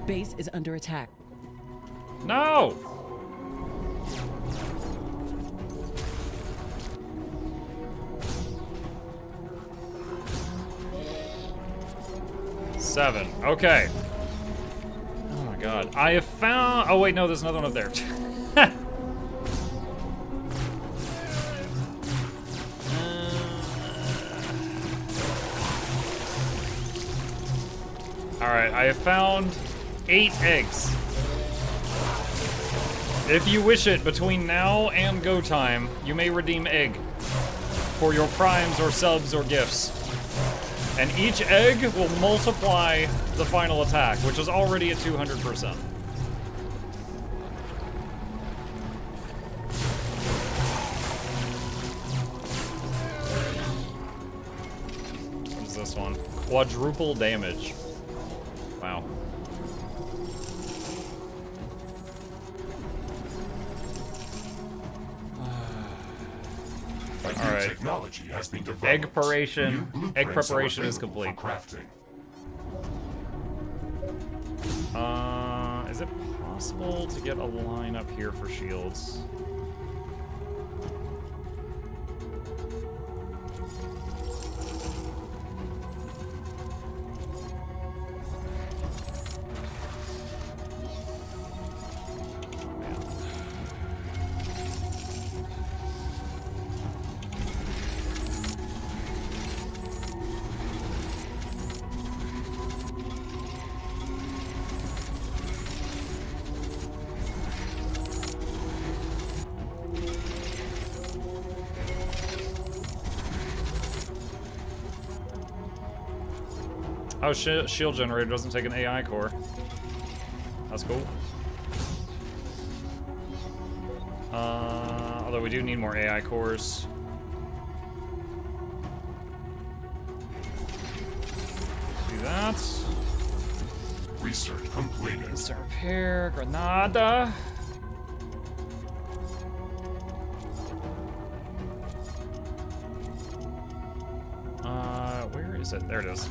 Base is under attack. No! Seven. Okay. Oh my god. I have found... Oh wait, no, there's another one up there. Alright, I have found 8 eggs. If you wish it between now and go time, you may redeem egg for your primes or subs or gifts. And each egg will multiply the final attack, which is already at 200%. What is this one? Quadruple damage. Wow. All right. Technology has been developed. Egg preparation. New blueprints Egg are preparation is available for complete. crafting. Is it possible to get a line up here for shields? Oh, shield generator doesn't take an AI core. That's cool. Although we do need more AI cores. Do that. Research completed. Instant repair, Granada. Where is it? There it is.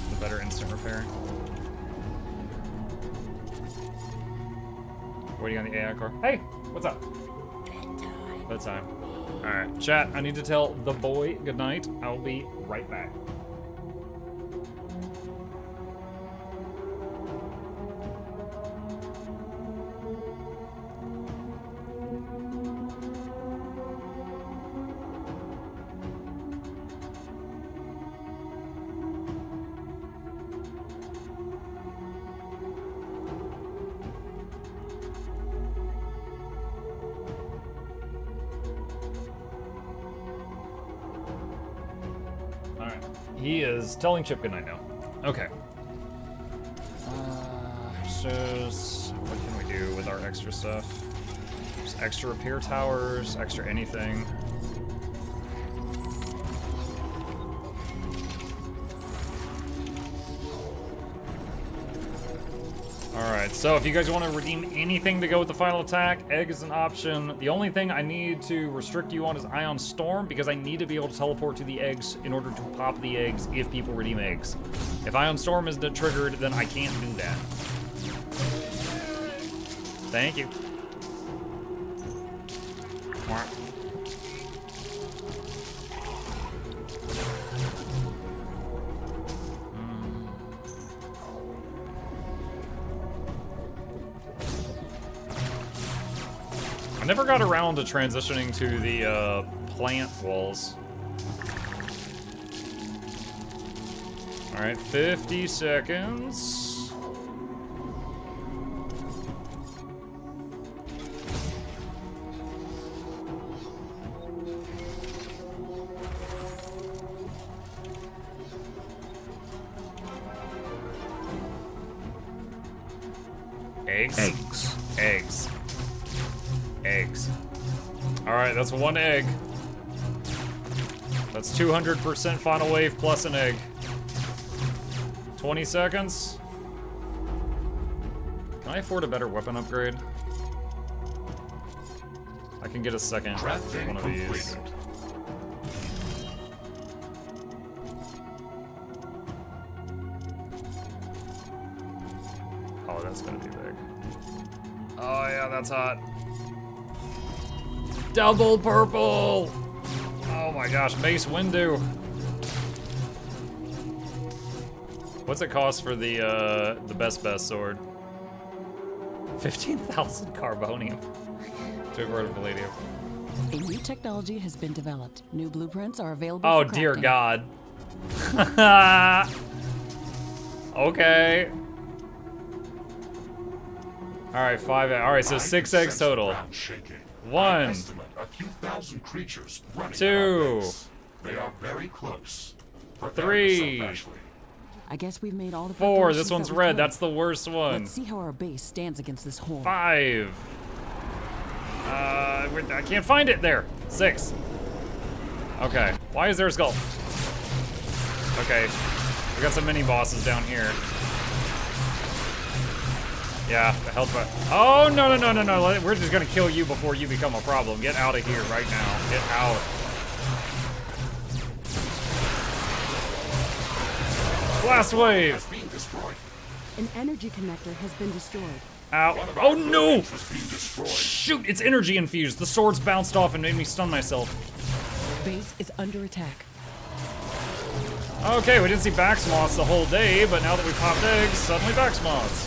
The better instant repair. Waiting on the AI core. Hey, what's up? Bedtime. Alright, chat, I need to tell the boy goodnight. I'll be right back. He is telling Chip goodnight now. Okay. So, what can we do with our extra stuff? Just extra repair towers, extra anything. Alright, so if you guys want to redeem anything to go with the final attack, egg is an option. The only thing I need to restrict you on is Ion Storm, because I need to be able to teleport to the eggs in order to pop the eggs if people redeem eggs. If Ion Storm is triggered, then I can't do that. Thank you. I never got around to transitioning to the plant walls. All right, 50 seconds. Eggs? Eggs. Eggs. Eggs. Alright, that's one egg. That's 200% final wave plus an egg. 20 seconds. Can I afford a better weapon upgrade? I can get a second one of these. Oh, that's gonna be big. Oh yeah, that's hot. Double purple! Oh my gosh, Mace Windu. What's it cost for the best sword? 15,000 carbonium. 2 quarter palladium. A new technology has been developed. New blueprints are available Oh for dear crafting. God. Okay. Alright, 5 eggs. Alright, so 6 eggs total. 1. Estimate a few thousand creatures running 2. around base. They are very close. Prepare 3. yourself, Ashley. I guess we've made all the 4. preparations This one's that we red. could. That's the worst one. Let's see how our base stands against this horde. 5. I can't find it there. 6. Okay. Why is there a skull? Okay. We got some mini bosses down here. Yeah, the health but oh no. We're just gonna kill you before you become a problem. Get out of here right now. Get out. Blast wave! An energy connector has been destroyed. Ow. Oh no! Shoot, it's energy infused. The swords bounced off and made me stun myself. Base is under attack. Okay, we didn't see Bax Moths the whole day, but now that we popped eggs, suddenly Bax Moths.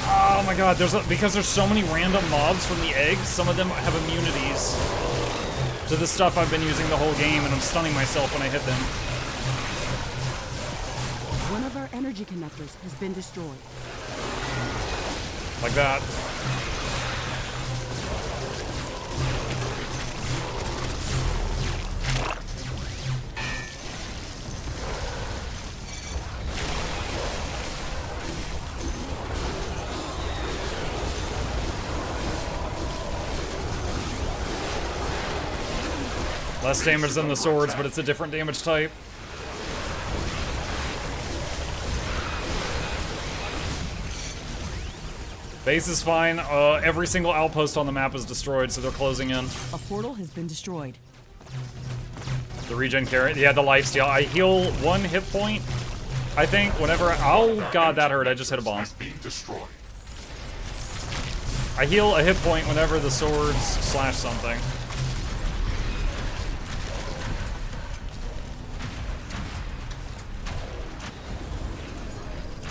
Oh my god, because there's so many random mobs from the eggs, some of them have immunities to the stuff I've been using the whole game, and I'm stunning myself when I hit them. One of our energy connectors has been destroyed. Like that. Less damage than the swords, but it's a different damage type. Base is fine. Every single outpost on the map is destroyed, so they're closing in. A portal has been destroyed. The regen carry. Yeah, the lifesteal. I heal 1 hit point, I think, whenever. Oh, God, that hurt. I just hit a bomb. I heal a hit point whenever the swords slash something.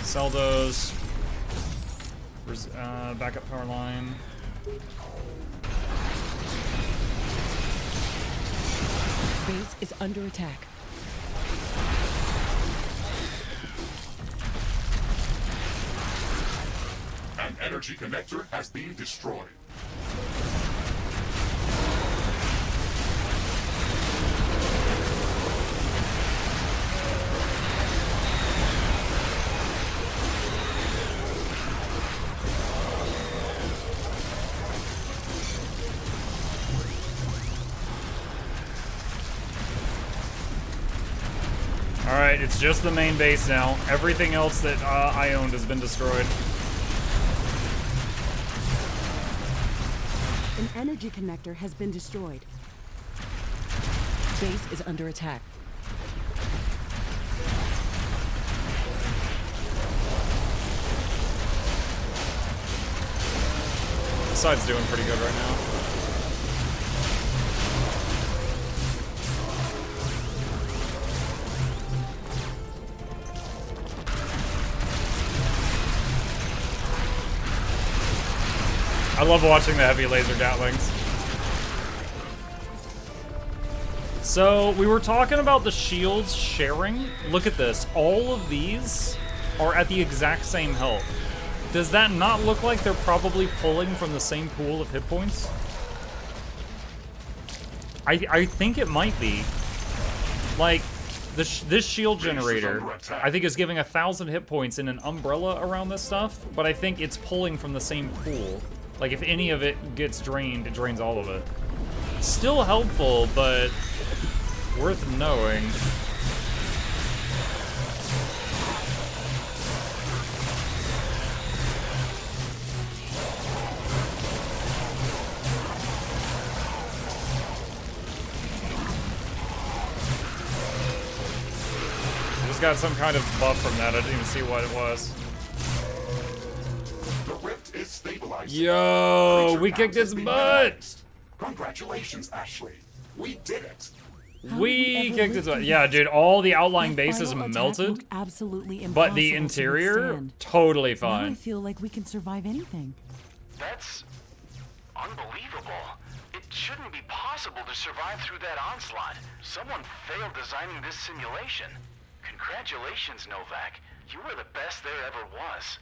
Sell those. Backup power line. Base is under attack. An energy connector has been destroyed. Alright, it's just the main base now. Everything else that I owned has been destroyed. An energy connector has been destroyed. Base is under attack. This side's doing pretty good right now. I love watching the heavy laser gatlings. So, we were talking about the shields sharing. Look at this. All of these are at the exact same health. Does that not look like they're probably pulling from the same pool of hit points? I think it might be. Like, this shield generator, I think, is giving 1,000 hit points in an umbrella around this stuff, but I think it's pulling from the same pool. Like, if any of it gets drained, it drains all of it. Still helpful, but worth knowing. Just got some kind of buff from that. I didn't even see what it was. Yo, we kicked its butt! Congratulations, Ashley. We did it. We kicked its butt. Yeah, dude, all the outlying bases melted. Absolutely but the interior, totally fine. Now I feel like we can survive anything. That's unbelievable. It shouldn't be possible to survive through that onslaught. Someone failed designing this simulation. Congratulations, Novak. You were the best there ever was.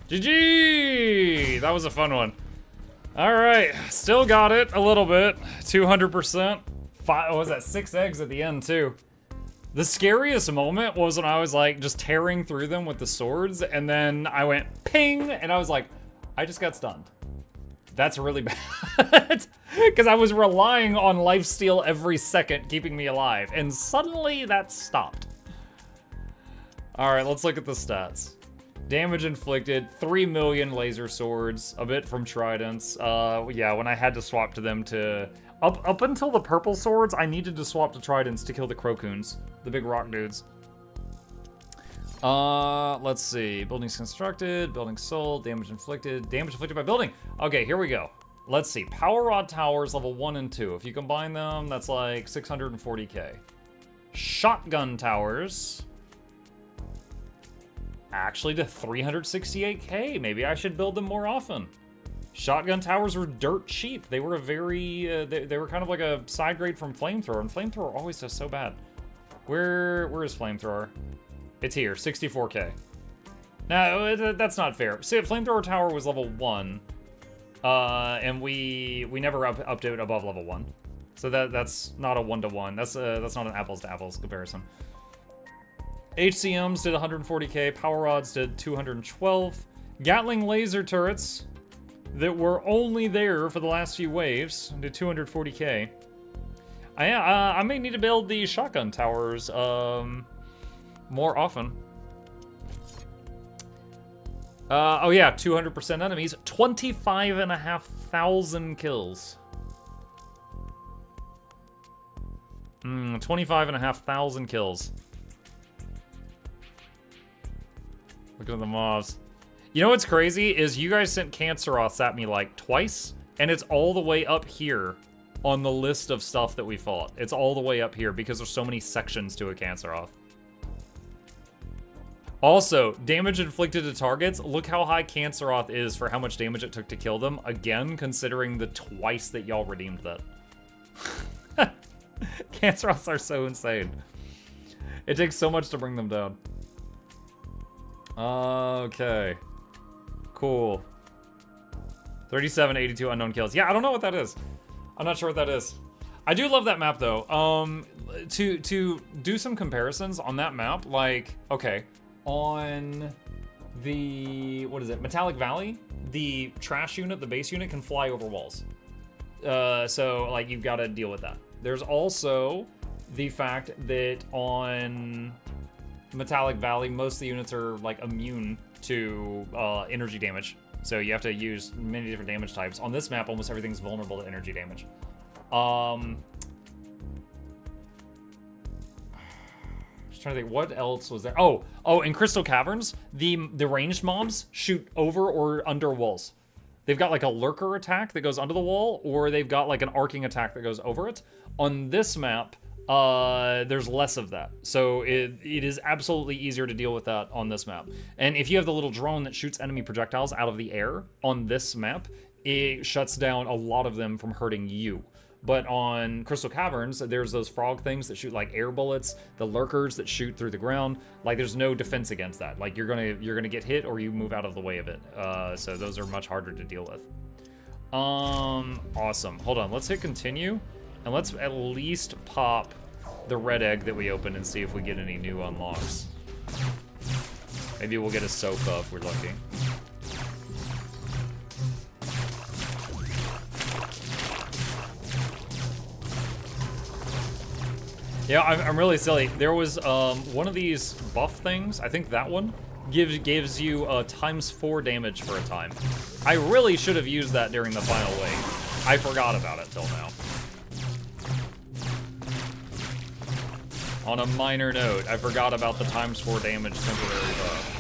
GG! That was a fun one. Alright, still got it a little bit. 200%. What was that? 6 eggs at the end, too. The scariest moment was when I was like just tearing through them with the swords, and then I went ping, and I was like, I just got stunned. That's really bad. Because I was relying on lifesteal every second keeping me alive, and suddenly that stopped. Alright, let's look at the stats. Damage inflicted, 3 million laser swords, a bit from tridents. Yeah, when I had to swap to them to... Up until the purple swords, I needed to swap to tridents to kill the Crocoons, the big rock dudes. Let's see. Buildings constructed, buildings sold, damage inflicted by building. Okay, here we go. Let's see. Power Rod Towers, level 1 and 2. If you combine them, that's like 640k. Shotgun Towers... actually to 368k. Maybe I should build them more often. Shotgun towers were dirt cheap. They were a very, they were kind of like a side grade from Flamethrower, and Flamethrower always does so bad. Where is Flamethrower? It's here, 64k. No, that's not fair. See, Flamethrower Tower was level 1, and we never upped it above level 1. So that's not a 1-to-1. That's not an apples to apples comparison. HCMs did 140k, Power Rods did 212. Gatling laser turrets that were only there for the last few waves to 240k. I may need to build these shotgun towers more often. Oh yeah, 200% enemies, 25,500 kills. 25,500 kills. Look at the mobs. You know what's crazy is you guys sent Canceroths at me like twice, and it's all the way up here on the list of stuff that we fought. It's all the way up here because there's so many sections to a Canceroth. Also, damage inflicted to targets. Look how high Canceroth is for how much damage it took to kill them. Again, considering the twice that y'all redeemed that. Canceroths are so insane. It takes so much to bring them down. Okay. Cool. 37, 82 unknown kills. Yeah, I don't know what that is. I'm not sure what that is. I do love that map though. To do some comparisons on that map, like, okay, on the, what is it, Metallic Valley, the trash unit, the base unit can fly over walls. So like you've got to deal with that. There's also the fact that on Metallic Valley, most of the units are like immune to energy damage. So you have to use many different damage types. On this map, almost everything's vulnerable to energy damage. Just trying to think, what else was there? Oh, in Crystal Caverns, the ranged mobs shoot over or under walls. They've got like a lurker attack that goes under the wall, or they've got like an arcing attack that goes over it. On this map, there's less of that. So it is absolutely easier to deal with that on this map. And if you have the little drone that shoots enemy projectiles out of the air on this map, it shuts down a lot of them from hurting you. But on Crystal Caverns, there's those frog things that shoot like air bullets, the lurkers that shoot through the ground. Like there's no defense against that. Like you're gonna get hit or you move out of the way of it. So those are much harder to deal with. Awesome. Hold on, let's hit continue. And let's at least pop the red egg that we opened and see if we get any new unlocks. Maybe we'll get a Soka if we're lucky. Yeah, I'm really silly. There was one of these buff things, I think that one, gives you ×4 damage for a time. I really should have used that during the final wave. I forgot about it till now. On a minor note, I forgot about the ×4 damage temporary buff.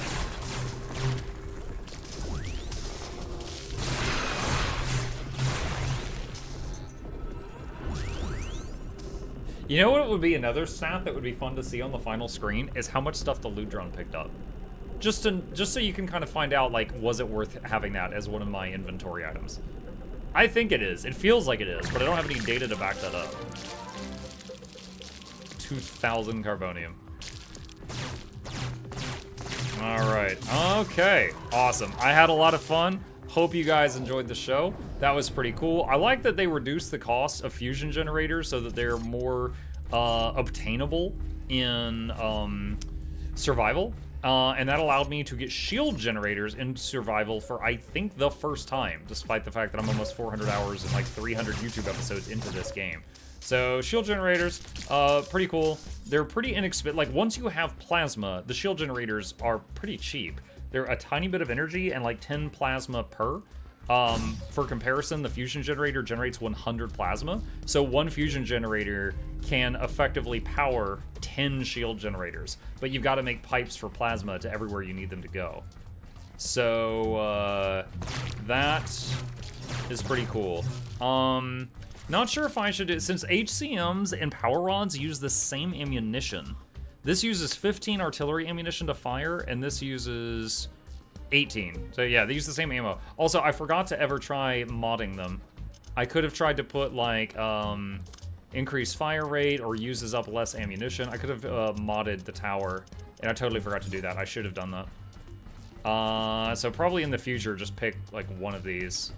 You know what would be another stat that would be fun to see on the final screen is how much stuff the loot drone picked up. Just so you can kind of find out, like, was it worth having that as one of my inventory items? I think it is. It feels like it is, but I don't have any data to back that up. 2,000 carbonium. All right. Okay. Awesome. I had a lot of fun. Hope you guys enjoyed the show. That was pretty cool. I like that they reduced the cost of fusion generators so that they're more obtainable in survival. And that allowed me to get shield generators in survival for, I think, the first time, despite the fact that I'm almost 400 hours and like 300 YouTube episodes into this game. So shield generators, pretty cool. They're pretty inexpensive. Like once you have plasma, the shield generators are pretty cheap. They're a tiny bit of energy and like 10 plasma per. For comparison, the fusion generator generates 100 plasma. So one fusion generator can effectively power 10 shield generators. But you've got to make pipes for plasma to everywhere you need them to go. So that is pretty cool. Not sure if I should do, since HCMs and power rods use the same ammunition. This uses 15 artillery ammunition to fire, and this uses 18. So yeah, they use the same ammo. Also, I forgot to ever try modding them. I could have tried to put like increased fire rate or uses up less ammunition. I could have modded the tower, and I totally forgot to do that. I should have done that. So probably in the future, just pick like one of these.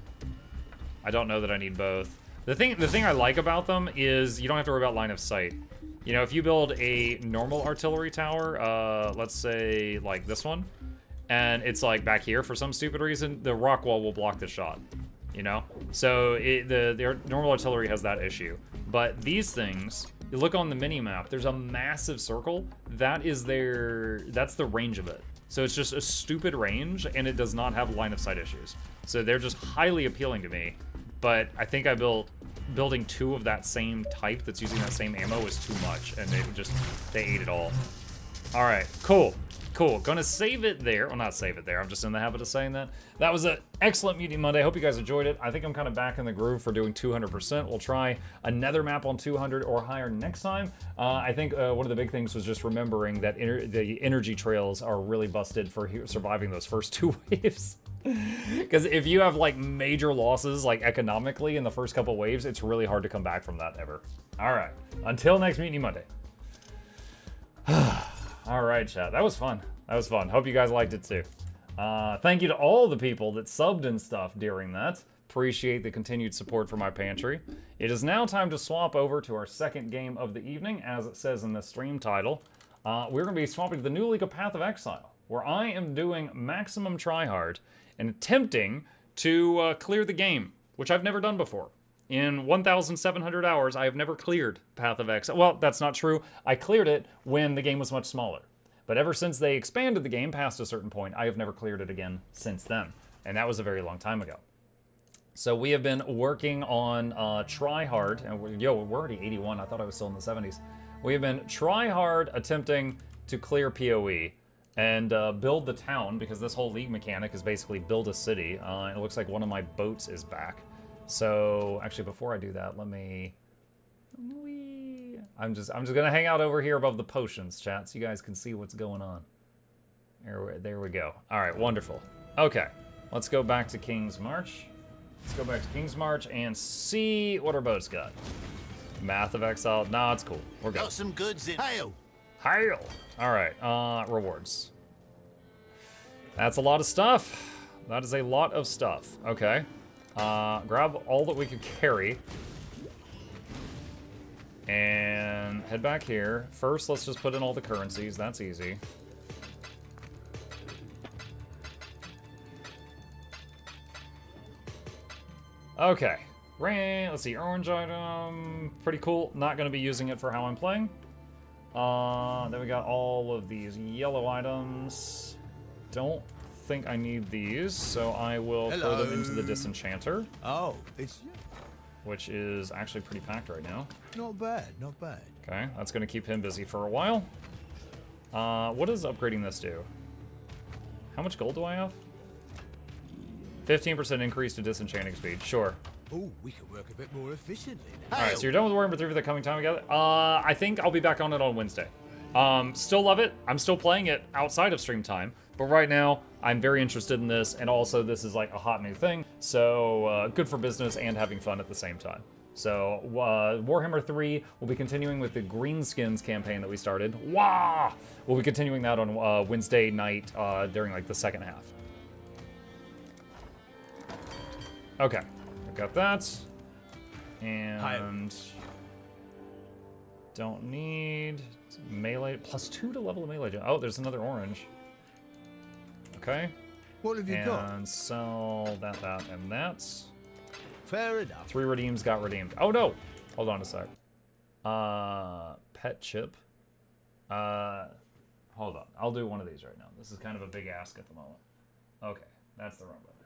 I don't know that I need both. The thing I like about them is you don't have to worry about line of sight. You know, if you build a normal artillery tower, let's say like this one, and it's like back here for some stupid reason, the rock wall will block the shot, you know? So the normal artillery has that issue. But these things, you look on the mini map, there's a massive circle. That's the range of it. So it's just a stupid range, and it does not have line of sight issues. So they're just highly appealing to me. But I think building 2 of that same type that's using that same ammo is too much, and they ate it all. All right, cool. Gonna save it there. Well, not save it there. I'm just in the habit of saying that. That was an excellent Mutiny Monday. Hope you guys enjoyed it. I think I'm kind of back in the groove for doing 200%. We'll try another map on 200 or higher next time. I think one of the big things was just remembering that the energy trails are really busted for surviving those first 2 waves. Because if you have like major losses, like economically in the first couple waves, it's really hard to come back from that ever. All right, until next Mutiny Monday. All right, chat. That was fun. Hope you guys liked it too. Thank you to all the people that subbed and stuff during that. Appreciate the continued support for my pantry. It is now time to swap over to our second game of the evening, as it says in the stream title. We're going to be swapping to the new League of Path of Exile, where I am doing maximum tryhard and attempting to clear the game, which I've never done before. In 1,700 hours, I have never cleared Path of Exile. Well, that's not true. I cleared it when the game was much smaller. But ever since they expanded the game past a certain point, I have never cleared it again since then. And that was a very long time ago. So we have been working on tryhard. And we're already 81. I thought I was still in the 70s. We have been tryhard attempting to clear PoE and build the town, because this whole league mechanic is basically build a city. It looks like one of my boats is back. So actually, before I do that, I'm just gonna hang out over here above the potions, chat, so you guys can see what's going on. There we go. All right, wonderful. Okay, let's go back to King's March. And see what our boat's got. Path of Exile. Nah, it's cool. We're good. Got some goods in. Hail. All right. Rewards. That's a lot of stuff. That is a lot of stuff. Okay. Grab all that we could carry. And head back here. First, let's just put in all the currencies. That's easy. Okay. Let's see. Orange item. Pretty cool. Not going to be using it for how I'm playing. Then we got all of these yellow items. Don't think I need these, so I will throw them into the disenchanter. Oh, it's you. Which is actually pretty packed right now. Not bad. Okay, that's going to keep him busy for a while. What does upgrading this do? How much gold do I have? 15% increase to disenchanting speed. Sure. Oh, we could work a bit more efficiently now. All right, so you're done with Warhammer 3 for the coming time together? I think I'll be back on it on Wednesday. Still love it. I'm still playing it outside of stream time. But right now, I'm very interested in this, and also this is like a hot new thing. So good for business and having fun at the same time. So Warhammer 3 will be continuing with the Greenskins campaign that we started. Wah! We'll be continuing that on Wednesday night during like the second half. Okay, I've got that. And don't need melee. +2 to level of melee. Oh, there's another orange. Okay. What have you got? And sell that, and that. Fair enough. 3 redeems got redeemed. Oh no! Hold on a sec. Pet chip. Hold on. I'll do one of these right now. This is kind of a big ask at the moment. Okay, that's the wrong button.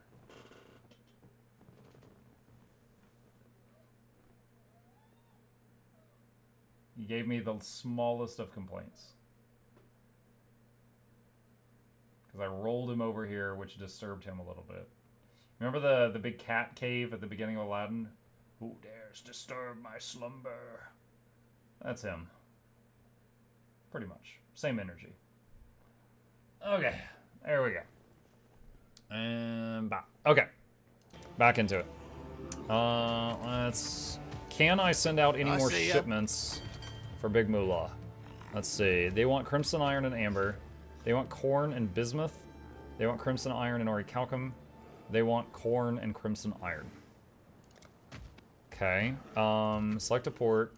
You gave me the smallest of complaints. Because I rolled him over here, which disturbed him a little bit. Remember the big cat cave at the beginning of Aladdin? Who dares disturb my slumber? That's him. Pretty much. Same energy. Okay. There we go. And back. Okay. Back into it. Let's... Can I send out any more shipments for Big Moolah? Let's see. They want Crimson Iron and Amber. They want Corn and Bismuth. They want Crimson Iron and Orichalcum. They want Corn and Crimson Iron. Okay. Select a port.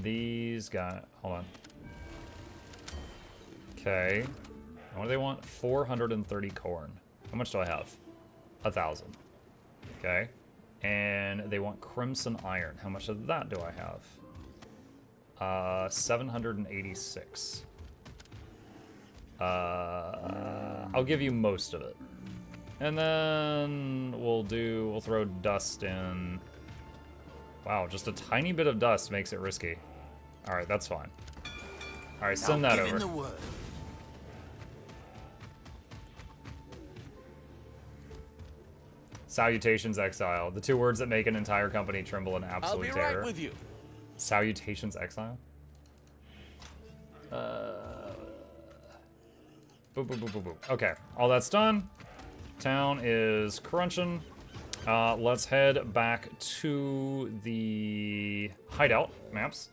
These got... Hold on. Okay. What do they want? 430 corn. How much do I have? 1,000. Okay. And they want crimson iron. How much of that do I have? 786. I'll give you most of it. And then we'll throw dust in. Wow, just a tiny bit of dust makes it risky. Alright, that's fine. Alright, send that over. Salutations, Exile. The two words that make an entire company tremble in absolute terror. I'll be right with you. Salutations, Exile. Boop, boop, boop, boop, boop. Okay, all that's done. Town is crunching. Let's head back to the hideout maps.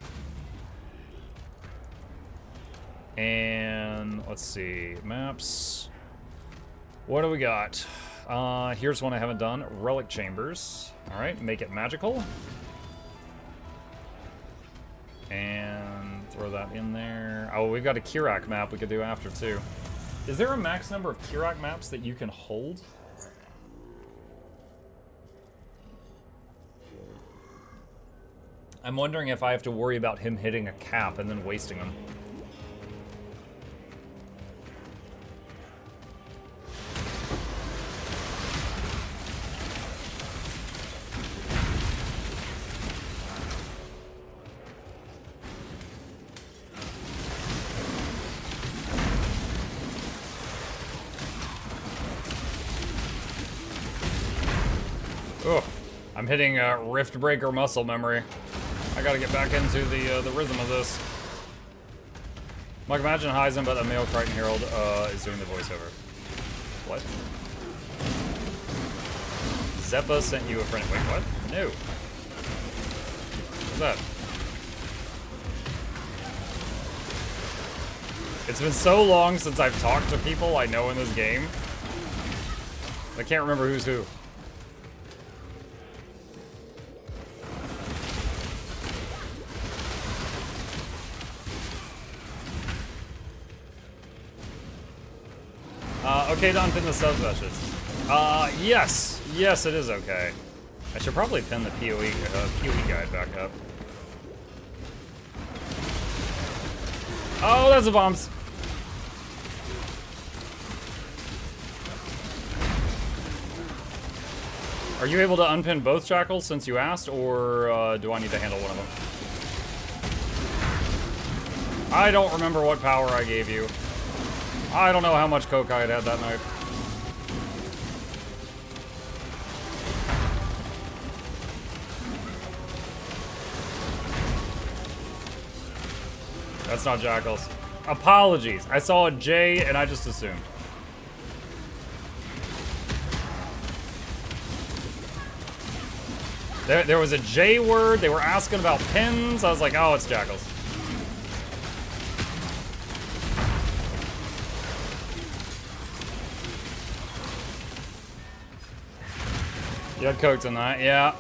And let's see, maps. What do we got? Here's one I haven't done. Relic chambers. All right, make it magical. And throw that in there. Oh, we've got a Kirak map we could do after too. Is there a max number of Kirak maps that you can hold? I'm wondering if I have to worry about him hitting a cap and then wasting them. Oh, I'm hitting Rift Breaker muscle memory. I gotta get back into the rhythm of this. Like, imagine Heisen, but a male Crichton Herald is doing the voiceover. What? Zeppa sent you a friend. Wait, what? No. What's that? It's been so long since I've talked to people I know in this game. I can't remember who's who. Okay to unpin the sub-meshes. Yes. Yes, it is okay. I should probably pin the PoE guide back up. Oh, that's the bombs. Are you able to unpin both shackles since you asked, or do I need to handle one of them? I don't remember what power I gave you. I don't know how much coke I had that night. That's not jackals. Apologies. I saw a J and I just assumed. There was a J word. They were asking about pins. I was like, oh, it's jackals. You had coke tonight, yeah.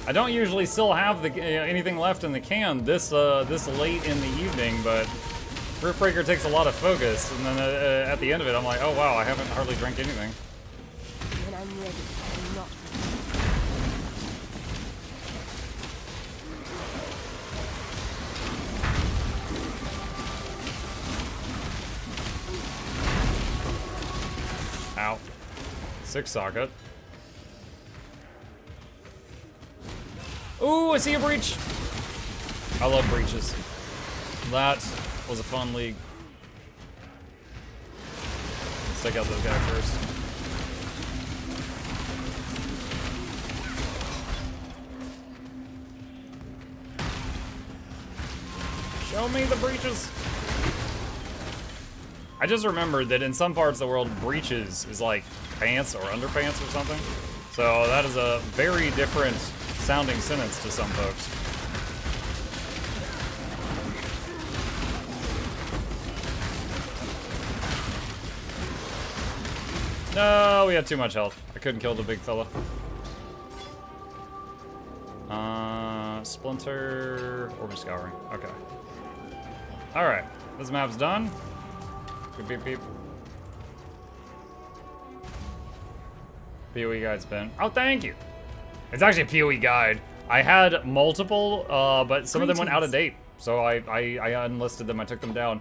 I don't usually still have the anything left in the can this late in the evening, but Rift Breaker takes a lot of focus, and then at the end of it, I'm like, oh wow, I haven't hardly drank anything. When I'm ready, I'm not. Ow. 6 socket. Ooh, I see a breach. I love breaches. That was a fun league. Let's take out this guy first. Show me the breaches. I just remembered that in some parts of the world, breeches is like pants or underpants or something. So that is a very different sounding sentence to some folks. No, we had too much health. I couldn't kill the big fella. Splinter, Orb of Scouring. Okay. Alright, this map's done. Beep, beep, beep. PoE guide spin. Oh, thank you. It's actually a PoE guide. I had multiple, but some of them went out of date. So I unlisted them, I took them down.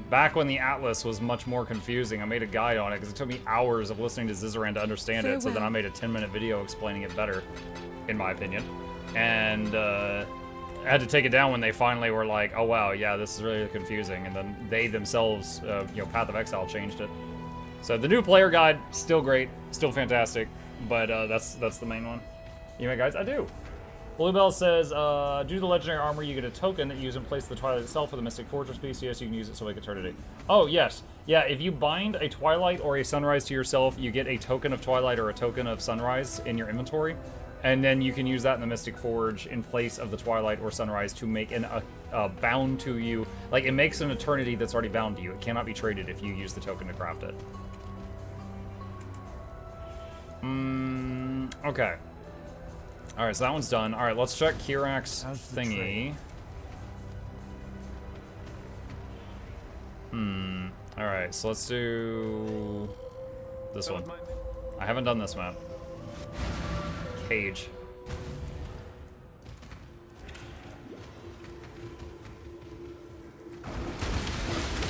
Back when the Atlas was much more confusing, I made a guide on it because it took me hours of listening to Zizaran to understand it. So then I made a 10-minute video explaining it better, in my opinion. And I had to take it down when they finally were like, oh wow, yeah, this is really confusing. And then they themselves, you know, Path of Exile changed it. So the new player guide, still great, still fantastic, but that's the main one. You know, guys, I do. Bluebell says, due to the legendary armor, you get a token that you use in place of the Twilight itself for the Mystic Fortress piece. Yes, you can use it so like eternity. Oh, yes. Yeah, if you bind a Twilight or a Sunrise to yourself, you get a token of Twilight or a token of Sunrise in your inventory. And then you can use that in the Mystic Forge in place of the Twilight or Sunrise to make a bound to you. Like, it makes an eternity that's already bound to you. It cannot be traded if you use the token to craft it. Okay. Alright, so that one's done. Alright, let's check Kirak's thingy. Alright, so let's do this one. I haven't done this map. Cage.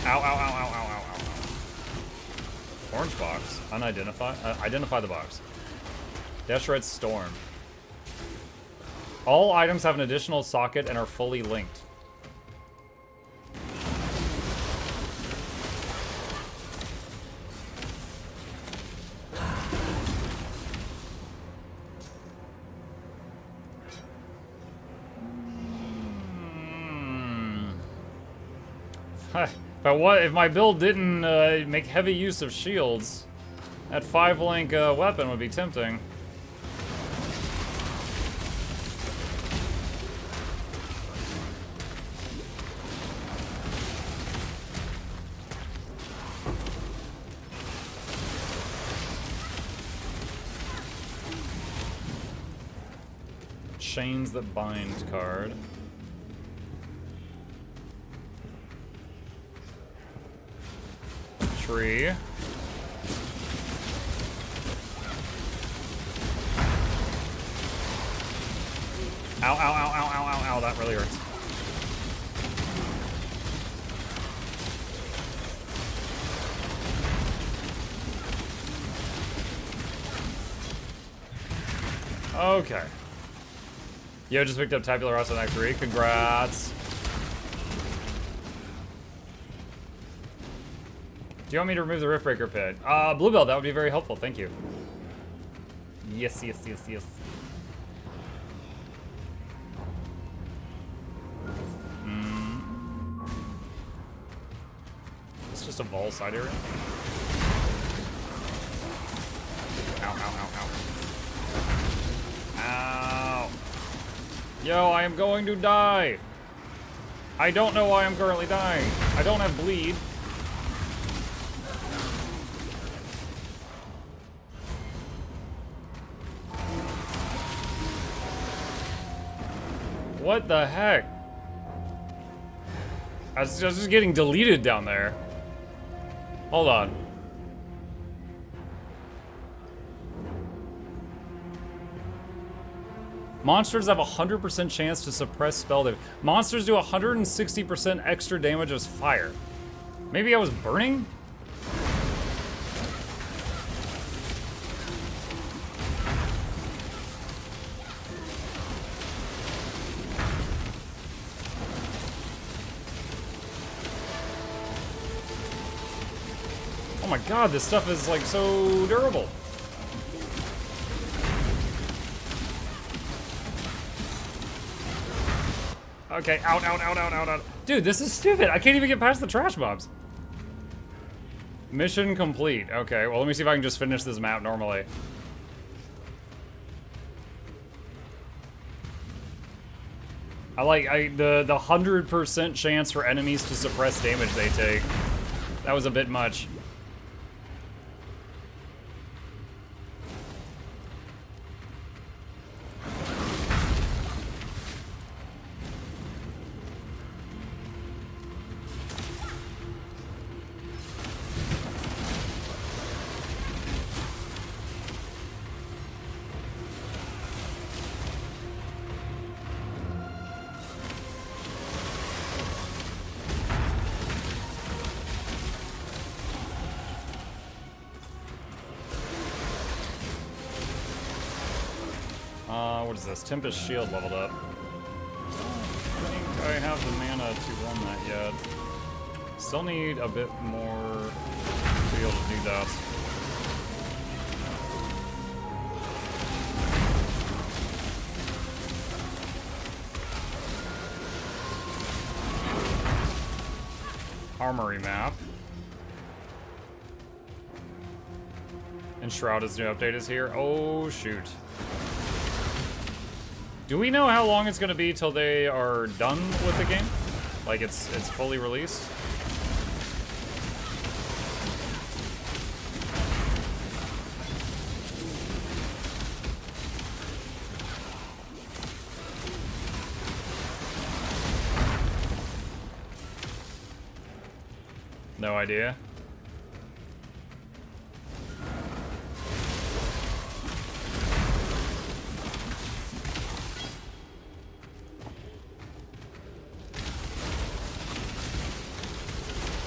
Ow, ow, ow, ow, ow, ow, ow. Orange box. Unidentified. Identify the box. Deshred Storm. All items have an additional socket and are fully linked. But what if my build didn't make heavy use of shields? That 5-link weapon would be tempting. Chains that bind card. Tree. Ow, ow, ow, ow, ow, ow, ow, that really hurts. Okay. Yo, just picked up Tabula Rasa on Act 3. Congrats. Do you want me to remove the Riftbreaker pit? Bluebell, that would be very helpful. Thank you. Yes, yes, yes, yes. It's just a Vol side area. Ow, ow, ow, ow. Ow. Yo, I am going to die. I don't know why I'm currently dying. I don't have bleed. What the heck? I was just getting deleted down there. Hold on. Monsters have a 100% chance to suppress spell damage. Monsters do 160% extra damage as fire. Maybe I was burning? Oh my god, this stuff is like so durable. Okay, out, out, out, out, out, out. Dude, this is stupid. I can't even get past the trash mobs. Mission complete. Okay, well, let me see if I can just finish this map normally. The 100% chance for enemies to suppress damage they take. That was a bit much. What is this? Tempest Shield leveled up. I don't think I have the mana to run that yet. Still need a bit more to be able to do that. Armory map. And Shroud's new update is here. Oh, shoot. Do we know how long it's going to be till they are done with the game? Like it's fully released? No idea.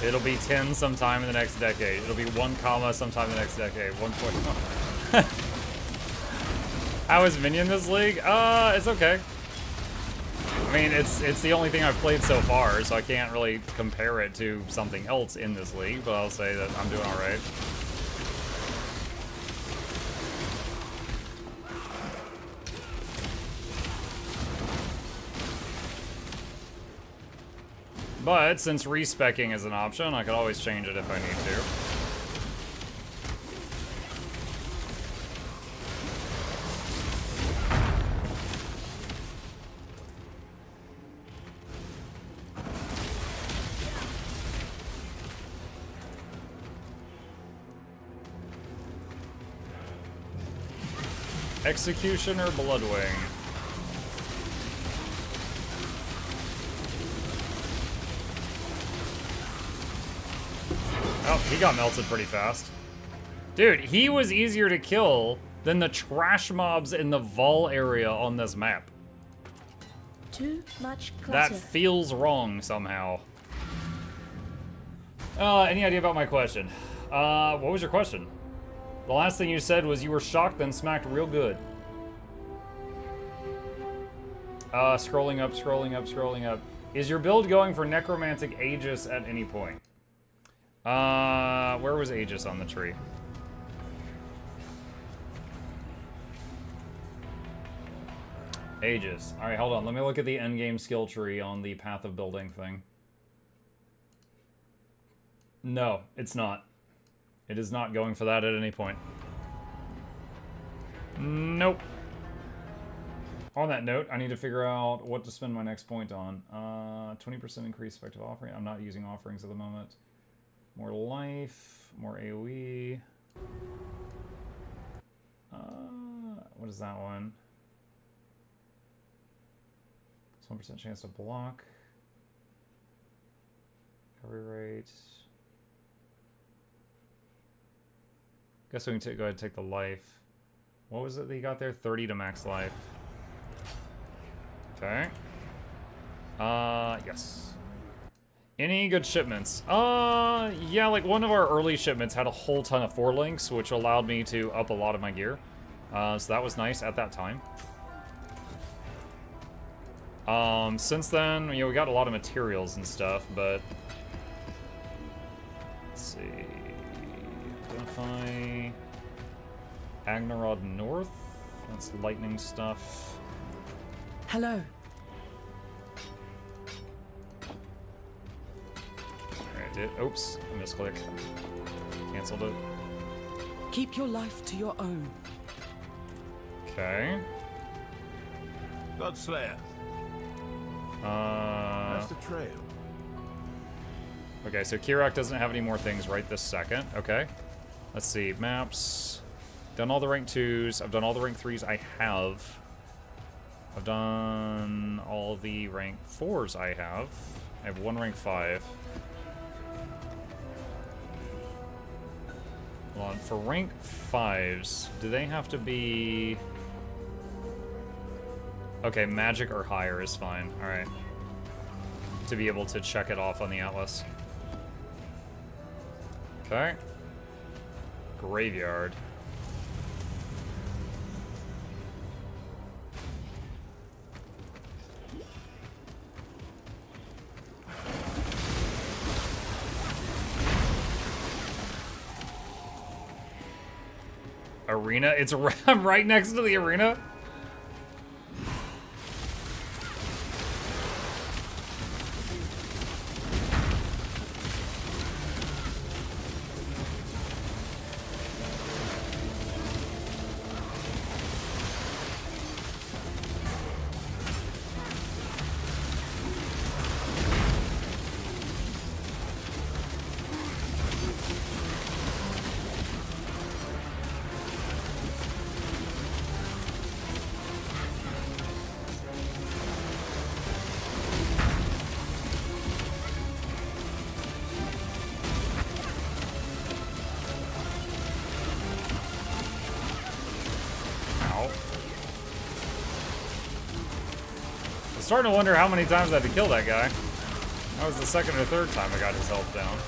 It'll be 10 sometime in the next decade. It'll be 1 comma sometime in the next decade. 1.0. How is Minion this league? It's okay. I mean, it's the only thing I've played so far, so I can't really compare it to something else in this league, but I'll say that I'm doing alright. But since respecking is an option, I could always change it if I need to. Executioner Bloodwing. Oh, he got melted pretty fast. Dude, he was easier to kill than the trash mobs in the Vol area on this map. Too much clutter. That feels wrong somehow. Any idea about my question? What was your question? The last thing you said was you were shocked, then smacked real good. Scrolling up, scrolling up, scrolling up. Is your build going for Necromantic Aegis at any point? Where was Aegis on the tree? Aegis. Alright, hold on. Let me look at the endgame skill tree on the Path of Building thing. No, it's not. It is not going for that at any point. Nope. On that note, I need to figure out what to spend my next point on. 20% increased effective offering. I'm not using offerings at the moment. More life, more AoE. What is that one? It's 1% chance to block. Recovery rate. Guess we can go ahead and take the life. What was it that you got there? 30 to max life. Okay. Yes. Any good shipments? Yeah, like one of our early shipments had a whole ton of 4 links, which allowed me to up a lot of my gear. So that was nice at that time. Since then, you know, we got a lot of materials and stuff, but... Let's see... Identify... Agnarod North? That's lightning stuff. Hello. Alright, oops, I misclicked. Cancelled it. Keep your life to your own. Okay. Godslayer. That's the trail. Okay, so Kirak doesn't have any more things right this second. Okay. Let's see. Maps. Done all the rank 2s. I've done all the rank 3s I have. I've done all the rank 4s I have. I have 1 rank 5. Hold on. For rank 5s, do they have to be... Okay, magic or higher is fine. Alright. To be able to check it off on the Atlas. Okay. Graveyard. Arena? It's I'm right next to the arena. Starting to wonder how many times I had to kill that guy. That was the second or third time I got his health down.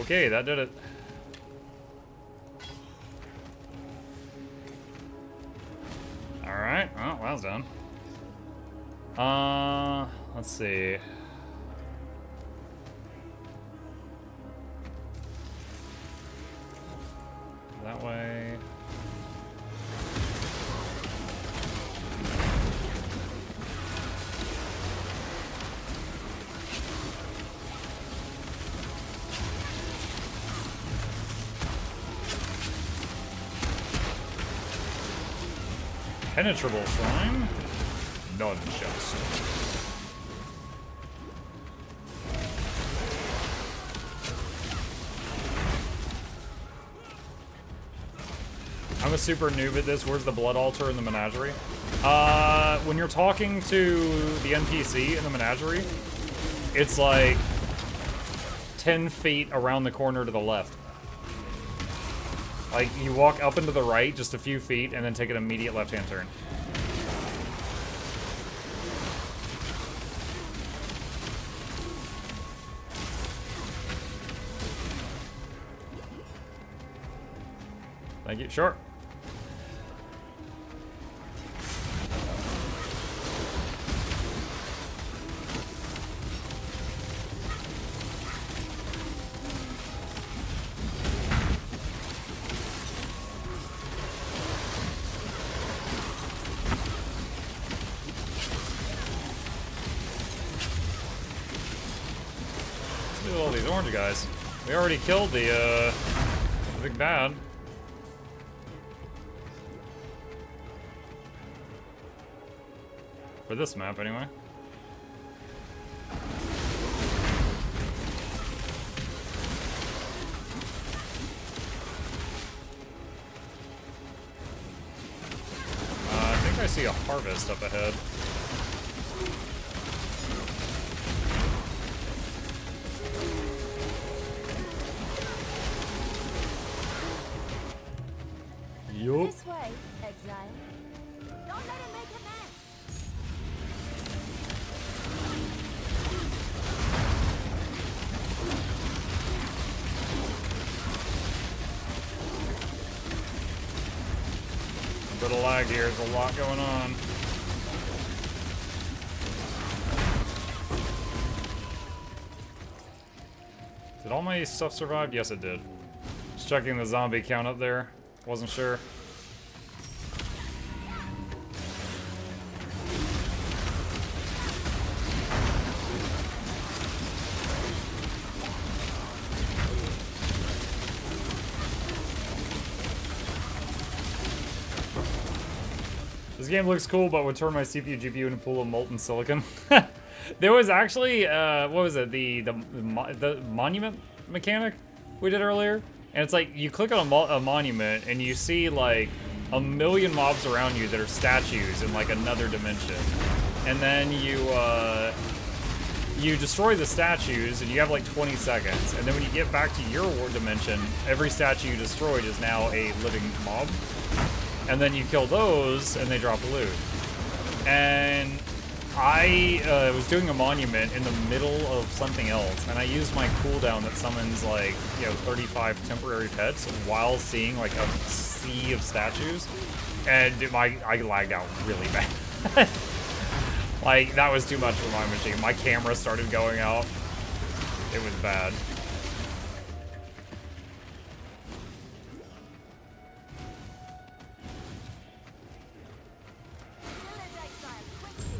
Okay, that did it. Alright, well, that was done. Let's see. That way. Penetrable shrine? None shall stop. I'm a super noob at this. Where's the blood altar in the menagerie? When you're talking to the NPC in the menagerie, it's like 10 feet around the corner to the left. Like, you walk up and to the right just a few feet and then take an immediate left-hand turn. Thank you. Sure. Look at all these orange guys. We already killed the big bad. For this map, anyway. I think I see a harvest up ahead. Yup. This way, Exile. Don't let him make a mess. A bit of lag here. There's a lot going on. Did all my stuff survive? Yes, it did. Just checking the zombie count up there. Wasn't sure. This game looks cool, but would turn my CPU, GPU into a pool of molten silicon. There was actually, what was it? The monument mechanic we did earlier? And it's like, you click on a monument, and you see, like, a million mobs around you that are statues in, like, another dimension. And then you destroy the statues, and you have, like, 20 seconds. And then when you get back to your dimension, every statue you destroyed is now a living mob. And then you kill those, and they drop loot. And I was doing a monument in the middle of something else, and I used my cooldown that summons, like, 35 temporary pets while seeing, like, a sea of statues. And I lagged out really bad. Like, that was too much for my machine. My camera started going out. It was bad. Village Exile, quickly.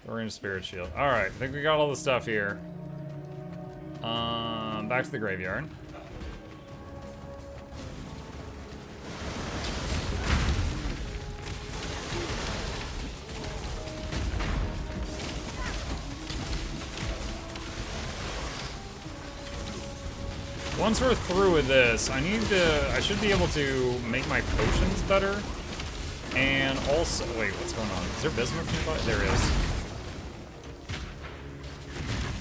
Orange Spirit Shield. Alright, I think we got all the stuff here. Back to the graveyard. Once we're through with this, I should be able to make my potions better. And also, wait, what's going on? Is there bismuth nearby? There is.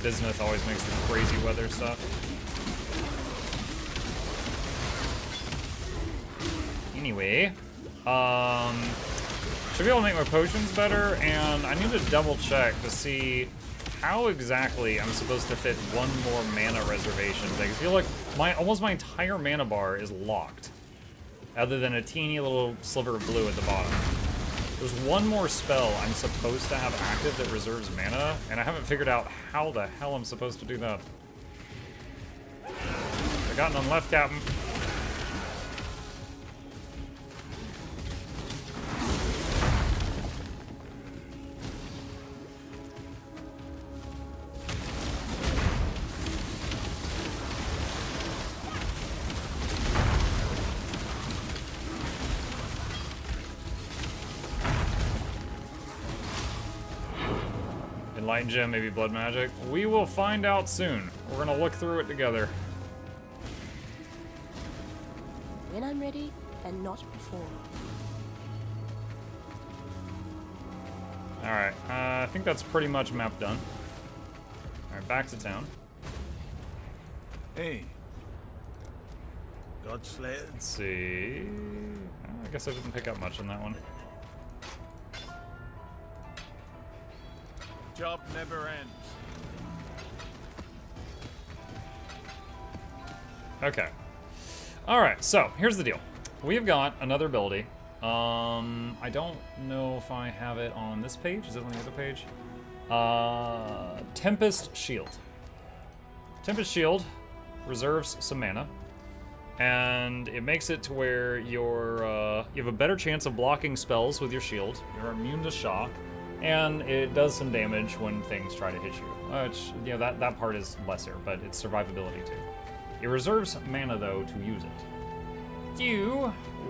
Bismuth always makes the crazy weather stuff. Anyway, should be able to make my potions better, and I need to double check to see how exactly I'm supposed to fit one more mana reservation. Like, I feel like almost my entire mana bar is locked, other than a teeny little sliver of blue at the bottom. There's one more spell I'm supposed to have active that reserves mana, and I haven't figured out how the hell I'm supposed to do that. I got none left, Captain. Light gem, maybe blood magic. We will find out soon. We're gonna look through it together. When I'm ready, and not before. Alright, I think that's pretty much map done. Alright, back to town. Hey. Godslayer. Let's see. I guess I didn't pick up much on that one. Job never ends. Okay. Alright, so here's the deal. We've got another ability. I don't know if I have it on this page. Is it on the other page? Tempest Shield. Tempest Shield reserves some mana, and it makes it to where you have a better chance of blocking spells with your shield. You're immune to shock. And it does some damage when things try to hit you. Which, you know, that part is lesser, but it's survivability too. It reserves mana, though, to use it.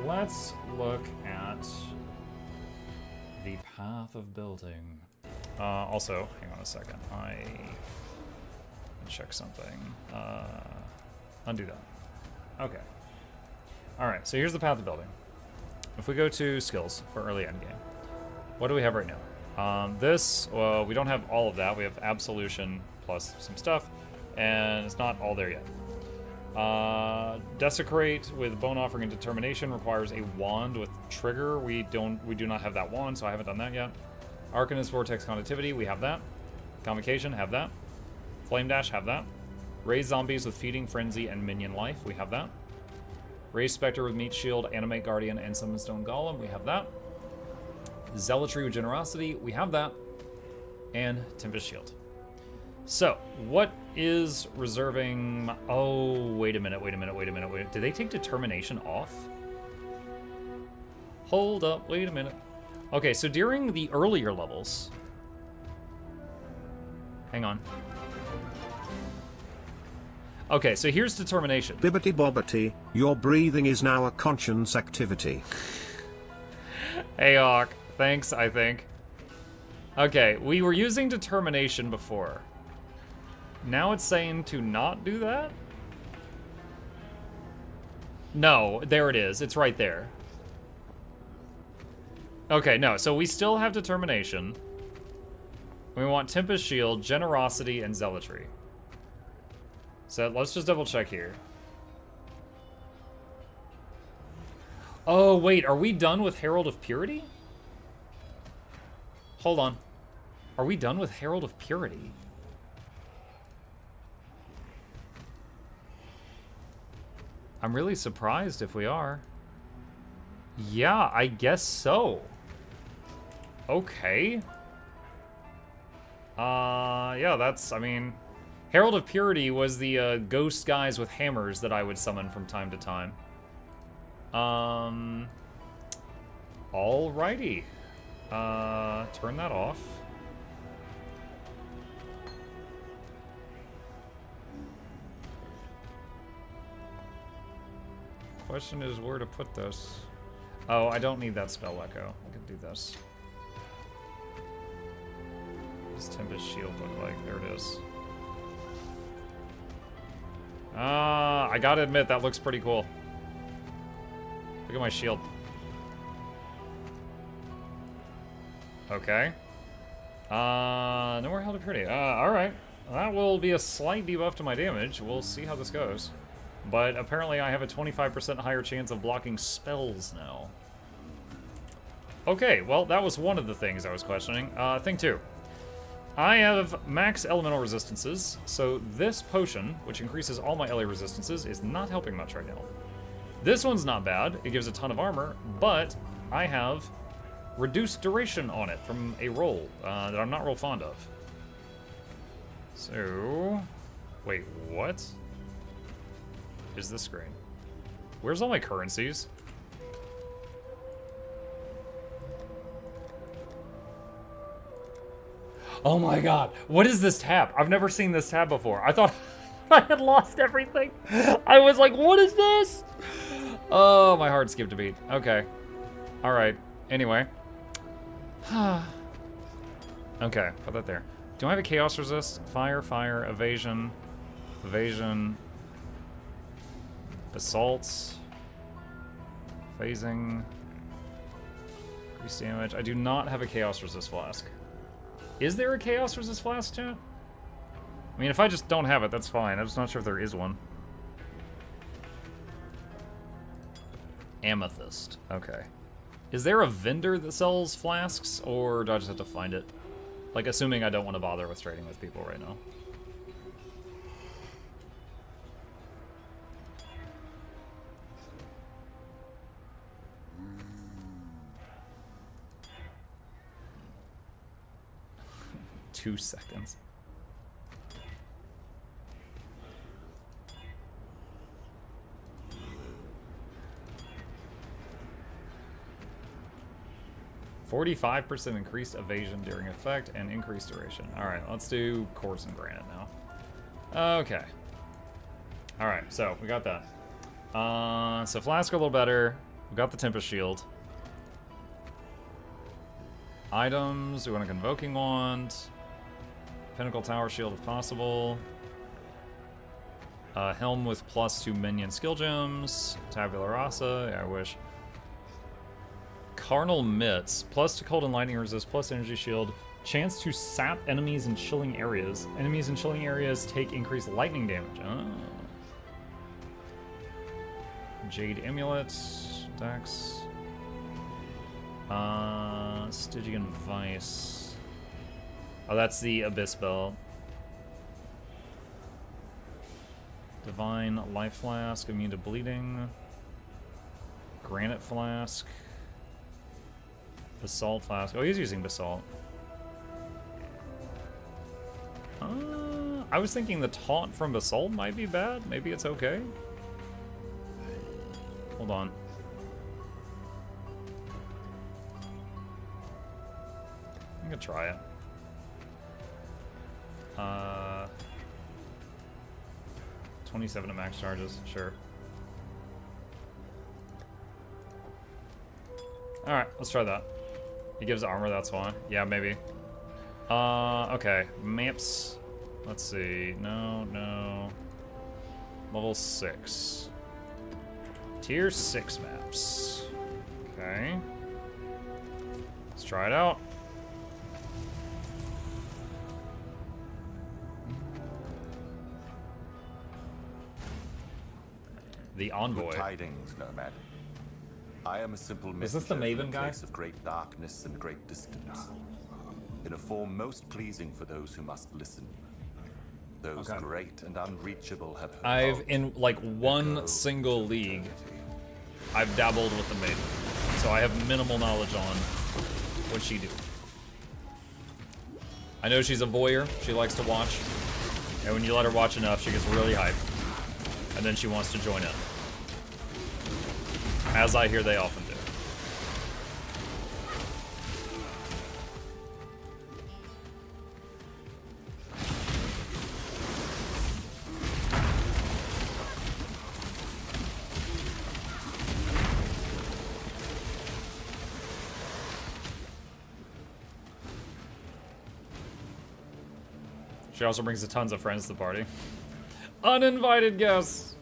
Let's look at the path of building. Also, hang on a second. I check something. Undo that. Okay. Alright, so here's the path of building. If we go to skills for early endgame, what do we have right now? We don't have all of that. We have Absolution plus some stuff, and it's not all there yet. Desecrate with Bone Offering and Determination requires a wand with trigger. We do not have that wand, so I haven't done that yet. Arcanist Vortex Conductivity, we have that. Convocation, have that. Flame Dash, have that. Raise Zombies with Feeding Frenzy and Minion Life, we have that. Raise Spectre with Meat Shield, Animate Guardian, and Summon Stone Golem, we have that. Zealotry with Generosity, we have that, and Tempest Shield. So, what is reserving... Oh, wait a minute. Did they take Determination off? Hold up, wait a minute. Okay, so during the earlier levels... Hang on. Okay, so here's Determination. Bibbity bobbity, your breathing is now a conscience activity. Hey, Hawk. Thanks, I think. Okay, we were using Determination before. Now it's saying to not do that? No, there it is. It's right there. Okay, no, so we still have Determination. We want Tempest Shield, Generosity, and Zealotry. So let's just double check here. Oh, wait, are we done with Herald of Purity? Hold on. Are we done with Herald of Purity? I'm really surprised if we are. Yeah, I guess so. Okay. Yeah, that's, I mean... Herald of Purity was the ghost guys with hammers that I would summon from time to time. Alrighty. Turn that off. Question is where to put this. Oh, I don't need that spell echo. I can do this. What does Tempest Shield look like? There it is. I gotta admit, that looks pretty cool. Look at my shield. Okay. No more Herald of Purity. Alright. That will be a slight debuff to my damage. We'll see how this goes. But apparently I have a 25% higher chance of blocking spells now. Okay, well, that was one of the things I was questioning. Thing two. I have max elemental resistances, so this potion, which increases all my LA resistances, is not helping much right now. This one's not bad. It gives a ton of armor, but I have reduced duration on it from a roll that I'm not real fond of. So... Wait, what? Is this screen? Where's all my currencies? Oh my god, what is this tab? I've never seen this tab before. I thought I had lost everything. I was like, what is this? Oh, my heart skipped a beat. Okay. Alright. Anyway. Okay, put that there. Do I have a chaos resist? Fire, fire, evasion, evasion, assaults, phasing, increased damage. I do not have a chaos resist flask. Is there a chaos resist flask, chat? I mean, if I just don't have it, that's fine. I'm just not sure if there is one. Amethyst. Okay. Is there a vendor that sells flasks, or do I just have to find it? Like, assuming I don't want to bother with trading with people right now. Two seconds. %45 increased evasion during effect and increased duration. Alright, let's do quartz and granite now. Okay. Alright, so we got that. So flask a little better. We got the Tempest Shield. Items, we want a Convoking Wand. Pinnacle Tower Shield if possible. Helm with +2 minion skill gems. Tabula Rasa, yeah, I wish. Carnal Mitts, +2 cold and lightning resist, + energy shield. Chance to sap enemies in chilling areas. Enemies in chilling areas take increased lightning damage. Oh. Jade Amulet, Dex. Stygian Vice. Oh, that's the Abyss Belt. Divine Life Flask, immune to bleeding. Granite Flask. Basalt Flask. Oh, he's using Basalt. I was thinking the taunt from Basalt might be bad. Maybe it's okay. Hold on. I'm gonna try it. 27 at max charges, sure. Alright, let's try that. He gives armor, that's fine. Yeah, maybe. Okay. Maps. Let's see. No. Level 6. Tier 6 maps. Okay. Let's try it out. The Envoy. Good tidings, Nomad. I am a simple Is this the messenger Maven from a guy? place of great darkness and great distance, in a form most pleasing for those who must listen. Those Okay. great and unreachable have heard. I've, in like one single league, I've dabbled with the Maven. So I have minimal knowledge on what she do. I know she's a voyeur, she likes to watch. And when you let her watch enough, she gets really hyped. And then she wants to join in. As I hear they often do. She also brings tons of friends to the party. Uninvited guests!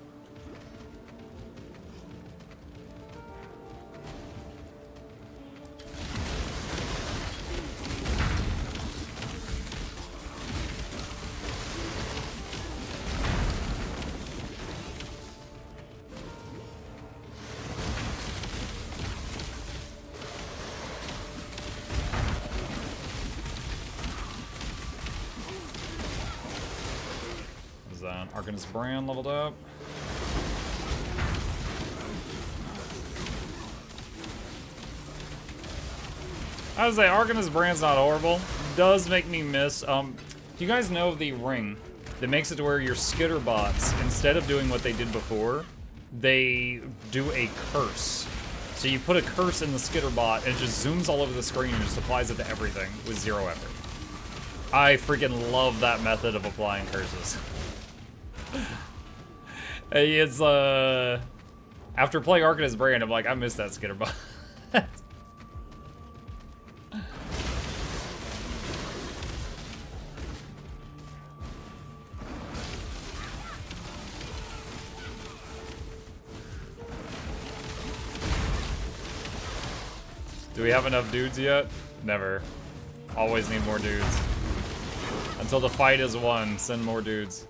Arcanist Brand leveled up. I would say Arcanist Brand's not horrible. Does make me miss. Do you guys know the ring that makes it to where your skitter bots, instead of doing what they did before, they do a curse. So you put a curse in the skitter bot and it just zooms all over the screen and just applies it to everything with 0 effort. I freaking love that method of applying curses. It's after playing Arcanist Brand, I'm like, I miss that skitter bot. Do we have enough dudes yet? Never. Always need more dudes. Until the fight is won, send more dudes.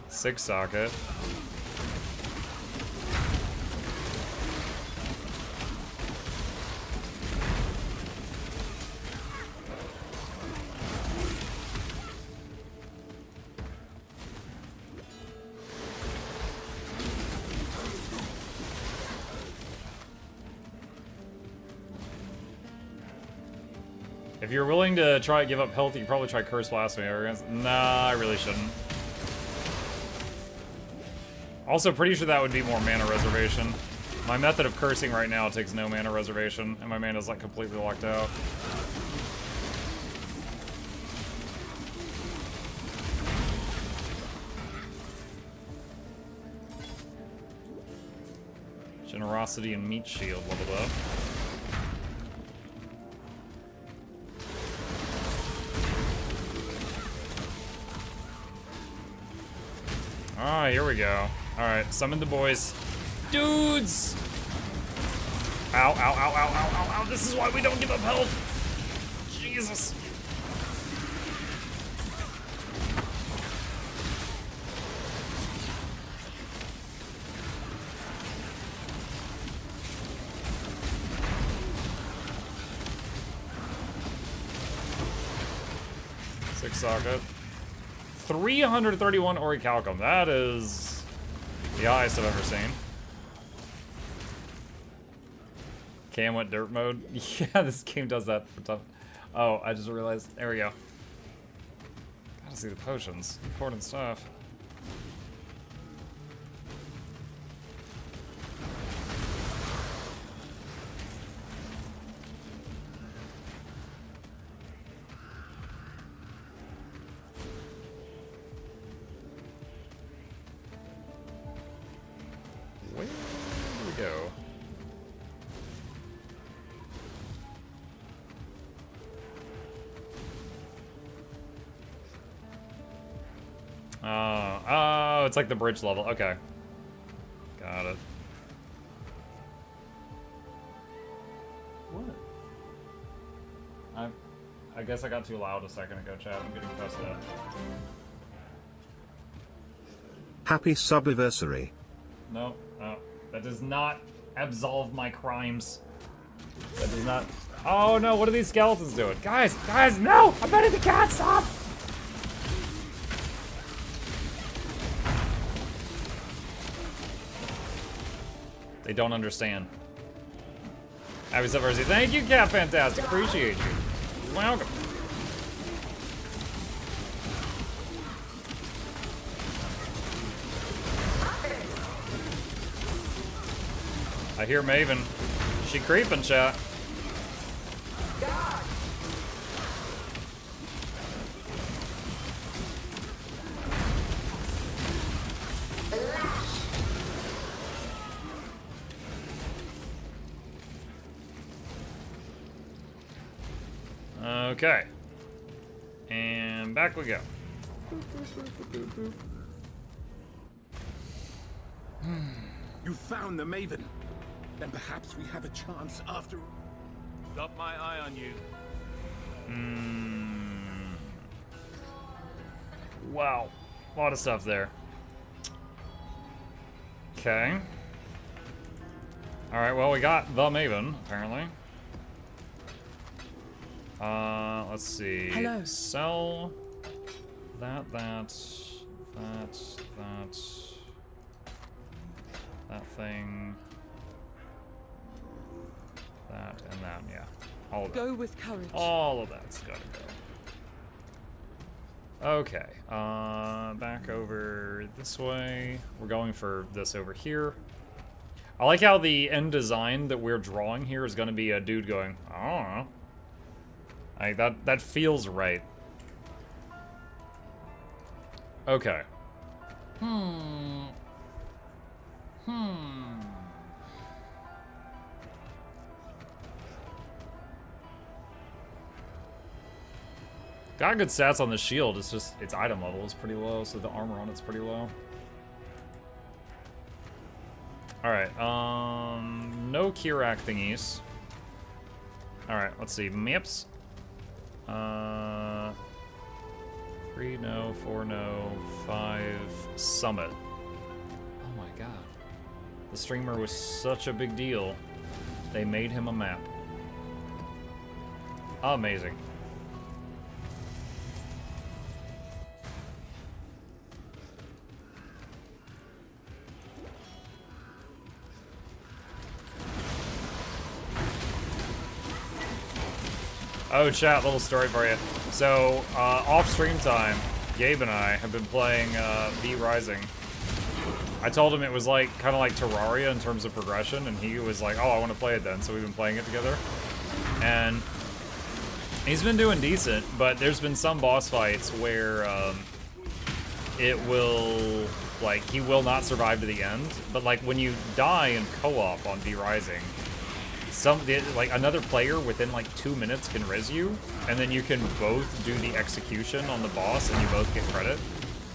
Six socket. If you're willing to try give up health, you can probably try Curse Blasphemy. Nah, I really shouldn't. Also, pretty sure that would be more mana reservation. My method of cursing right now takes no mana reservation, and my mana's like completely locked out. Generosity and Meat Shield leveled up. Ah, here we go. Alright, summon the boys. Dudes! Ow, ow, ow, ow, ow, ow, ow. This is why we don't give up health. Jesus. Six socket. 331 Orichalcum. That is the highest I've ever seen. Cam went dirt mode. Yeah, this game does that for tough. Oh, I just realized. There we go. Gotta see the potions. Important stuff. Where do we go? Oh, it's like the bridge level. Okay. Got it. What? I guess I got too loud a second ago, chat. I'm getting fussed up. Happy subiversary. No, no. That does not absolve my crimes. That does not... Oh no, what are these skeletons doing? Guys, guys, no! I'm betting the cat, stop! They don't understand. Happy Subversity. Thank you, Cat Fantastic. Appreciate you. Welcome. I hear Maven. She creeping, chat. Okay. And back we go. You found the Maven. Then perhaps we have a chance after. Got my eye on you. Wow. A lot of stuff there. Okay. Alright, well, we got the Maven, apparently. Let's see. Hello. Sell that thing, that, and that, yeah. All of that. Go with courage. All of that's gotta go. Okay, back over this way. We're going for this over here. I like how the end design that we're drawing here is gonna be a dude going, I don't know. Like, that feels right. Okay. Got good stats on the shield, it's just, its item level is pretty low, so the armor on it's pretty low. Alright, no Kirak thingies. Alright, let's see, maps. 3 no, 4 no, 5 summit. Oh my god. The streamer was such a big deal. They made him a map. Amazing. Oh, chat, little story for you. So, off stream time, Gabe and I have been playing V Rising. I told him it was like kind of like Terraria in terms of progression, and he was like, "Oh, I want to play it then." So we've been playing it together, and he's been doing decent. But there's been some boss fights where it will, like, he will not survive to the end. But like when you die in co-op on V Rising, like another player within like 2 minutes can res you, and then you can both do the execution on the boss, and you both get credit.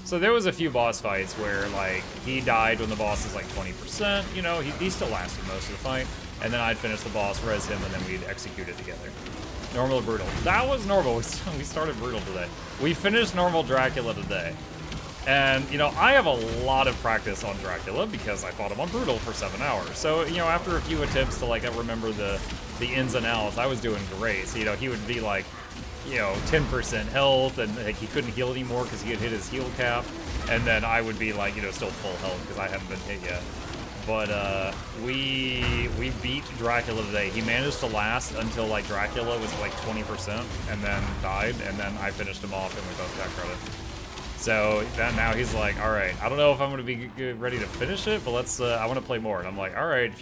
So there was a few boss fights where, like, he died when the boss is like 20%, you know, he still lasted most of the fight, and then I'd finish the boss, res him, and then we'd execute it together. Normal or brutal? That was normal. We started brutal today. We finished normal Dracula today. And, you know, I have a lot of practice on Dracula because I fought him on brutal for 7 hours. So, you know, after a few attempts to, like, remember the ins and outs, I was doing great. So, you know, he would be like, you know, 10% health, and like he couldn't heal anymore because he had hit his heal cap, and then I would be like, you know, still full health because I hadn't been hit yet. But we beat Dracula today. He managed to last until like Dracula was like 20% and then died, and then I finished him off and we both got credit. So that now he's like, all right, I don't know if I'm gonna be ready to finish it, but let's. I want to play more. And I'm like, all right,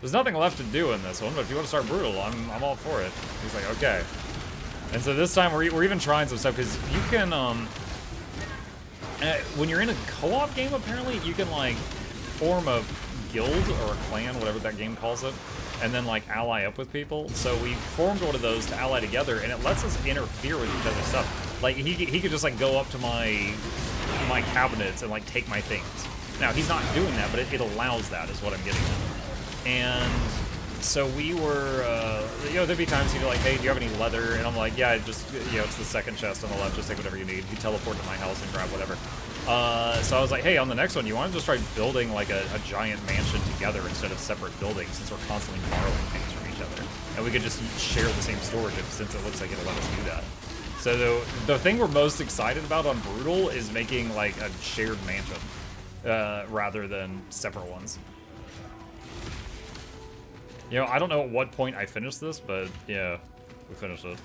there's nothing left to do in this one, but if you want to start brutal, I'm all for it. He's like, okay. And so this time we're even trying some stuff, because you can, when you're in a co-op game, apparently, you can, like, form a guild or a clan, whatever that game calls it, and then, like, ally up with people. So we formed one of those to ally together, and it lets us interfere with each other's stuff. Like, he could just, like, go up to my cabinets and, like, take my things. Now, he's not doing that, but it allows that, is what I'm getting at. And So we were, you know, there'd be times he'd be like, hey, do you have any leather? And I'm like, yeah, just, you know, it's the second chest on the left, just take whatever you need. He'd teleport to my house and grab whatever. So I was like, hey, on the next one, you want to just try building like a giant mansion together instead of separate buildings, since we're constantly borrowing things from each other. And we could just share the same storage since it looks like it'll let us do that. So the thing we're most excited about on Brutal is making like a shared mansion, rather than separate ones. You know, I don't know at what point I finished this, but yeah, we finished it.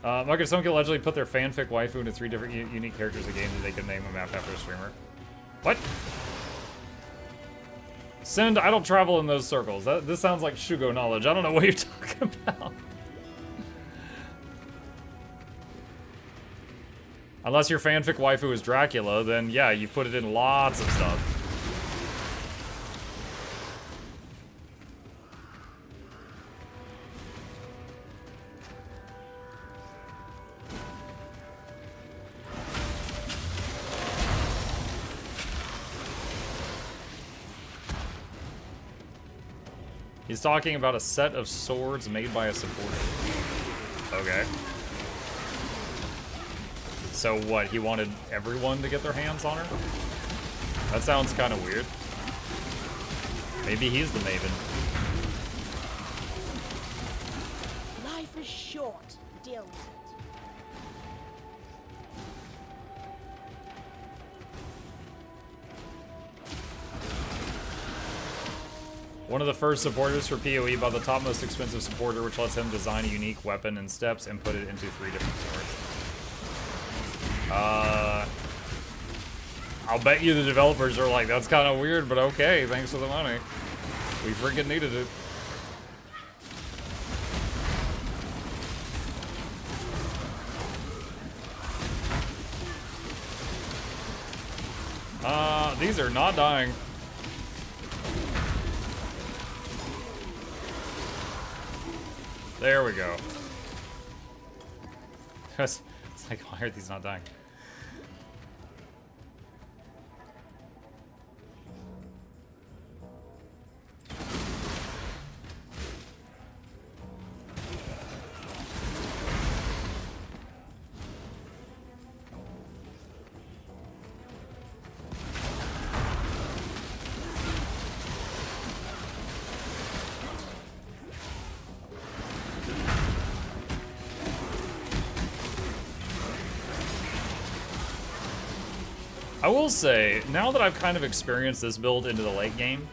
Marcus, someone could allegedly put their fanfic waifu into 3 different unique characters a game that they could name a map after a streamer. What? Send, I don't travel in those circles. This sounds like Shugo knowledge. I don't know what you're talking about. Unless your fanfic waifu is Dracula, then yeah, you've put it in lots of stuff. He's talking about a set of swords made by a supporter. Okay. So what, he wanted everyone to get their hands on her? That sounds kind of weird. Maybe he's the Maven. Life is short. Deal with it. One of the first supporters for PoE by the top most expensive supporter, which lets him design a unique weapon and steps and put it into 3 different swords. I'll bet you the developers are like, that's kind of weird, but okay, thanks for the money. We freaking needed it. These are not dying. There we go. It's like, why are these not dying? I will say, now that I've kind of experienced this build into the late game,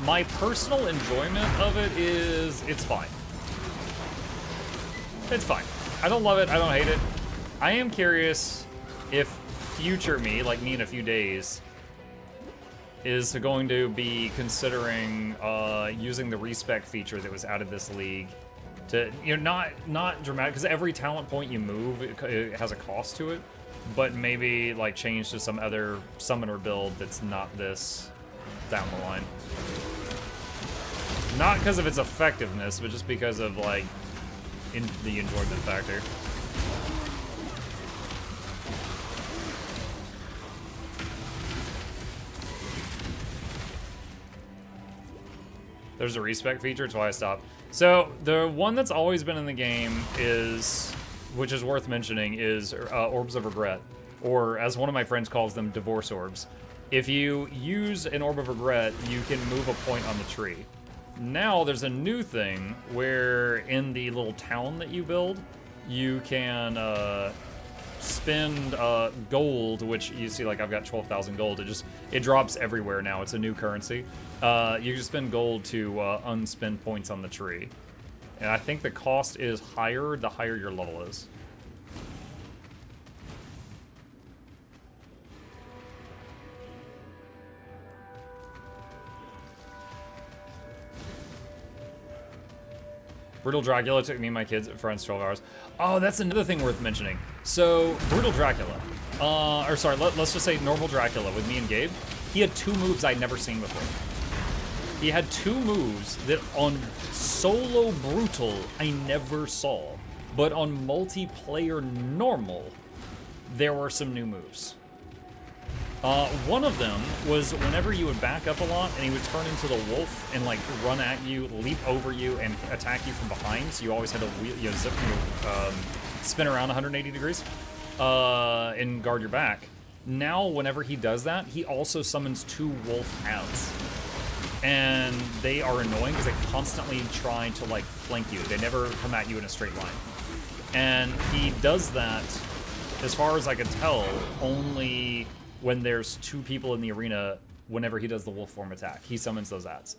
my personal enjoyment of it is, it's fine. It's fine. I don't love it, I don't hate it. I am curious if future me, like me in a few days, is going to be considering using the respec feature that was added this league to, you know, not dramatic, because every talent point you move, it has a cost to it. But maybe like change to some other summoner build that's not this down the line. Not because of its effectiveness, but just because of like the enjoyment factor. There's a respec feature, that's why I stopped. So the one that's always been in the game is, which is worth mentioning, is Orbs of Regret, or as one of my friends calls them, Divorce Orbs. If you use an Orb of Regret, you can move a point on the tree. Now there's a new thing where in the little town that you build, you can spend gold, which you see, like I've got 12,000 gold. It drops everywhere now. It's a new currency. You can spend gold to unspend points on the tree. And I think the cost is higher the higher your level is. Brutal Dracula took me and my kids and friends 12 hours. Oh, that's another thing worth mentioning. So, Brutal Dracula, or sorry, let's just say normal Dracula with me and Gabe, he had 2 moves I'd never seen before. He had 2 moves that on solo Brutal I never saw, but on multiplayer normal, there were some new moves. One of them was whenever you would back up a lot and he would turn into the wolf and like run at you, leap over you, and attack you from behind. So you always had to spin around 180 degrees and guard your back. Now, whenever he does that, he also summons 2 wolf abs. And they are annoying because they constantly try to like flank you. They never come at you in a straight line. And he does that, as far as I can tell, only when there's 2 people in the arena whenever he does the wolf form attack. He summons those ads.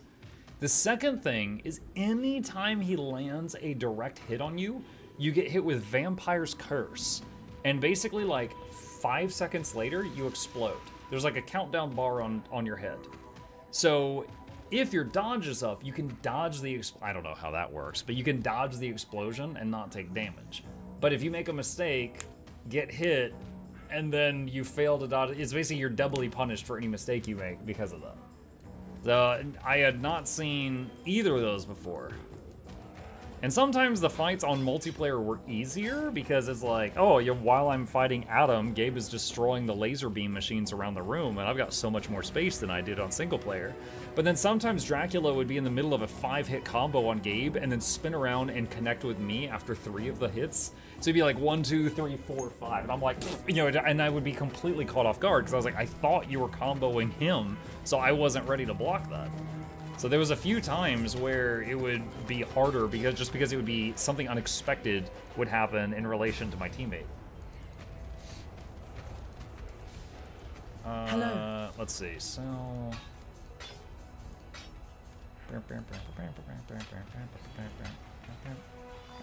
The second thing is anytime he lands a direct hit on you, you get hit with Vampire's Curse. And basically like 5 seconds later, you explode. There's like a countdown bar on your head. So if your dodge is up, you can dodge the I don't know how that works, but you can dodge the explosion and not take damage. But if you make a mistake, get hit, and then you fail to dodge, it's basically you're doubly punished for any mistake you make because of that. So I had not seen either of those before. And sometimes the fights on multiplayer were easier because it's like, oh, while I'm fighting Adam, Gabe is destroying the laser beam machines around the room, and I've got so much more space than I did on single player. But then sometimes Dracula would be in the middle of a 5-hit combo on Gabe and then spin around and connect with me after 3 of the hits. So it'd be like 1, 2, 3, 4, 5. And I'm like, you know, and I would be completely caught off guard because I was like, I thought you were comboing him, so I wasn't ready to block that. So there was a few times where it would be harder because it would be something unexpected would happen in relation to my teammate. Hello. Let's see. So.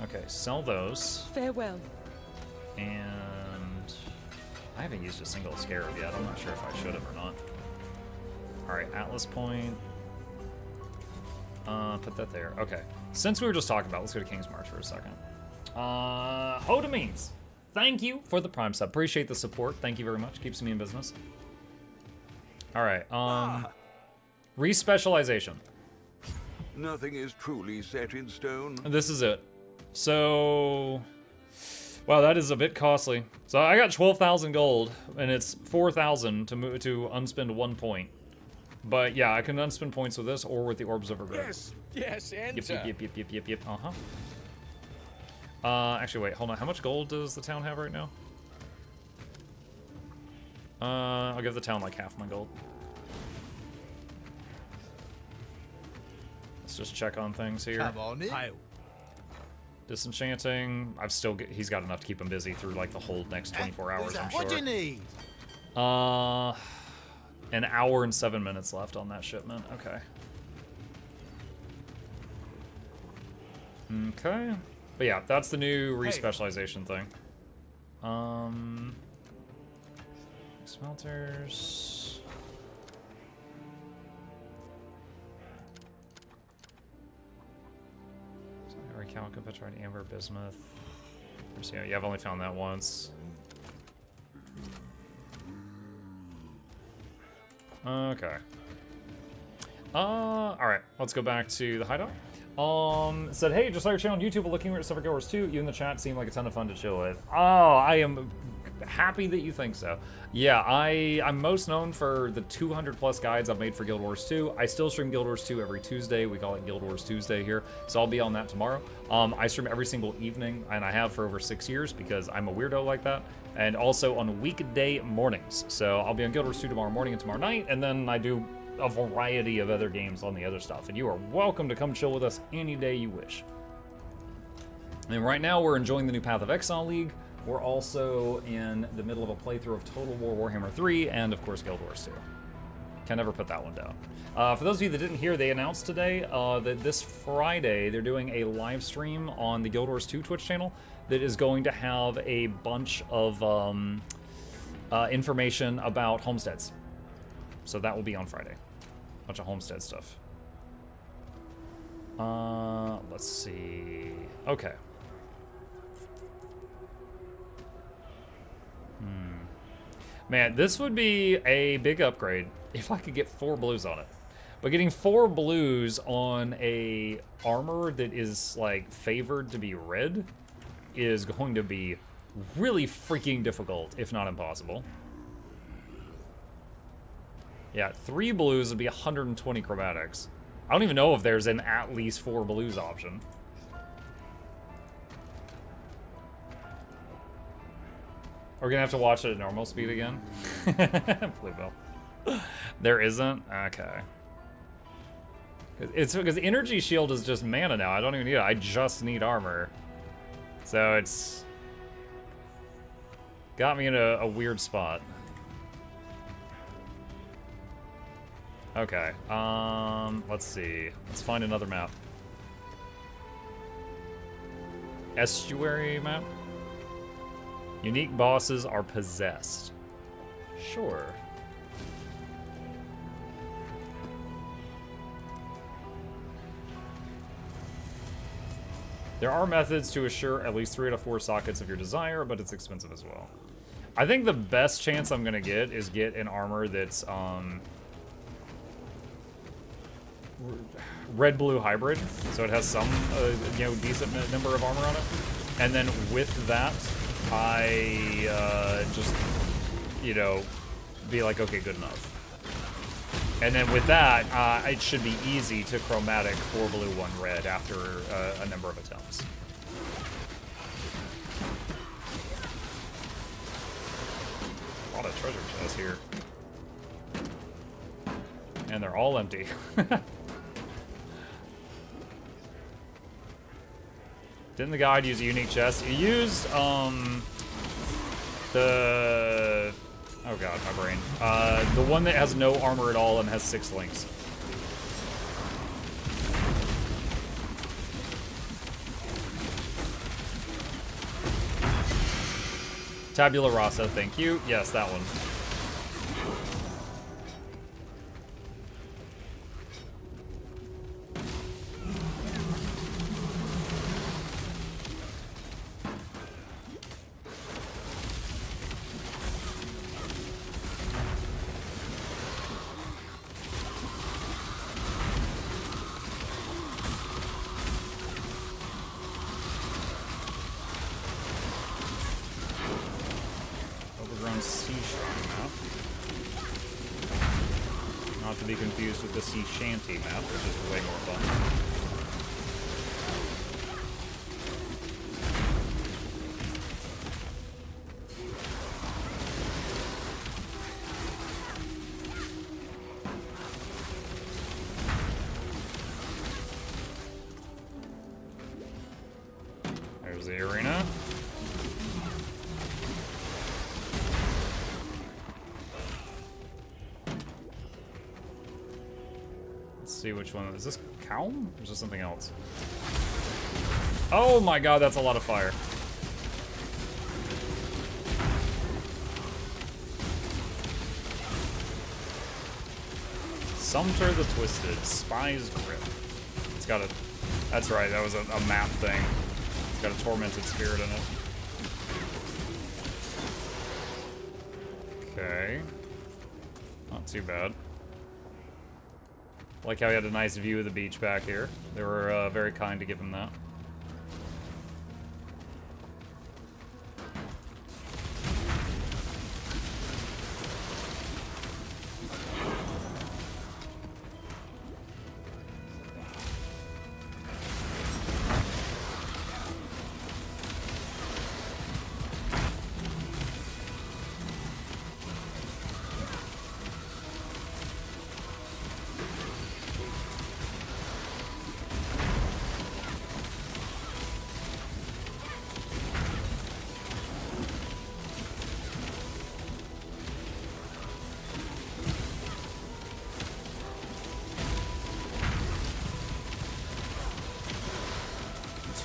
Okay, sell those. Farewell. And I haven't used a single scarab yet. I'm not sure if I should have or not. All right, Atlas Point. Put that there. Okay. Since we were just talking about, let's go to King's March for a second. Hoda Means, thank you for the Prime sub. Appreciate the support. Thank you very much. Keeps me in business. All right. Respecialization. Nothing is truly set in stone. This is it. So, wow, that is a bit costly. So I got 12,000 gold, and it's 4,000 to move to unspend 1 point. But yeah, I can unspend points with this or with the Orbs of Regret. Yes, enter. Yep. Actually, wait, hold on. How much gold does the town have right now? I'll give the town like half my gold. Let's just check on ththings here. Come on in. Disenchanting. He's got enough to keep him busy through like the whole next 24 hours, I'm sure. What do you need? An hour and 7 minutes left on that shipment. Okay. Okay. But yeah, that's the new respecialization thing. Smelters. Calico, Petrite, Amber, Bismuth. Yeah, I've only found that once. Okay. Alright, let's go back to the hideout. Said, hey, just saw your channel on YouTube, looking at Suffolk Hours 2. You and the chat seem like a ton of fun to chill with. Oh, I am happy that you think so. Yeah, I'm most known for the 200 plus guides I've made for Guild Wars 2. I still stream Guild Wars 2 every Tuesday. We call it Guild Wars Tuesday here, so I'll be on that tomorrow. I stream every single evening, and I have for over 6 years because I'm a weirdo like that, and also on weekday mornings. So I'll be on Guild Wars 2 tomorrow morning and tomorrow night, and then I do a variety of other games on the other stuff, and you are welcome to come chill with us any day you wish. And right now we're enjoying the new Path of Exile League. We're also in the middle of a playthrough of Total War Warhammer 3 and, of course, Guild Wars 2. Can never put that one down. For those of you that didn't hear, they announced today that this Friday they're doing a live stream on the Guild Wars 2 Twitch channel that is going to have a bunch of information about homesteads. So that will be on Friday. Bunch of homestead stuff. Let's see. Okay. Man, this would be a big upgrade if I could get 4 blues on it. But getting 4 blues on a armor that is like favored to be red is going to be really freaking difficult, if not impossible. Yeah, 3 blues would be 120 chromatics. I don't even know if there's an at least 4 blues option. We're gonna have to watch it at normal speed again. Bluebell. There isn't? Okay. It's because energy shield is just mana now. I don't even need it. I just need armor. So it's got me in a weird spot. Okay. Let's see. Let's find another map. Estuary map? Unique bosses are possessed. Sure. There are methods to assure at least 3 out of 4 sockets of your desire, but it's expensive as well. I think the best chance I'm gonna get is get an armor that's red-blue hybrid, so it has some you know, decent number of armor on it. And then with that, I just, you know, be like, okay, good enough. And then with that, it should be easy to chromatic 4 blue, 1 red after a number of attempts. A lot of treasure chests here. And they're all empty. Didn't the guide use a unique chest? He used, the... Oh god, my brain. The one that has no armor at all and has 6 links. Tabula Rasa, thank you. Yes, that one. Be confused with the sea shanty map, which is way more fun. There's the arena. See which one. Is this Calm? Or is this something else? Oh my god, that's a lot of fire. Sumter the Twisted. Spy's Grip. It's got a... That's right, that was a map thing. It's got a tormented spirit in it. Okay. Not too bad. Like how he had a nice view of the beach back here. They were very kind to give him that.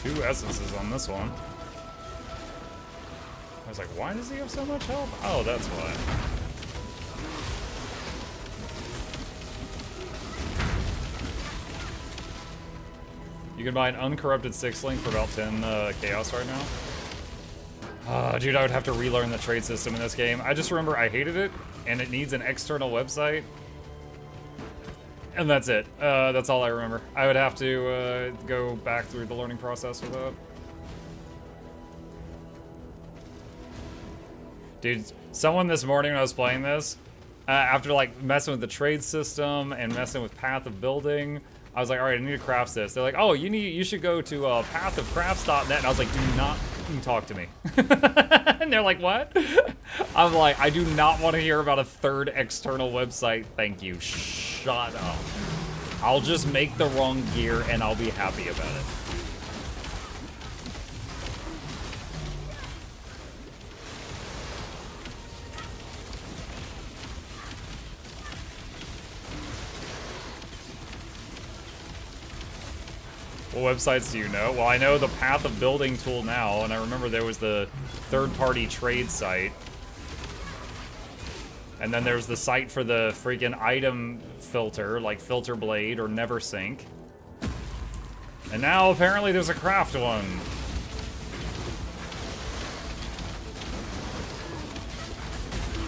Two essences on this one. I was like, why does he have so much health? Oh, that's why. You can buy an uncorrupted 6-link for about 10 chaos right now. Dude, I would have to relearn the trade system in this game. I just remember I hated it, and it needs an external website. And that's it. That's all I remember. I would have to go back through the learning process with that. Dude, someone this morning when I was playing this After like messing with the trade system and messing with path of building, I was like, all right, I need to craft this. They're like, oh, you should go to pathofcrafts.net. And I was like, do not talk to me. And they're like, what? I'm like, I do not want to hear about a third external website. Thank you. Shut up. I'll just make the wrong gear and I'll be happy about it. What websites do you know? Well, I know the Path of Building tool now, and I remember there was the third-party trade site. And then there's the site for the freaking item filter, like Filter Blade or Neversink. And now apparently there's a craft one.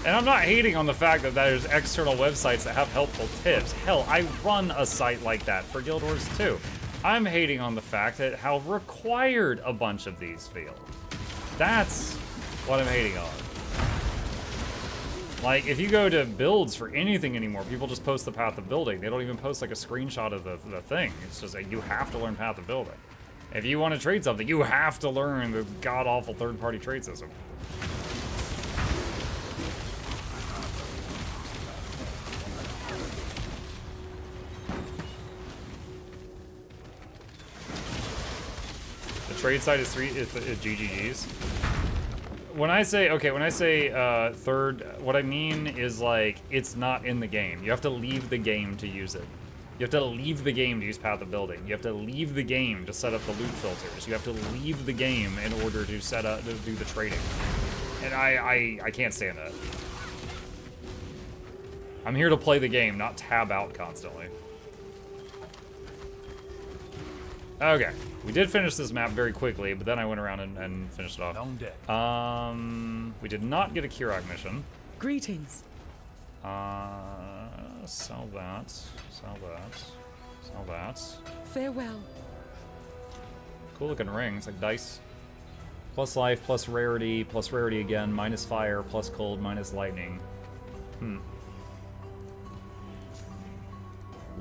And I'm not hating on the fact that there's external websites that have helpful tips. Hell, I run a site like that for Guild Wars 2. I'm hating on the fact that how required a bunch of these feel. That's what I'm hating on. Like, if you go to builds for anything anymore, people just post the path of building. They don't even post like a screenshot of the thing. It's just like, you have to learn path of building. If you want to trade something, you have to learn the god-awful third-party trade system. Trade site is GGG's. When I say third, what I mean is like it's not in the game. You have to leave the game to use it. You have to leave the game to use Path of Building. You have to leave the game to set up the loot filters. You have to leave the game in order to set up to do the trading. And I can't stand that. I'm here to play the game, not tab out constantly. Okay, we did finish this map very quickly, but then I went around and finished it off. Long day. We did not get a Kirok mission. Greetings. Sell that, sell that, sell that. Farewell. Cool looking ring, it's like dice. Plus life, plus rarity again, minus fire, plus cold, minus lightning.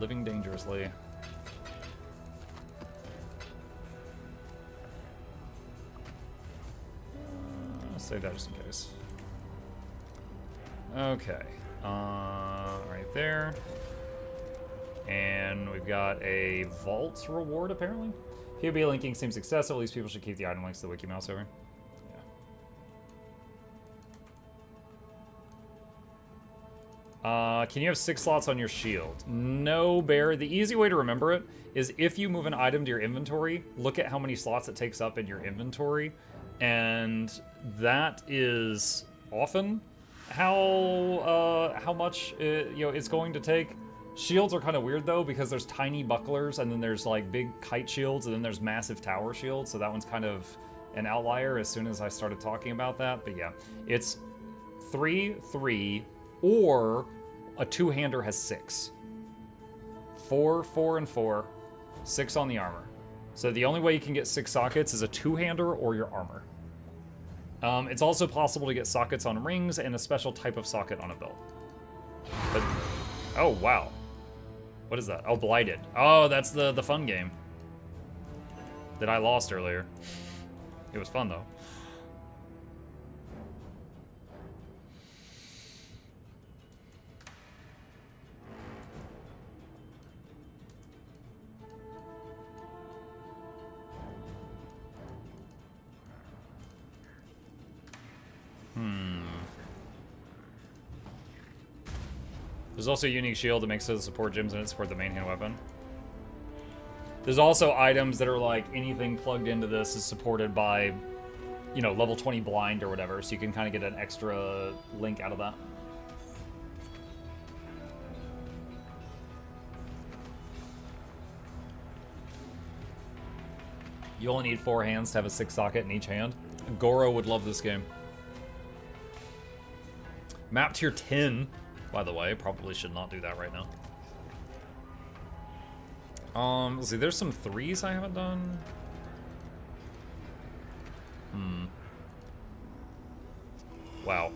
Living dangerously. Save that just in case. Okay. Right there. And we've got a vault reward, apparently. POB linking seems excessive. At least people should keep the item links to the wiki mouse over. Yeah. Can you have 6 slots on your shield? No, Bear. The easy way to remember it is if you move an item to your inventory, look at how many slots it takes up in your inventory. And that is often how much it's going to take. Shields are kind of weird though, because there's tiny bucklers and then there's like big kite shields and then there's massive tower shields. So that one's kind of an outlier as soon as I started talking about that. But yeah, it's 3, 3, or a two-hander has 6. 4, 4, and 4. 6 on the armor. So the only way you can get 6 sockets is a two-hander or your armor. It's also possible to get sockets on rings and a special type of socket on a belt. But, oh, wow. What is that? Oh, Blighted. Oh, that's the fun game that I lost earlier. It was fun, though. There's also a unique shield that makes it support gyms and it support the main hand weapon. There's also items that are like anything plugged into this is supported by, you know, level 20 blind or whatever, so you can kind of get an extra link out of that. You only need 4 hands to have a 6 socket in each hand. Goro would love this game. Map tier 10. By the way, probably should not do that right now. Let's see, there's some 3s I haven't done. Wow.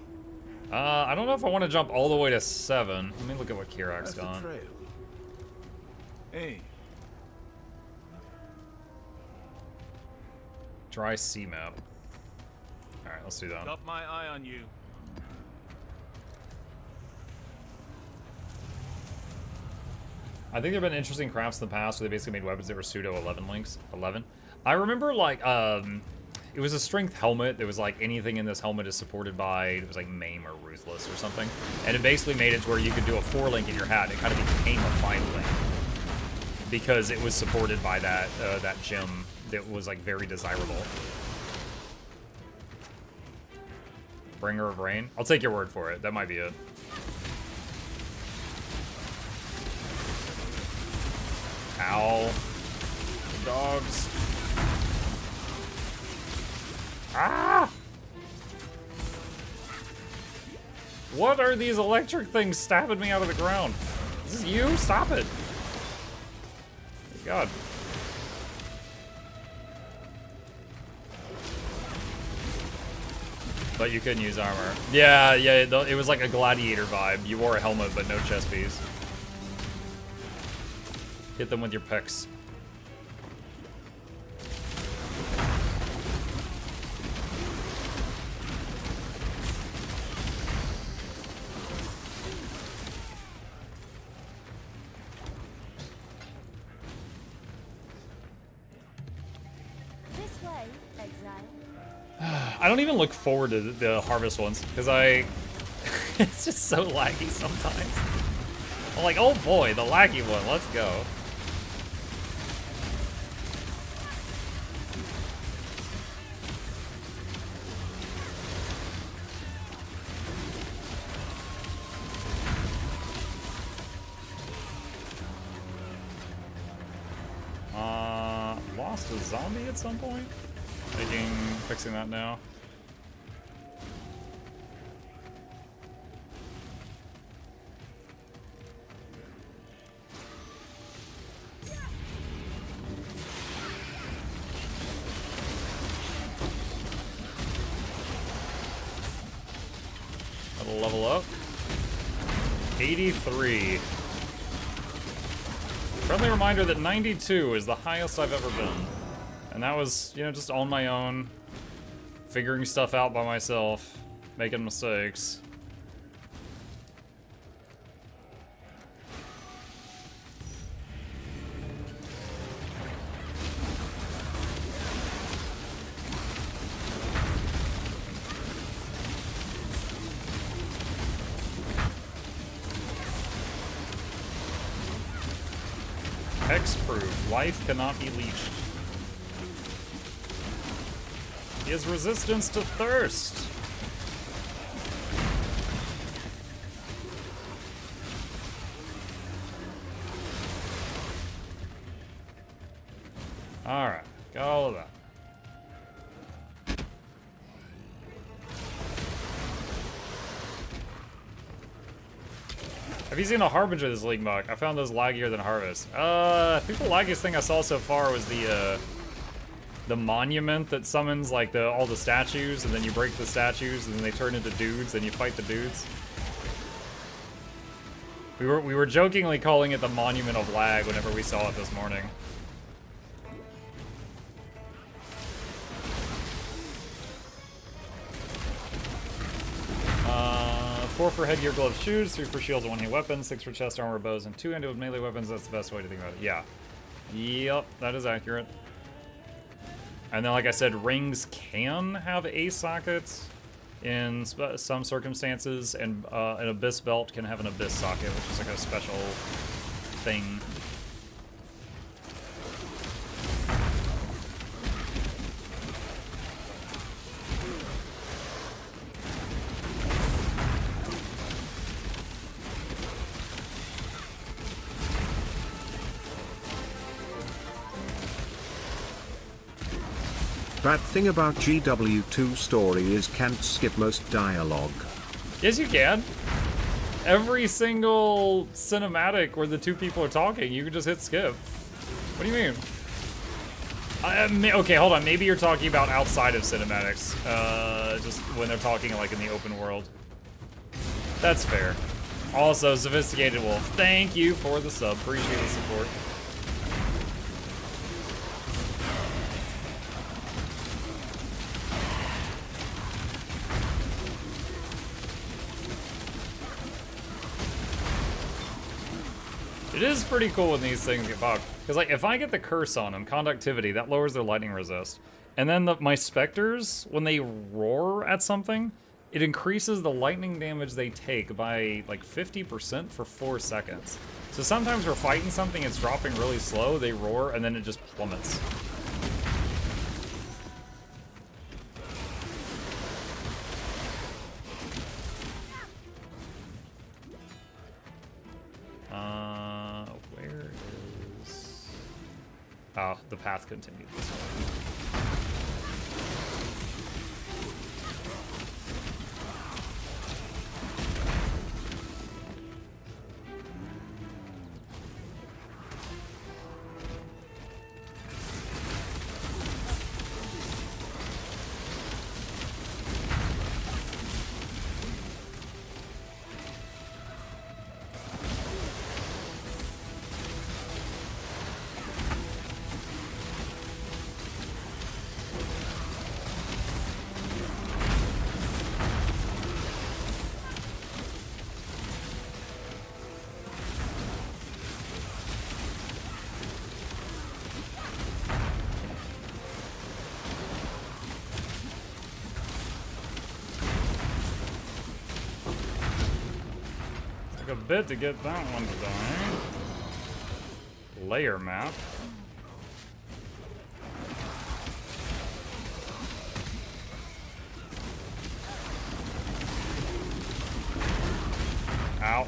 I don't know if I want to jump all the way to 7. Let me look at what Kirak's gone. Hey. Dry sea map. Alright, let's do that. Got my eye on you. I think there have been interesting crafts in the past where they basically made weapons that were pseudo 11 links. 11. I remember like it was a strength helmet. It was like anything in this helmet is supported by, it was like Maim or Ruthless or something. And it basically made it to where you could do a 4 link in your hat. It kind of became a 5 link because it was supported by that that gem that was like very desirable. Bringer of Rain. I'll take your word for it. That might be it. Ow. Dogs. Ah! What are these electric things stabbing me out of the ground? Is this you? Stop it. God. But you couldn't use armor. Yeah, it was like a gladiator vibe. You wore a helmet, but no chest piece. Hit them with your pecs. This way, Exile. I don't even look forward to the harvest ones because it's just so laggy sometimes. I'm like, oh boy, the laggy one, let's go. Lost a zombie at some point? Fixing that now. That'll level up. 83. Friendly reminder that 92 is the highest I've ever been. And that was, you know, just on my own, figuring stuff out by myself, making mistakes. Hexproof. Life cannot be leached. He has resistance to thirst. Alright, got all of that. Have you seen a Harbinger this League Muck? I found those laggier than Harvest. I think the laggiest thing I saw so far was the monument that summons like all the statues, and then you break the statues, and then they turn into dudes, and you fight the dudes. We were jokingly calling it the Monument of Lag whenever we saw it this morning. Four for headgear, gloves, shoes, 3 for shields and 1 hit weapons, 6 for chest armor, bows, and 2 handed with melee weapons. That's the best way to think about it. Yeah. Yep, that is accurate. And then, like I said, rings can have a socket in some circumstances, and an abyss belt can have an abyss socket, which is like a special thing. Bad thing about GW2 story is can't skip most dialogue. Yes, you can. Every single cinematic where the two people are talking, you can just hit skip. What do you mean? Okay, hold on. Maybe you're talking about outside of cinematics. Just when they're talking like in the open world. That's fair. Also, Sophisticated Wolf, thank you for the sub. Appreciate the support. It is pretty cool when these things get bugged. Because, like, if I get the curse on them, conductivity, that lowers their lightning resist. And then my specters, when they roar at something, it increases the lightning damage they take by, like, 50% for 4 seconds. So sometimes we're fighting something, it's dropping really slow, they roar, and then it just plummets. Where is... Oh, the path continued this way. A bit to get that one to die. Layer map. Ow.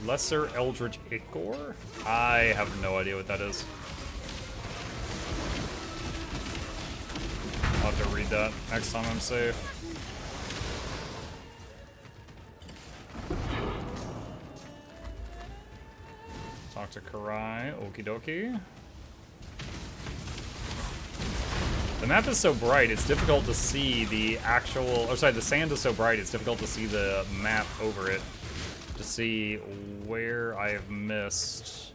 Lesser Eldritch Ichor? I have no idea what that is. I'll have to read that next time I'm safe. Talk to Karai, okie dokie. The map is so bright, it's difficult to see the actual, oh sorry, the sand is so bright, it's difficult to see the map over it. To see where I have missed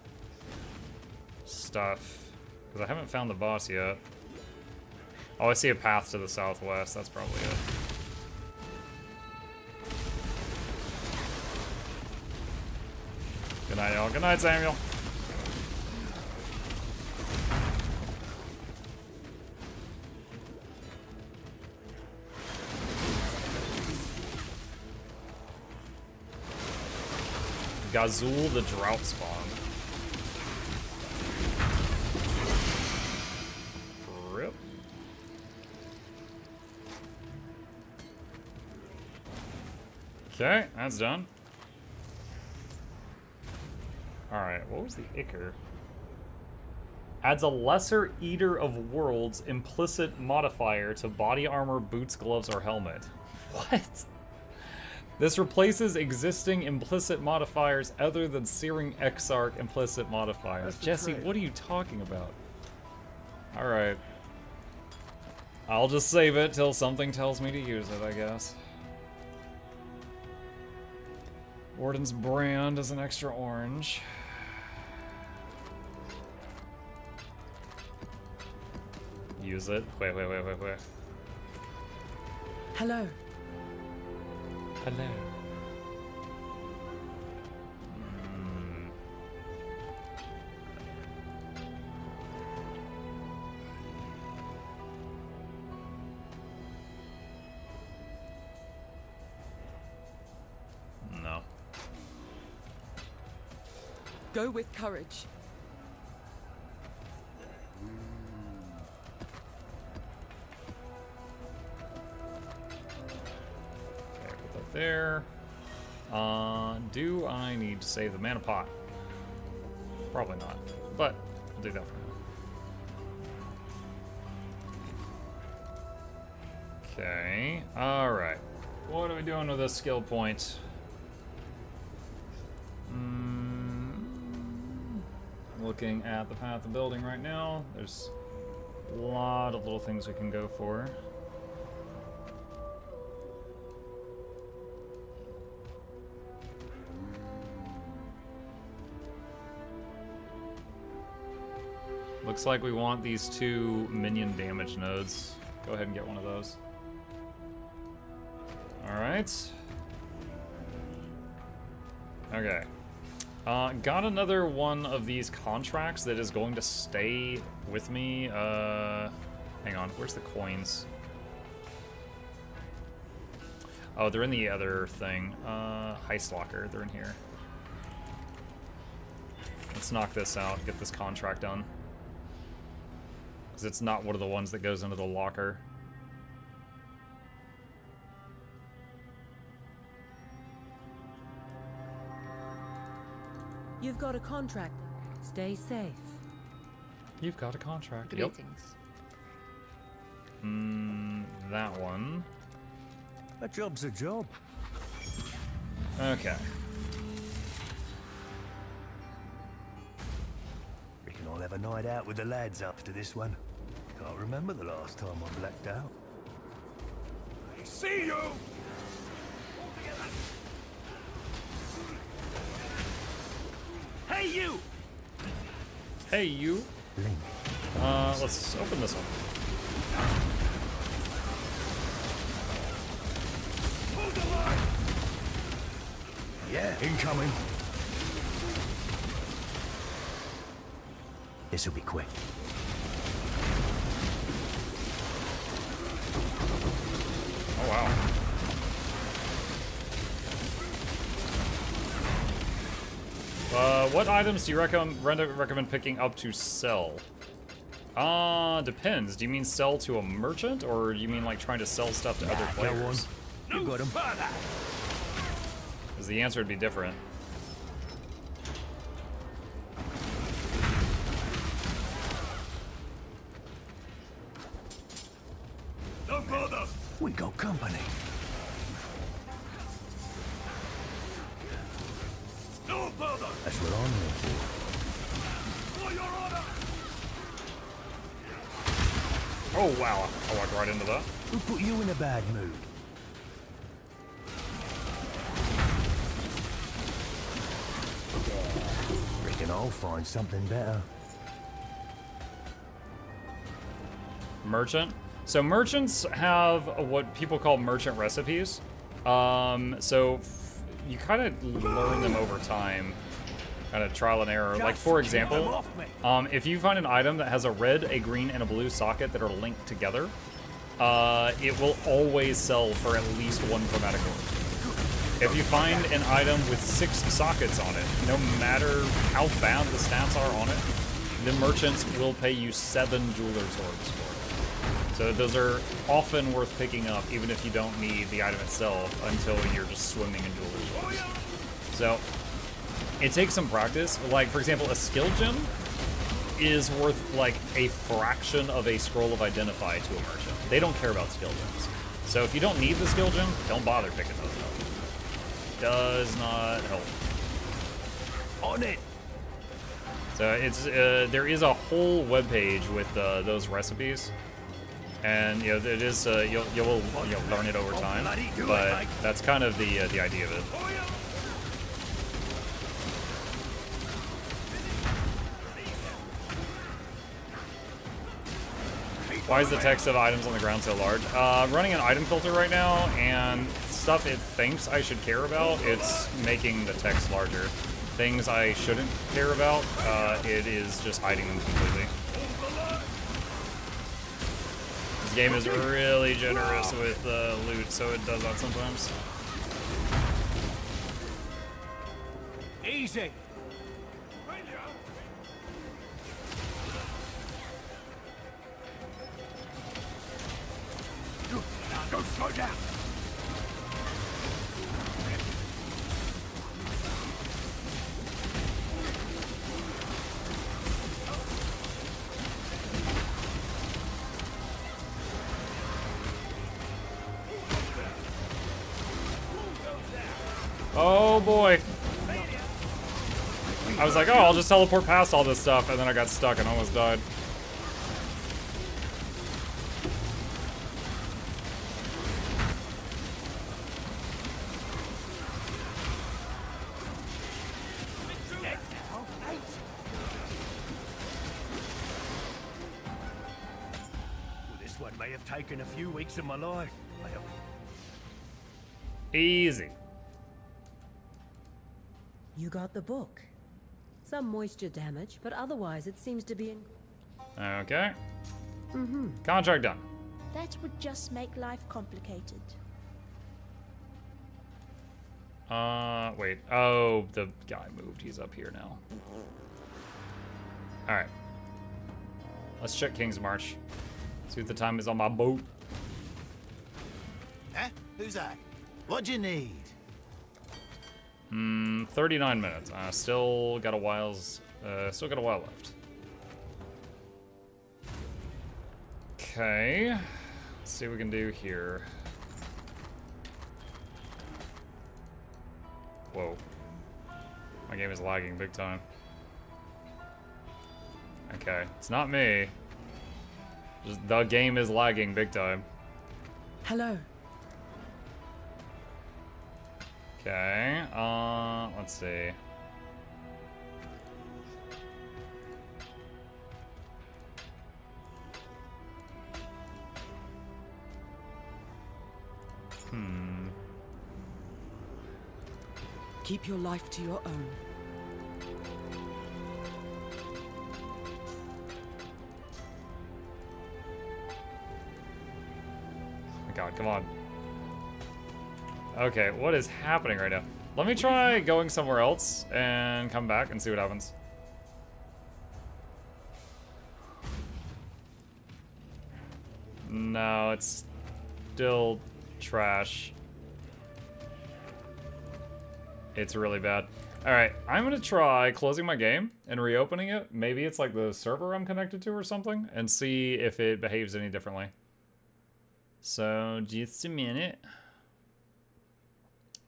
stuff. Because I haven't found the boss yet. Oh, I see a path to the southwest. That's probably it. Good night, y'all. Good night, Samuel. Gazul the Drought Spawn. Rip. Okay, that's done. Alright, what was the Ichor? Adds a lesser Eater of Worlds implicit modifier to body armor, boots, gloves, or helmet. What? This replaces existing implicit modifiers other than Searing Exarch implicit modifiers. Jesse, what are you talking about? Alright. I'll just save it till something tells me to use it, I guess. Warden's Brand is an extra orange. Use it. Wait. Hello. Hello. No. Go with courage. There. Do I need to save the mana pot? Probably not, but I'll do that for now. Okay, alright. What are we doing with this skill point? Looking at the path of building right now, there's a lot of little things we can go for. Looks like we want these 2 minion damage nodes. Go ahead and get one of those. Alright. Okay. Got another one of these contracts that is going to stay with me. Hang on, where's the coins? Oh, they're in the other thing. Heist locker, they're in here. Let's knock this out, get this contract done. Because it's not one of the ones that goes into the locker. You've got a contract. Stay safe. You've got a contract. Greetings. Yep. That one. A job's a job. Okay. Reckon I'll have a night out with the lads after this one. Can't remember the last time I blacked out. I see you! Hey, you! Hey, you. Link. Let's open this one. Hold the line! Yeah, incoming. This'll be quick. Oh, wow. What items do you recommend picking up to sell? Depends. Do you mean sell to a merchant, or do you mean like trying to sell stuff to other players? You got him. Because the answer would be different. No further! We got company. No further! That's what I'm here for. For your order! Oh, wow. I walked right into that. Who put you in a bad mood? Reckon I'll find something better. Merchant. So merchants have what people call merchant recipes. You kind of learn them over time, kind of trial and error. Like for example, if you find an item that has a red, a green, and a blue socket that are linked together, it will always sell for at least 1 chromatic orb. If you find an item with 6 sockets on it, no matter how bad the stats are on it, the merchants will pay you 7 jeweler's orbs for it. So those are often worth picking up, even if you don't need the item itself until you're just swimming in jeweler's orbs. So it takes some practice. Like, for example, a skill gem is worth like a fraction of a scroll of identify to a merchant. They don't care about skill gems. So if you don't need the skill gem, don't bother picking those up. Does not help. On it. So it's there is a whole webpage with those recipes, and you know it is you'll learn it over time, but that's kind of the idea of it. Why is the text of items on the ground so large? Running an item filter right now, and stuff it thinks I should care about, it's making the text larger. Things I shouldn't care about, it is just hiding them completely. This game is really generous with loot, so it does that sometimes. Easy. Don't slow down! Oh boy. I was like, oh, I'll just teleport past all this stuff, and then I got stuck and almost died. This one may have taken a few weeks of my life. Easy. You got the book. Some moisture damage, but otherwise it seems to be in... Okay. Contract done. That would just make life complicated. Wait. Oh, the guy moved. He's up here now. Alright. Let's check King's March. See what the time is on my boat. Eh? Who's that? What do you need? 39 minutes. Still got a while left. Okay. Let's see what we can do here. Whoa. My game is lagging big time. Okay. It's not me. Just the game is lagging big time. Hello. Okay, let's see. Keep your life to your own. Oh my god, come on. Okay, what is happening right now? Let me try going somewhere else and come back and see what happens. No, it's still trash. It's really bad. Alright, I'm gonna try closing my game and reopening it. Maybe it's like the server I'm connected to or something, and see if it behaves any differently. So, just a minute.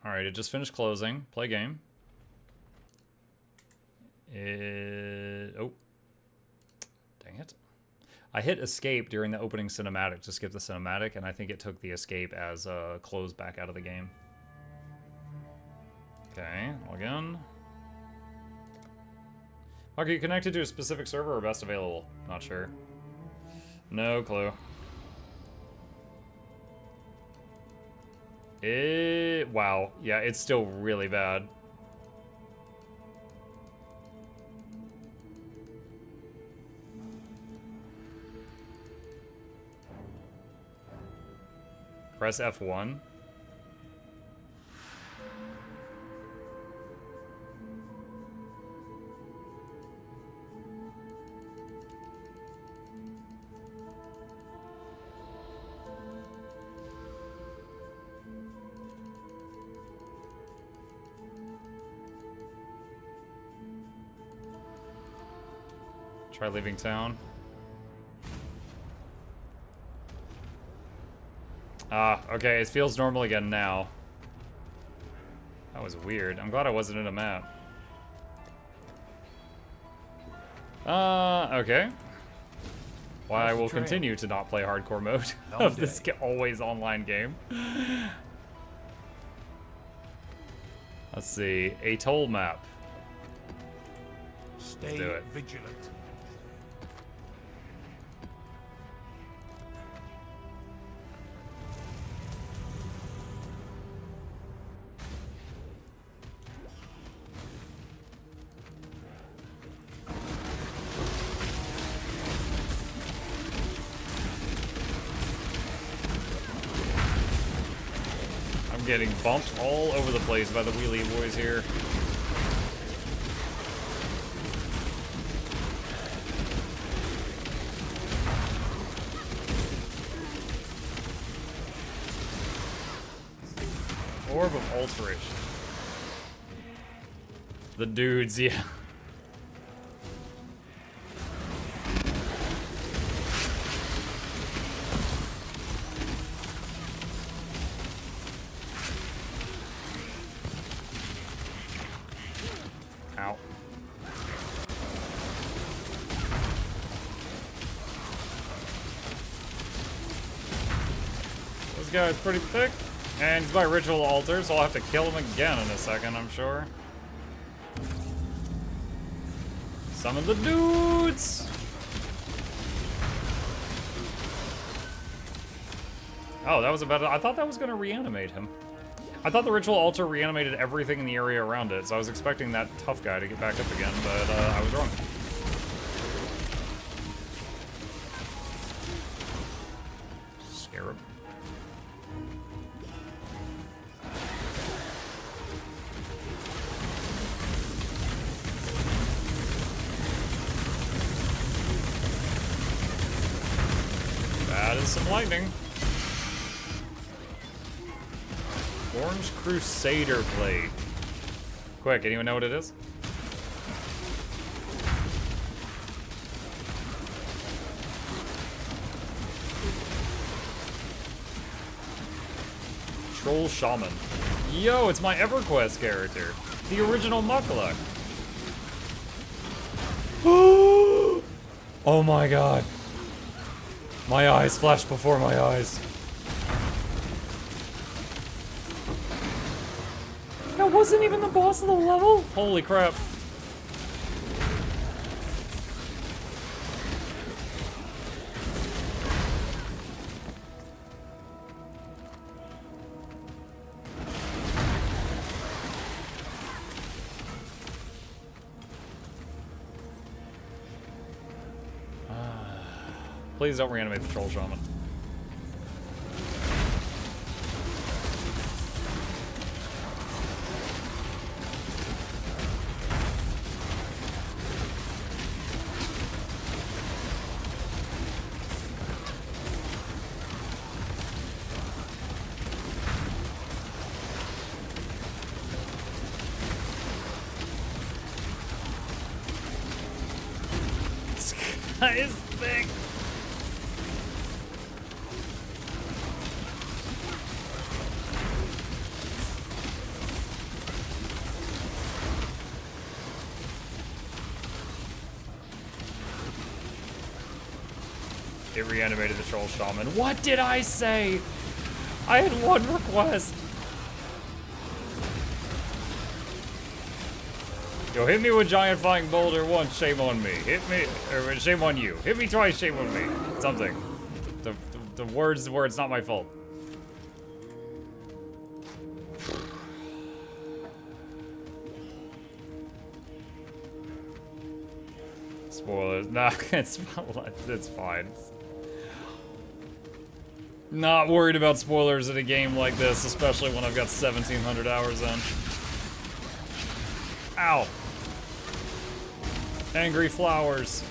Alright, it just finished closing. Play game. Oh. Dang it. I hit escape during the opening cinematic to skip the cinematic, and I think it took the escape as a close back out of the game. Okay, log in. Are you connected to a specific server or best available? Not sure. No clue. Wow. Yeah, it's still really bad. Press F1. Try leaving town. Okay, it feels normal again now. That was weird. I'm glad I wasn't in a map. Okay. Why I will continue to not play hardcore mode of this always online game. Let's see. A toll map. Stay do it. vigilant. I'm getting bumped all over the place by the wheelie boys here. Orb of Alteration. The dudes, yeah. Ow. guy's pretty thick. And he's by ritual altar, so I'll have to kill him again in a second, I'm sure. Summon the dudes! Oh, that was about it. I thought that was gonna reanimate him. I thought the ritual altar reanimated everything in the area around it, so I was expecting that tough guy to get back up again, but I was wrong. Scarab. That is some lightning. Orange Crusader Blade. Quick, anyone know what it is? Troll Shaman. Yo, it's my EverQuest character. The original Mukluk. Oh my god. My eyes flashed before my eyes. That wasn't even the boss of the level? Holy crap. Please don't reanimate the Troll Shaman. This guy is thick. It reanimated the Troll Shaman. What did I say? I had one request. Yo, hit me with giant flying boulder once, shame on me. Hit me, or shame on you. Hit me twice, shame on me. Something. The words where it's not my fault. Spoilers. Nah, it's fine. Not worried about spoilers in a game like this, especially when I've got 1,700 hours in. Ow. Angry flowers.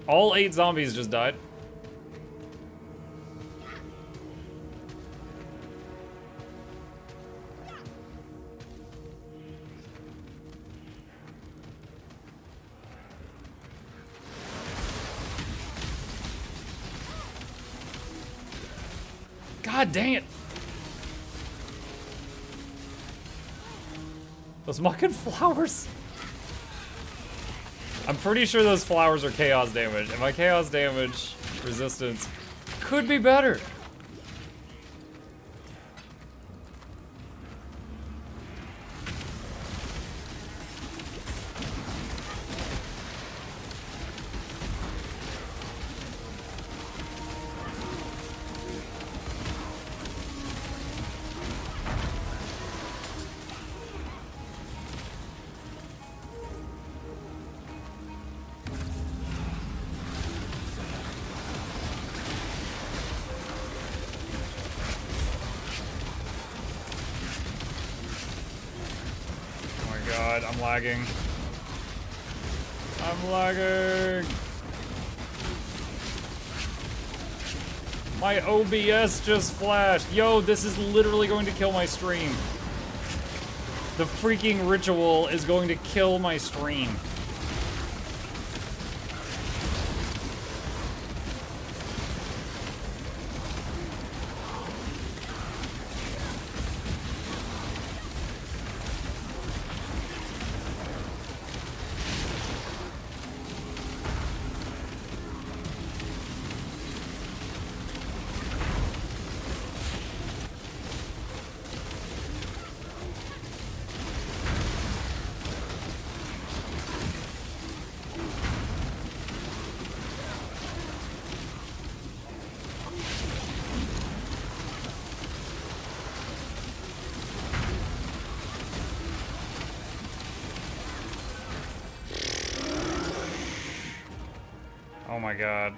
All 8 zombies just died. God dang it! Those mucking flowers. I'm pretty sure those flowers are chaos damage, and my chaos damage resistance could be better. I'm lagging. I'm lagging. My OBS just flashed. Yo, this is literally going to kill my stream. The freaking ritual is going to kill my stream. Oh my god.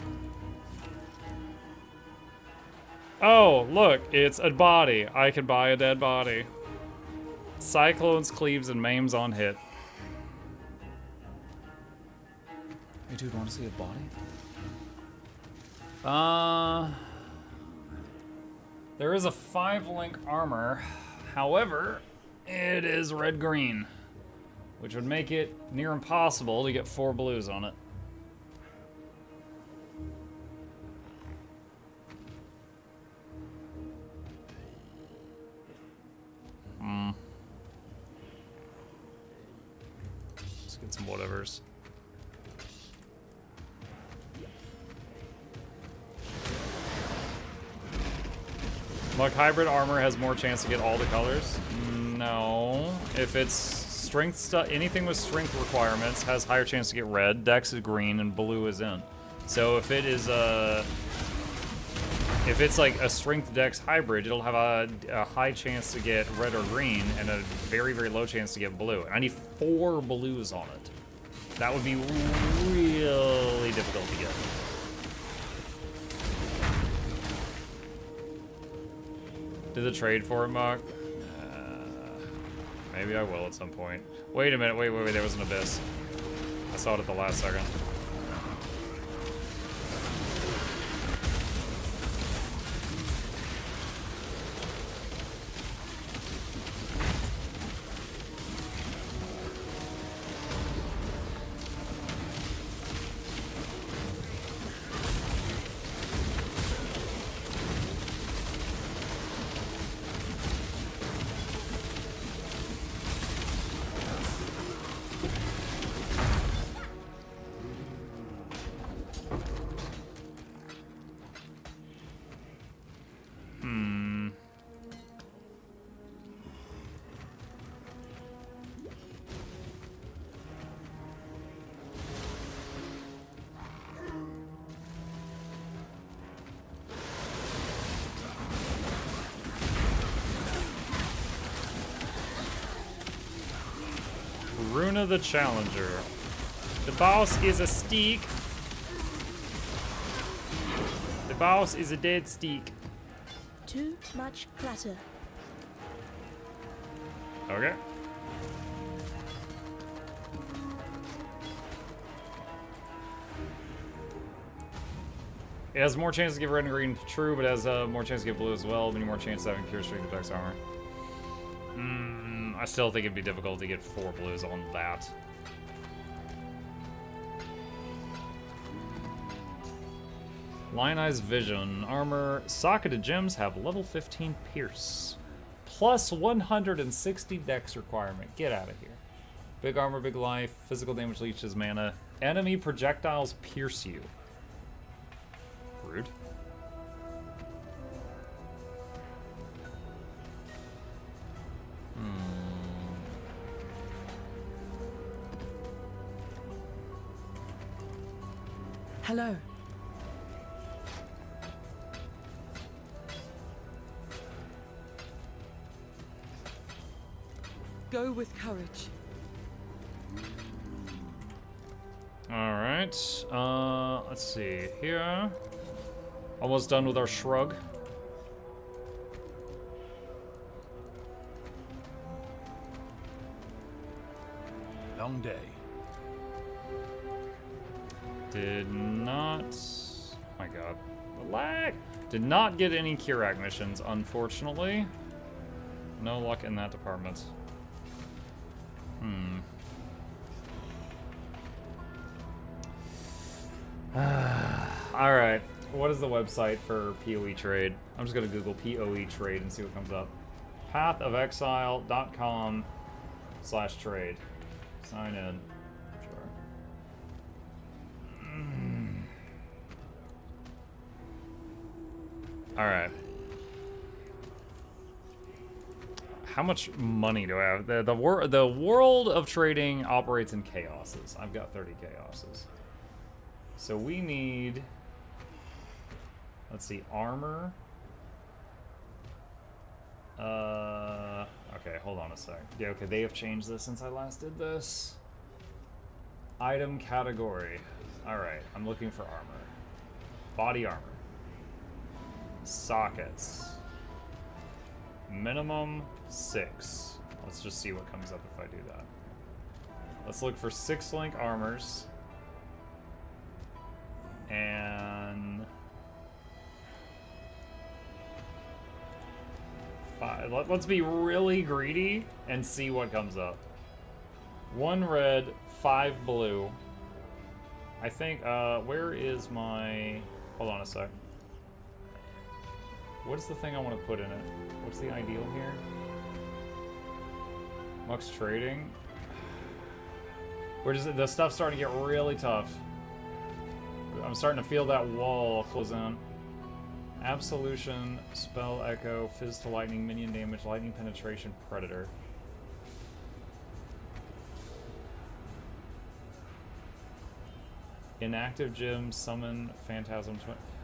Oh, look, it's a body. I can buy a dead body. Cyclones, cleaves, and maims on hit. Hey, dude, want to see a body? There is a 5-link armor. However, it is red-green, which would make it near impossible to get 4 blues on it. Let's get some whatevers. Muk hybrid armor has more chance to get all the colors? No. If it's strength stuff, anything with strength requirements has higher chance to get red, dex is green, and blue is in. So if it is if it's like a strength dex hybrid, it'll have a high chance to get red or green and a very, very low chance to get blue. And I need 4 blues on it. That would be really difficult to get. Did the trade for it, Muk? Maybe I will at some point. Wait a minute, wait, there was an abyss. I saw it at the last second. Runa the Challenger. The boss is a steak. The boss is a dead steak. Too much clutter. Okay. It has more chance to give red and green, true, but it has more chance to give blue as well. Many more chances of having pure strength and dex armor. I still think it'd be difficult to get 4 blues on that. Lionized Vision. Armor. Socketed gems have level 15 pierce. Plus 160 dex requirement. Get out of here. Big armor, big life. Physical damage leeches mana. Enemy projectiles pierce you. Rude. Hello. Go with courage. All right. Let's see here. Almost done with our shrug. Long day. Did not... Oh my god. The lag! Did not get any Kirak missions, unfortunately. No luck in that department. Alright. What is the website for PoE trade? I'm just gonna Google PoE trade and see what comes up. pathofexile.com/trade. Sign in. Alright. How much money do I have? The world of trading operates in chaoses. I've got 30 chaoses. So we need... Let's see, armor. Okay, hold on a sec. Yeah, okay, they have changed this since I last did this. Item category. Alright, I'm looking for armor. Body armor. Sockets. Minimum 6. Let's just see what comes up if I do that. Let's look for 6-link armors. And... 5. Let's be really greedy and see what comes up. 1 red, 5 blue. I think, where is my... Hold on a sec. What's the thing I want to put in it? What's the ideal here? Mux trading. Where does it... The stuff's starting to get really tough. I'm starting to feel that wall close in. Absolution, Spell Echo, Fizz to Lightning, Minion Damage, Lightning Penetration, Predator. Inactive Gym, Summon, Phantasm...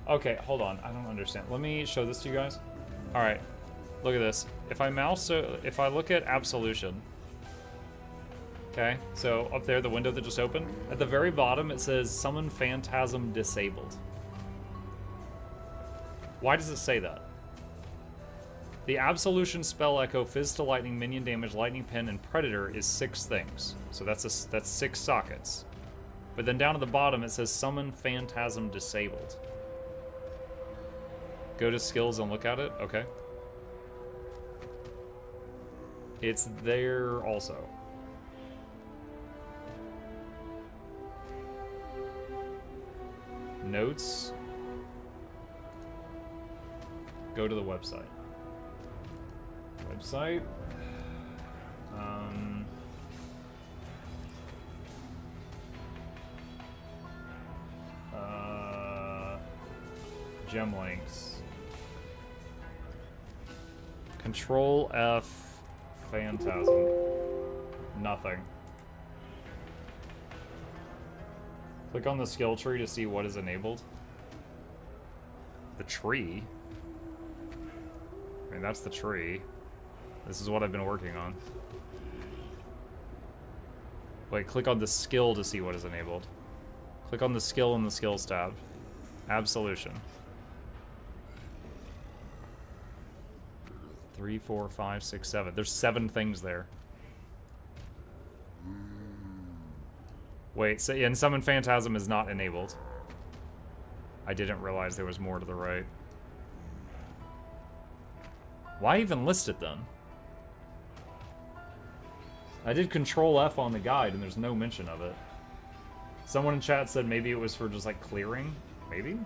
Okay, hold on. I don't understand. Let me show this to you guys. Alright. Look at this. If I if I look at Absolution... Okay, so up there, the window that just opened. At the very bottom, it says Summon Phantasm Disabled. Why does it say that? The Absolution, Spell Echo, Fizz to Lightning, Minion Damage, Lightning Pin, and Predator is 6 things. So that's 6 sockets. But then down at the bottom, it says Summon Phantasm Disabled. Go to skills and look at it. Okay. It's there also. Notes. Go to the website. Website. Gem links. Control F. Phantasm. Nothing. Click on the skill tree to see what is enabled. The tree? I mean, that's the tree. This is what I've been working on. Wait, click on the skill to see what is enabled. Click on the skill in the skills tab. Absolution. 3, 4, 5, 6, 7. There's 7 things there. Wait, so, and Summon Phantasm is not enabled. I didn't realize there was more to the right. Why even list it then? I did Control F on the guide and there's no mention of it. Someone in chat said maybe it was for just like clearing. Maybe?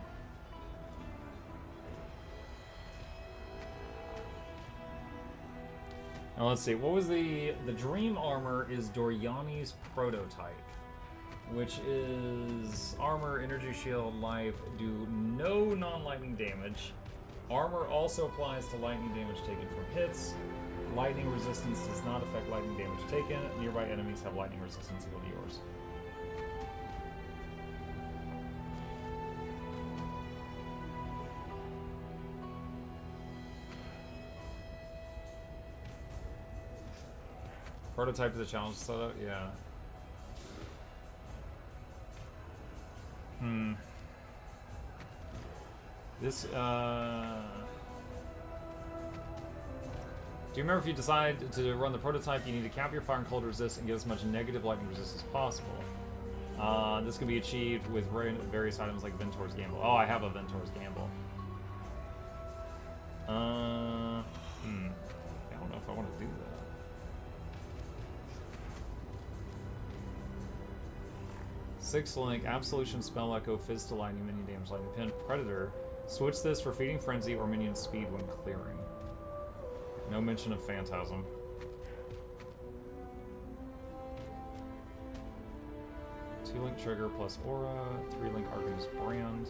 Now let's see, what was the Dream Armor is Doriani's prototype, which is armor, energy shield, life, do no non-lightning damage. Armor also applies to lightning damage taken from hits. Lightning resistance does not affect lightning damage taken. Nearby enemies have lightning resistance equal to yours. Prototype is a challenge setup? Yeah. This, do you remember if you decide to run the prototype, you need to cap your fire and cold resist and get as much negative lightning resist as possible. This can be achieved with various items like Ventor's Gamble. Oh, I have a Ventor's Gamble. I don't know if I want to do that. Six-link, Absolution, Spell Echo, Fizz to Lightning, Minion Damage, Lightning Pin, Predator. Switch this for Feeding Frenzy or Minion Speed when clearing. No mention of Phantasm. Two-link Trigger plus Aura, 3-link Arcanist Brand.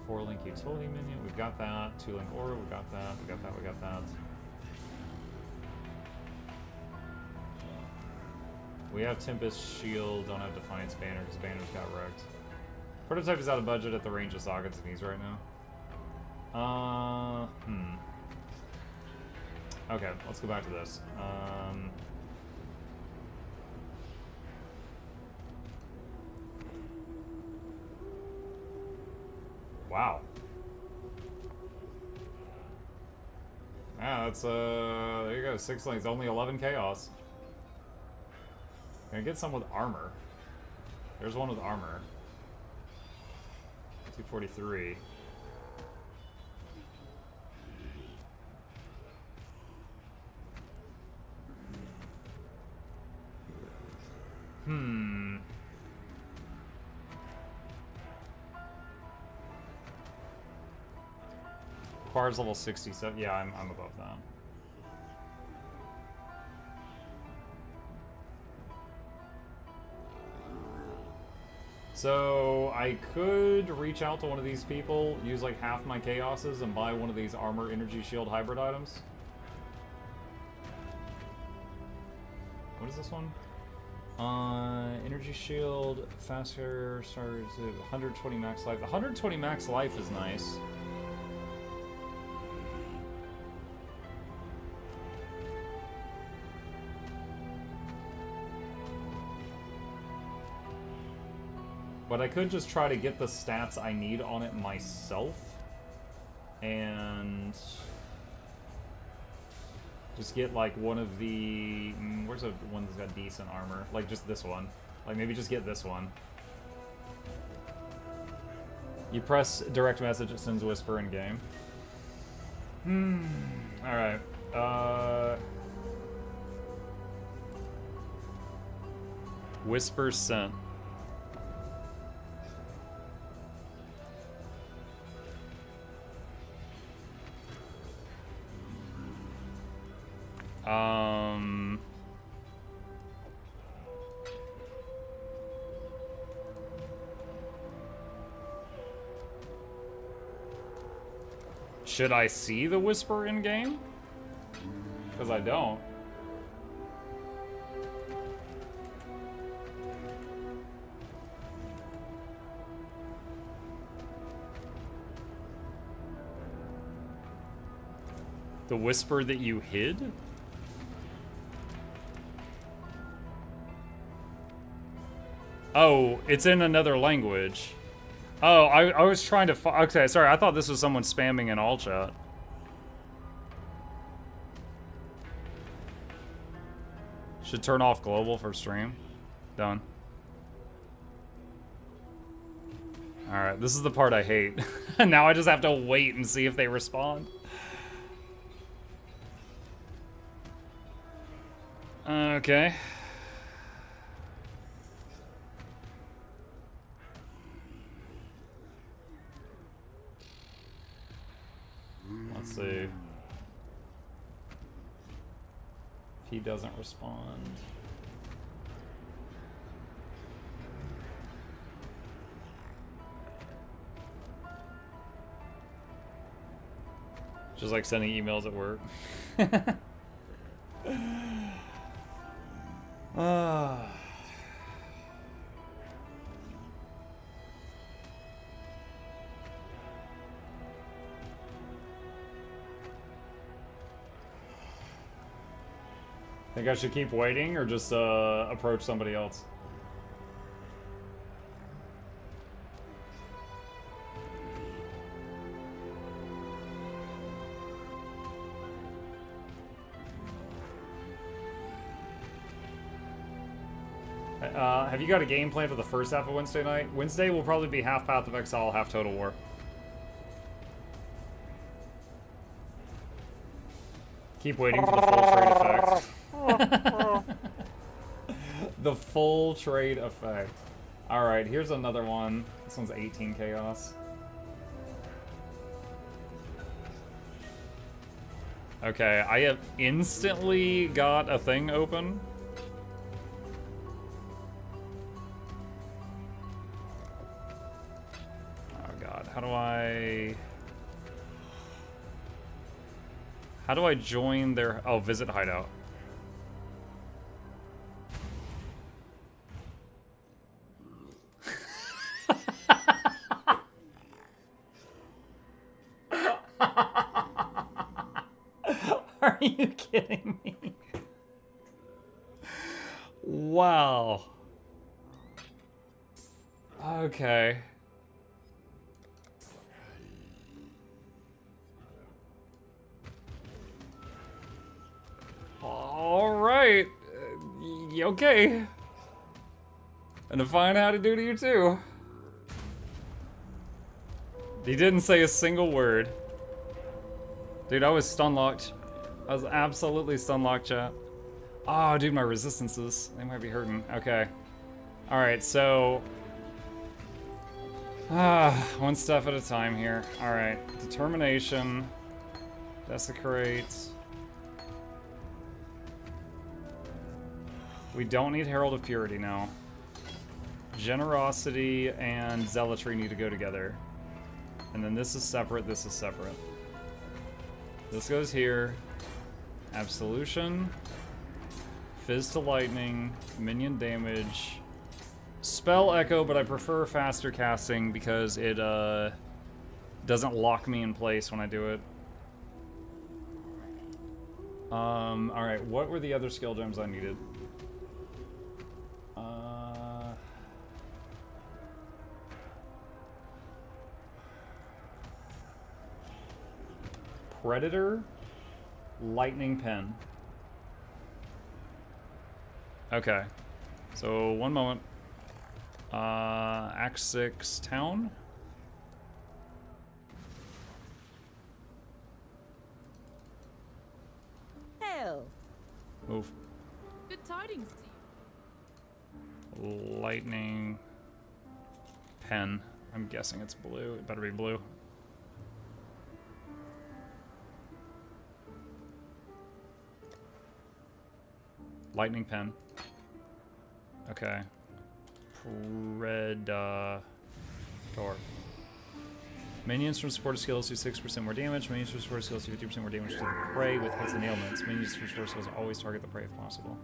Four-link Utility Minion, we've got that. Two-link Aura, we got that, we got that, we got that. We have Tempest Shield, don't have Defiance Banner because Banner's got wrecked. Prototype is out of budget at the range of sockets and these right now. Okay, let's go back to this. Wow. Yeah, that's, there you go, 6 lanes, only 11 chaos. Can I get some with armor? There's one with armor. 243. Requires level 67. Yeah, I'm above that. So I could reach out to one of these people, use like half my chaoses, and buy one of these armor energy shield hybrid items. What is this one? Energy shield, faster, starts at 120 max life. 120 max life is nice. But I could just try to get the stats I need on it myself. And just get like one of the... where's a one that's got decent armor? Like just this one. Like maybe just get this one. You press direct message, it sends whisper in game. Alright. Whisper sent. Should I see the whisper in game? Because I don't. The whisper that you hid? Oh, it's in another language. Oh, I was trying to okay, sorry, I thought this was someone spamming in all chat. Should turn off global for stream. Done. Alright, this is the part I hate. Now I just have to wait and see if they respond. Okay. Let's see. If he doesn't respond. Just like sending emails at work. Think I should keep waiting or just approach somebody else? Have you got a game plan for the first half of Wednesday night? Wednesday will probably be half Path of Exile, half Total War. Keep waiting for the full trade effect. The full trade effect. Alright, here's another one. This one's 18 chaos. Okay, I have instantly got a thing open. How do I join their... Oh, visit hideout. Are you kidding me? Wow. Okay. All right. Okay. And to find out how to do to you too. He didn't say a single word. Dude, I was stun locked. I was absolutely stun locked, chat. Oh, dude, my resistances. They might be hurting. Okay. Alright, so... one step at a time here. Alright. Determination. Desecrate. We don't need Herald of Purity now. Generosity and Zealotry need to go together. And then this is separate, this is separate. This goes here. Absolution. Fizz to lightning. Minion damage. Spell echo, but I prefer faster casting because it doesn't lock me in place when I do it. Alright, what were the other skill gems I needed? Predator, Lightning Pen. Okay, so one moment. Act 6 Town. Hell. Move. Good tidings to you. Lightning Pen. I'm guessing it's blue. It better be blue. Lightning Pen. Okay. Red door. Minions from supported skills do 6% more damage. Minions from supported skills do 50% more damage to the prey with hits and ailments. Minions from supported skills always target the prey if possible.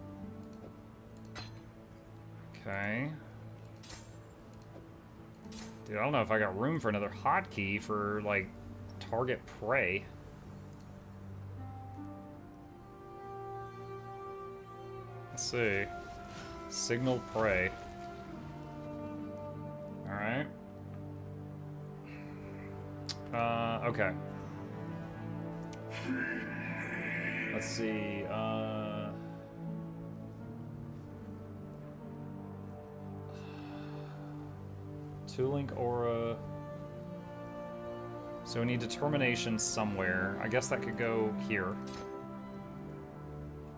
Okay. Dude, I don't know if I got room for another hotkey for, like, target prey. Let's see. Signal prey. Alright. Okay. Let's see, two-link aura. So we need determination somewhere. I guess that could go here.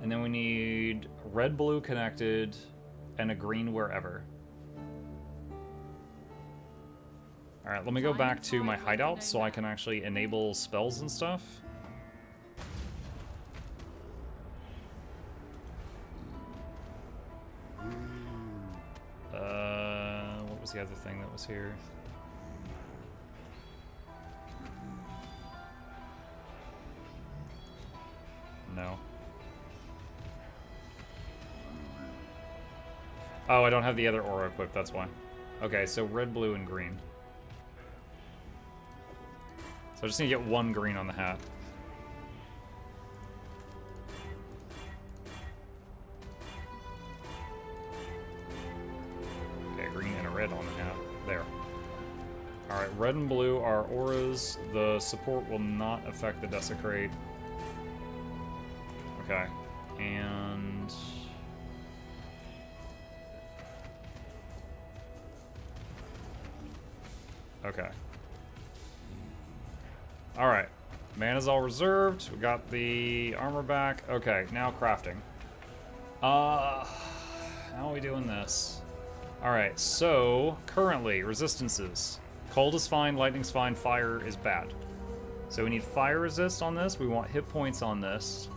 And then we need red-blue connected and a green wherever. Alright, let me go back to my hideout so I can actually enable spells and stuff. What was the other thing that was here? No. Oh, I don't have the other aura equipped, that's why. Okay, so red, blue, and green. So I just need to get one green on the hat. Okay, green and a red on the hat. There. Alright, red and blue are auras. The support will not affect the desecrate. Okay. And... okay. Alright. Mana's all reserved. We got the armor back. Okay, now crafting. How are we doing this? Alright, so currently, resistances. Cold is fine, lightning's fine, fire is bad. So we need fire resist on this. We want hit points on this.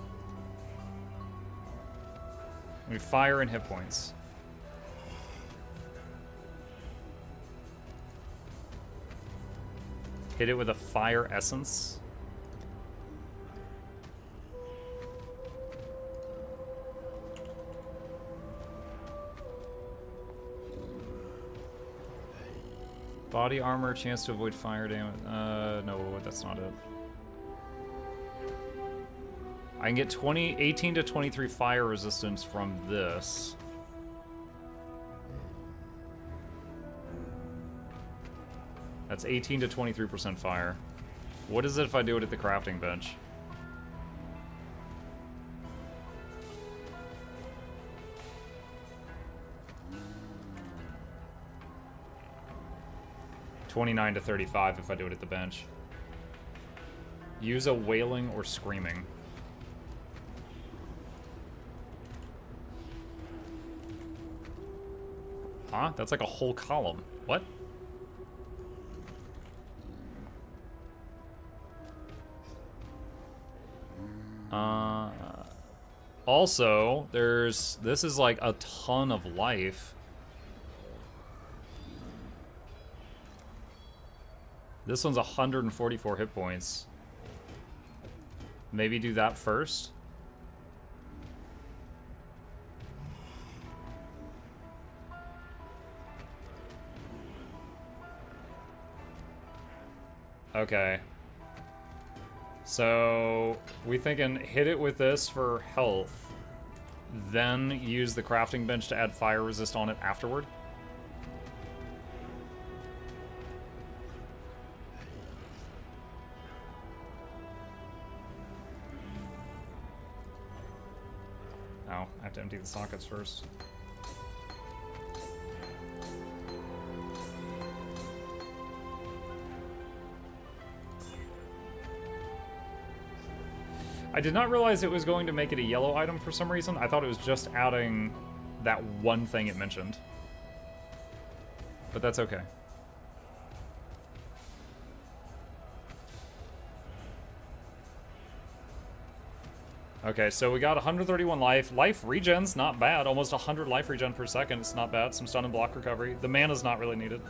We need fire and hit points. Hit it with a fire essence. Body armor, chance to avoid fire damage. No, that's not it. I can get 18 to 23 fire resistance from this. That's 18 to 23% fire. What is it if I do it at the crafting bench? $29 to $35 if I do it at the bench. Use a wailing or screaming. Huh? That's like a whole column. What? Also, this is like a ton of life. This one's 144 hit points. Maybe do that first. Okay. So, we thinking hit it with this for health, then use the crafting bench to add fire resist on it afterward? Oh, I have to empty the sockets first. I did not realize it was going to make it a yellow item for some reason. I thought it was just adding that one thing it mentioned. But that's okay. Okay, so we got 131 life. Life regen's not bad. Almost 100 life regen per second. It's not bad. Some stun and block recovery. The mana's not really needed.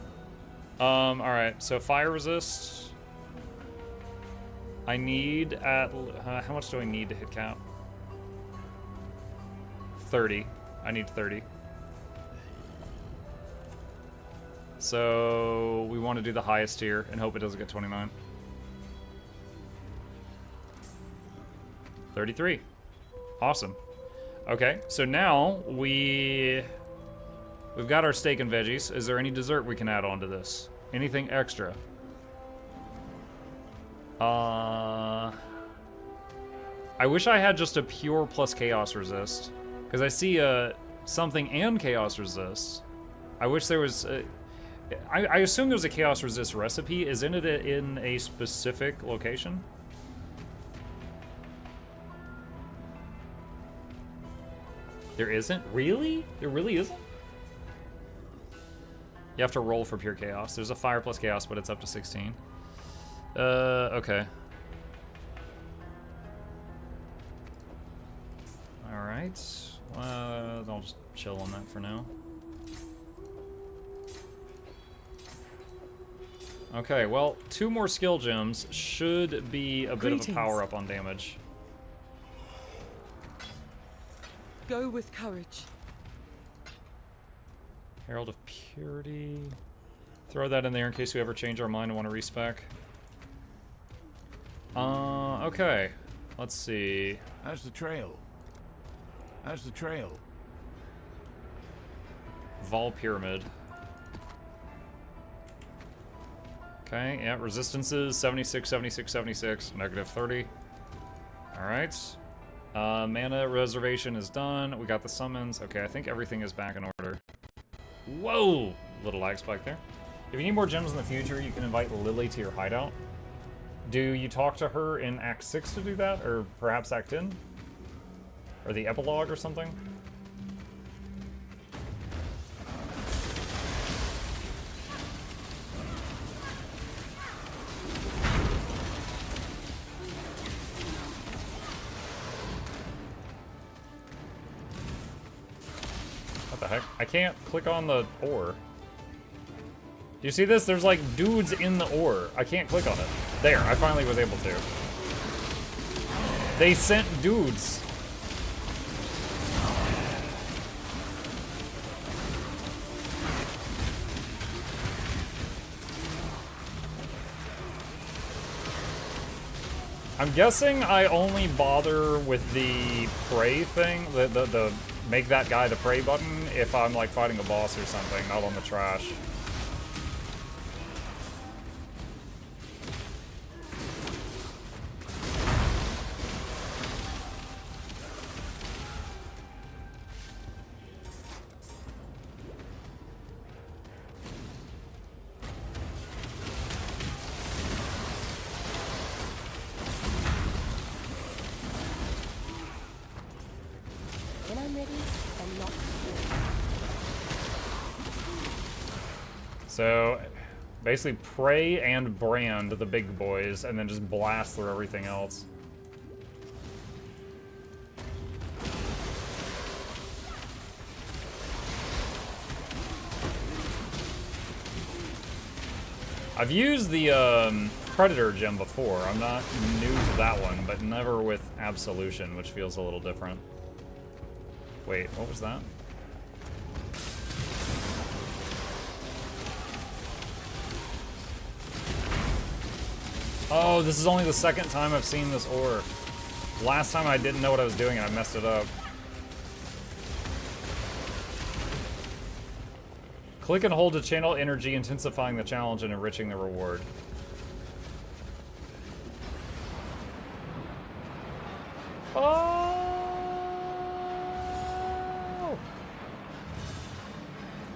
Alright, so fire resist. I need at... how much do I need to hit cap? 30. I need 30. So we want to do the highest tier and hope it doesn't get 29. 33. Awesome. Okay, so now we've got our steak and veggies. Is there any dessert we can add on to this? Anything extra? I wish I had just a pure plus chaos resist, because I see something and chaos resist. I wish there was I assume there's a chaos resist recipe. Isn't it in a specific location? There isn't? Really? There really isn't? You have to roll for pure chaos. There's a fire plus chaos, but it's up to 16. Okay. Alright. I'll just chill on that for now. Okay, well, 2 more skill gems should be a bit of a power-up on damage. Go with courage. Herald of Purity. Throw that in there in case we ever change our mind and want to respec. Okay. Let's see. How's the trail? How's the trail? Vol Pyramid. Okay, yeah, resistances 76, 76, 76, negative 30. Alright. Mana reservation is done. We got the summons. Okay, I think everything is back in order. Whoa! Little lag spike there. If you need more gems in the future, you can invite Lily to your hideout. Do you talk to her in Act 6 to do that? Or perhaps Act 10? Or the epilogue or something? What the heck? I can't click on the ore. Do you see this? There's like dudes in the ore. I can't click on it. There, I finally was able to. They sent dudes. I'm guessing I only bother with the pray thing, the make that guy the pray button if I'm like fighting a boss or something, not on the trash. When I'm ready, I'm not. So, basically pray and brand the big boys, and then just blast through everything else. I've used the Predator gem before. I'm not new to that one, but never with Absolution, which feels a little different. Wait, what was that? Oh, this is only the second time I've seen this ore. Last time I didn't know what I was doing and I messed it up. Click and hold to channel energy, intensifying the challenge and enriching the reward. Oh!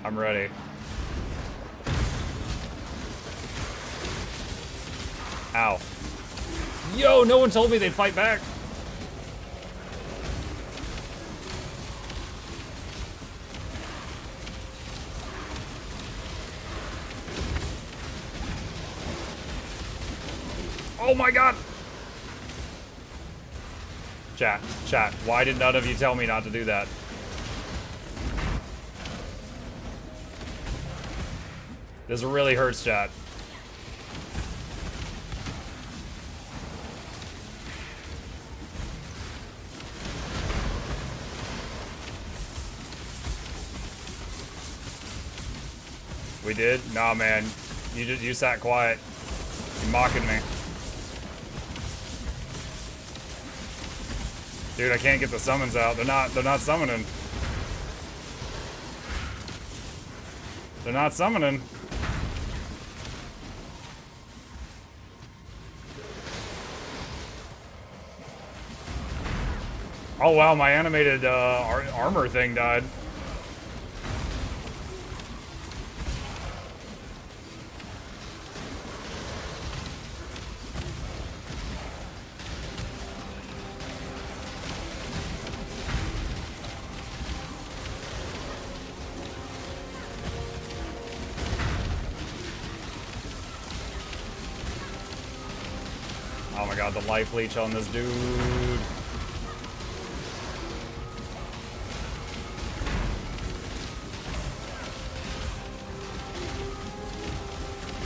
I'm ready. Ow. Yo, no one told me they'd fight back. Oh my god! Chat, why did none of you tell me not to do that? This really hurts, chat. We did? Nah, man. You sat quiet. You're mocking me. Dude, I can't get the summons out. They're not summoning. They're not summoning. Oh wow, my animated armor thing died. Oh my god, the life leech on this dude.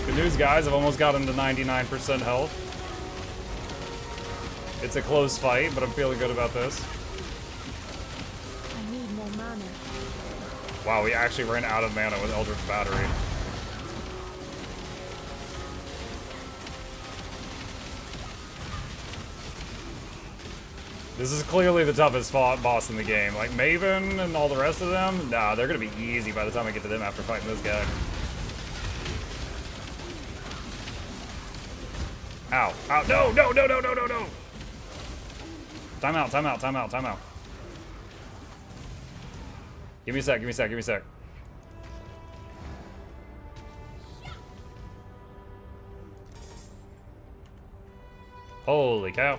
Good news, guys. I've almost got him to 99% health. It's a close fight, but I'm feeling good about this. I need more mana. Wow, we actually ran out of mana with Eldritch Battery. This is clearly the toughest boss in the game. Like, Maven and all the rest of them, nah, they're gonna be easy by the time I get to them after fighting this guy. Ow. Ow. No, no, no, no, no, no, no! Time out, time out, time out, time out. Give me a sec, give me a sec, give me a sec. Holy cow.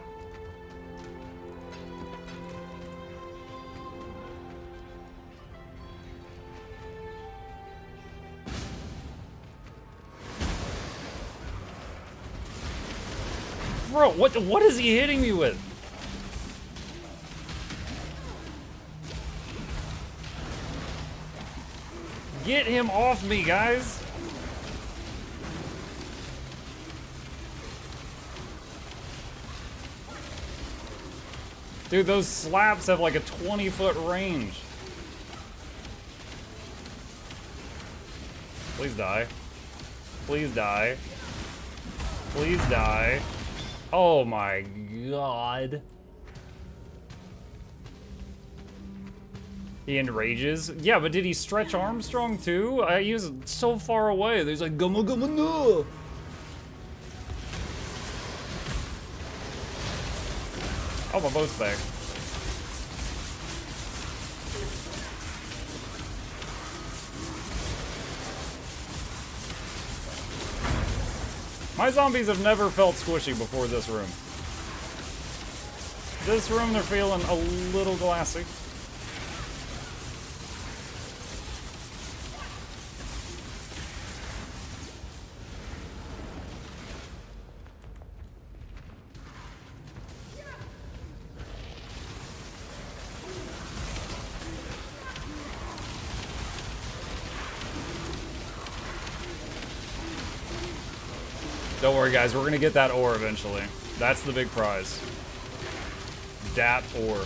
Bro, what is he hitting me with? Get him off me, guys. Dude, those slaps have like a 20-foot range. Please die. Please die. Please die. Oh my god. He enrages? Yeah, but did he stretch Armstrong too? He was so far away. There's like, gumma gumma no. Oh, my boat's back. My zombies have never felt squishy before this room. This room, they're feeling a little glassy. Don't worry, guys. We're gonna get that ore eventually. That's the big prize. Dat ore.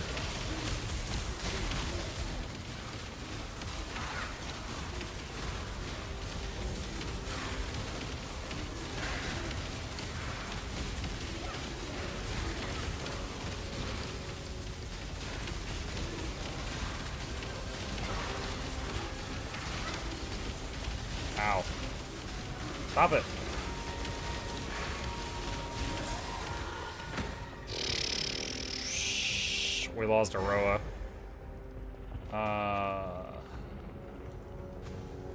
Ow. Stop it. We lost Aroa.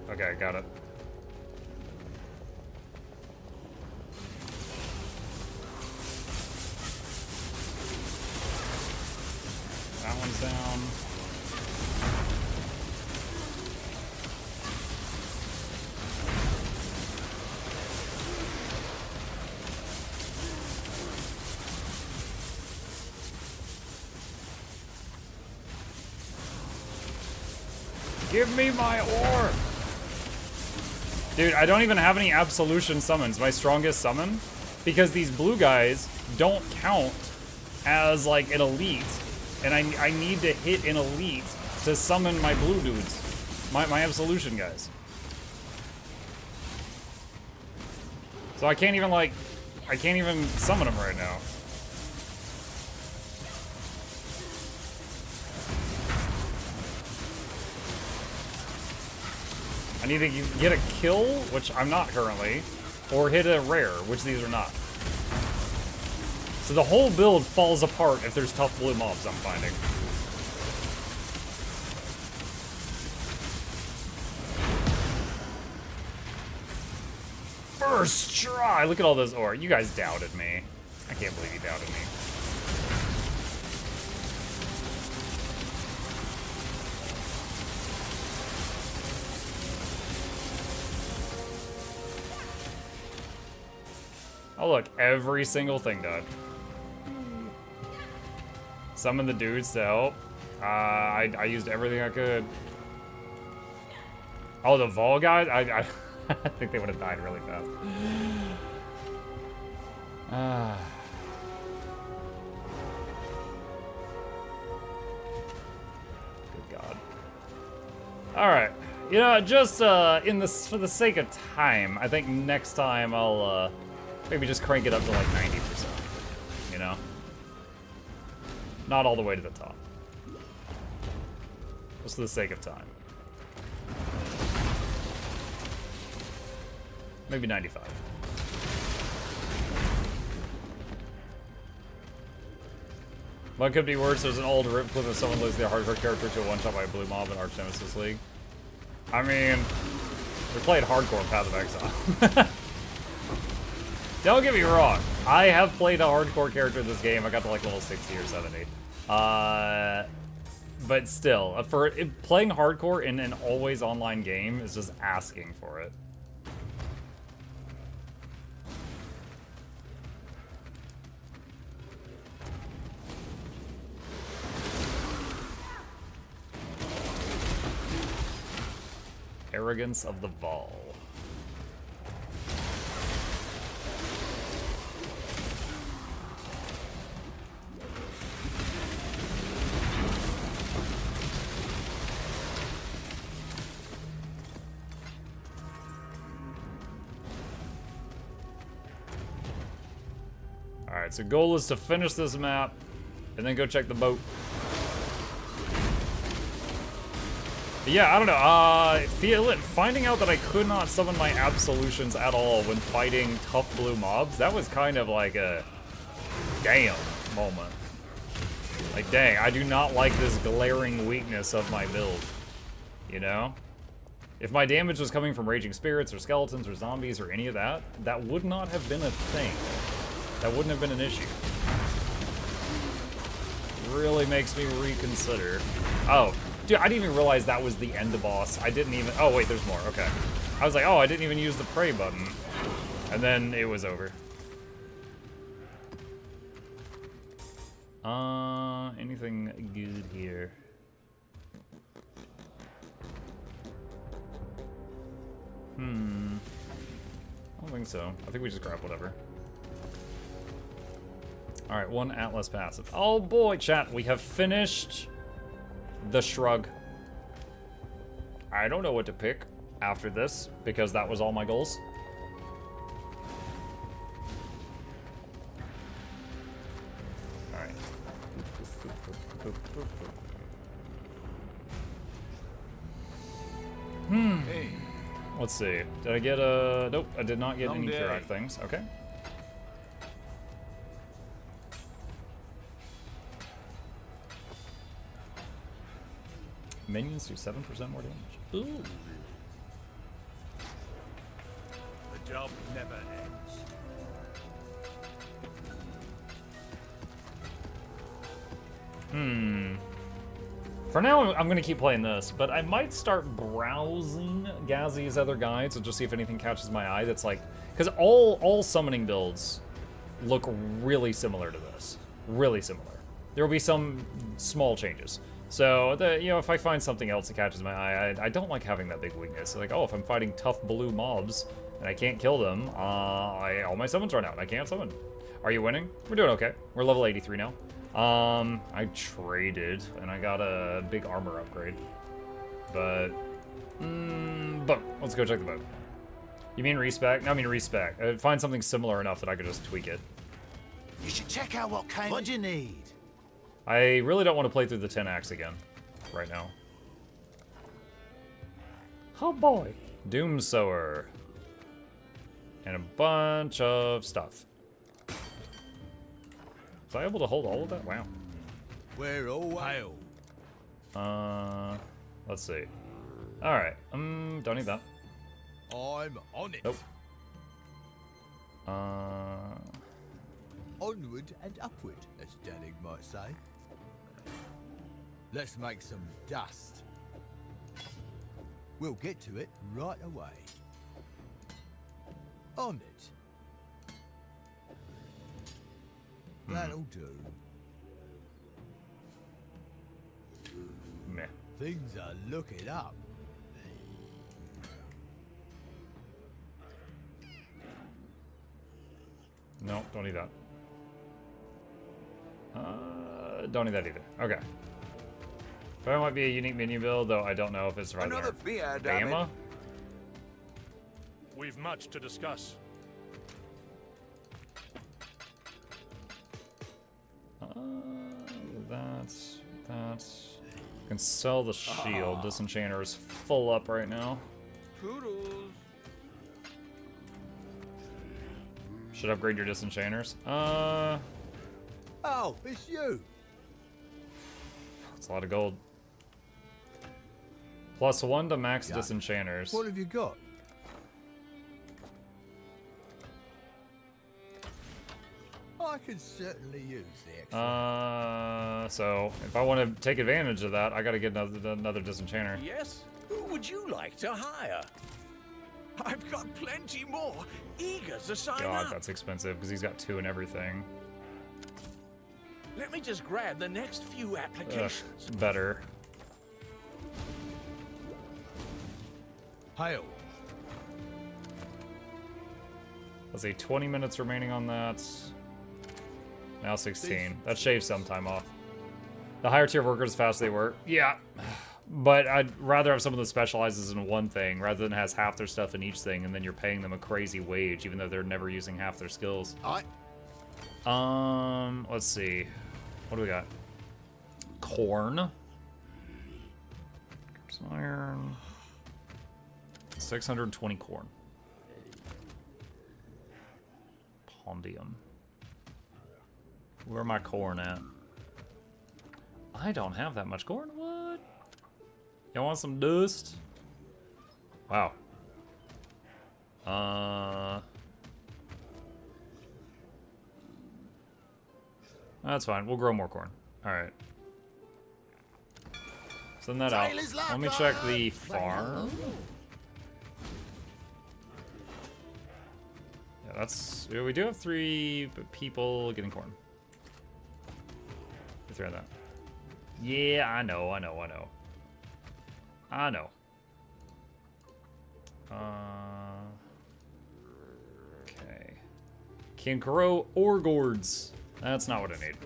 Okay, got it. That one's down. Give me my ore! Dude, I don't even have any absolution summons, my strongest summon, because these blue guys don't count as, like, an elite, and I need to hit an elite to summon my blue dudes, my absolution guys. So I can't even, like, I can't even summon them right now. I need to get a kill, which I'm not currently, or hit a rare, which these are not. So the whole build falls apart if there's tough blue mobs I'm finding. First try! Look at all those ore. You guys doubted me. I can't believe you doubted me. Oh look, every single thing died. Summon the dudes to help. I used everything I could. Oh, the Vol guys? I think they would have died really fast. Good God. Alright. You know, just for the sake of time, I think next time I'll maybe just crank it up to like 90%, you know? Not all the way to the top. Just for the sake of time. Maybe 95. What could be worse? There's an old rip clip of someone loses their hardcore character to a one-shot by a blue mob in Arch Nemesis League. I mean, we played hardcore Path of Exile. Don't get me wrong, I have played a hardcore character in this game. I got to like level 60 or 70. But still, for playing hardcore in an always online game is just asking for it. Arrogance of the Vol. Alright, so goal is to finish this map, and then go check the boat. But yeah, I don't know, finding out that I could not summon my absolutions at all when fighting tough blue mobs, that was kind of like a damn moment. Like, dang, I do not like this glaring weakness of my build, you know? If my damage was coming from raging spirits or skeletons or zombies or any of that, that would not have been a thing. That wouldn't have been an issue. Really makes me reconsider. Oh, dude, I didn't even realize that was the end boss. I didn't even, oh wait, there's more, okay. I was like, oh, I didn't even use the pray button. And then it was over. Anything good here? I don't think so. I think we just grab whatever. Alright, 1 Atlas passive. Oh boy, chat, we have finished the Shrug. I don't know what to pick after this, because that was all my goals. Alright. Hey. Let's see. Did I get a... Nope, I did not get Long any day. Kirak things. Okay. Minions do 7% more damage. Ooh. The job never ends. For now, I'm going to keep playing this, but I might start browsing Gazzy's other guides and just see if anything catches my eye that's like... Because all summoning builds look really similar to this. Really similar. There will be some small changes. So, you know, if I find something else that catches my eye, I don't like having that big weakness. Like, oh, if I'm fighting tough blue mobs and I can't kill them, all my summons run out. I can't summon. Are you winning? We're doing okay. We're level 83 now. I traded, and I got a big armor upgrade. But, boat. Let's go check the boat. You mean respec? No, I mean respec. Find something similar enough that I could just tweak it. You should check out what came. What do you need? I really don't want to play through the 10 axe again, right now. Oh boy. Doomsower. And a bunch of stuff. Was I able to hold all of that? Wow. We're all hail. Let's see. Alright, don't need that. I'm on it. Nope. Onward and upward, as Danig might say. Let's make some dust. We'll get to it right away. On it. That'll do. Meh. Things are looking up. No, don't need that. Don't need that either. Okay. That might be a unique minion build, though I don't know if it's right Another there. beer, damn it. Bama? We've much to discuss. That's... I can sell the shield. Disenchanter is full up right now. Poodles. Should upgrade your disenchanters. Oh, it's you. It's a lot of gold. +1 to max disenchanters. What have you got? I could certainly use the extra. So if I want to take advantage of that, I gotta get another disenchanter. Yes? Who would you like to hire? I've got plenty more, eager to sign God, up. that's expensive because he's got 2 and everything. Let me just grab the next few applications. Better. Hail. Let's see, 20 minutes remaining on that. Now 16. That shaves some time off. The higher tier workers, fast they work. Yeah. But I'd rather have someone that specializes in one thing rather than has half their stuff in each thing and then you're paying them a crazy wage even though they're never using half their skills. Let's see. What do we got? Corn. Iron. 620 corn. Pondium. Where am my corn at? I don't have that much corn. What? Y'all want some dust? Wow. That's fine. We'll grow more corn. All right. Send that out. Let me check the farm. Yeah, that's. We do have 3 people getting corn. Let's try that. Yeah, I know. Okay. Can grow ore gourds. That's not what I need.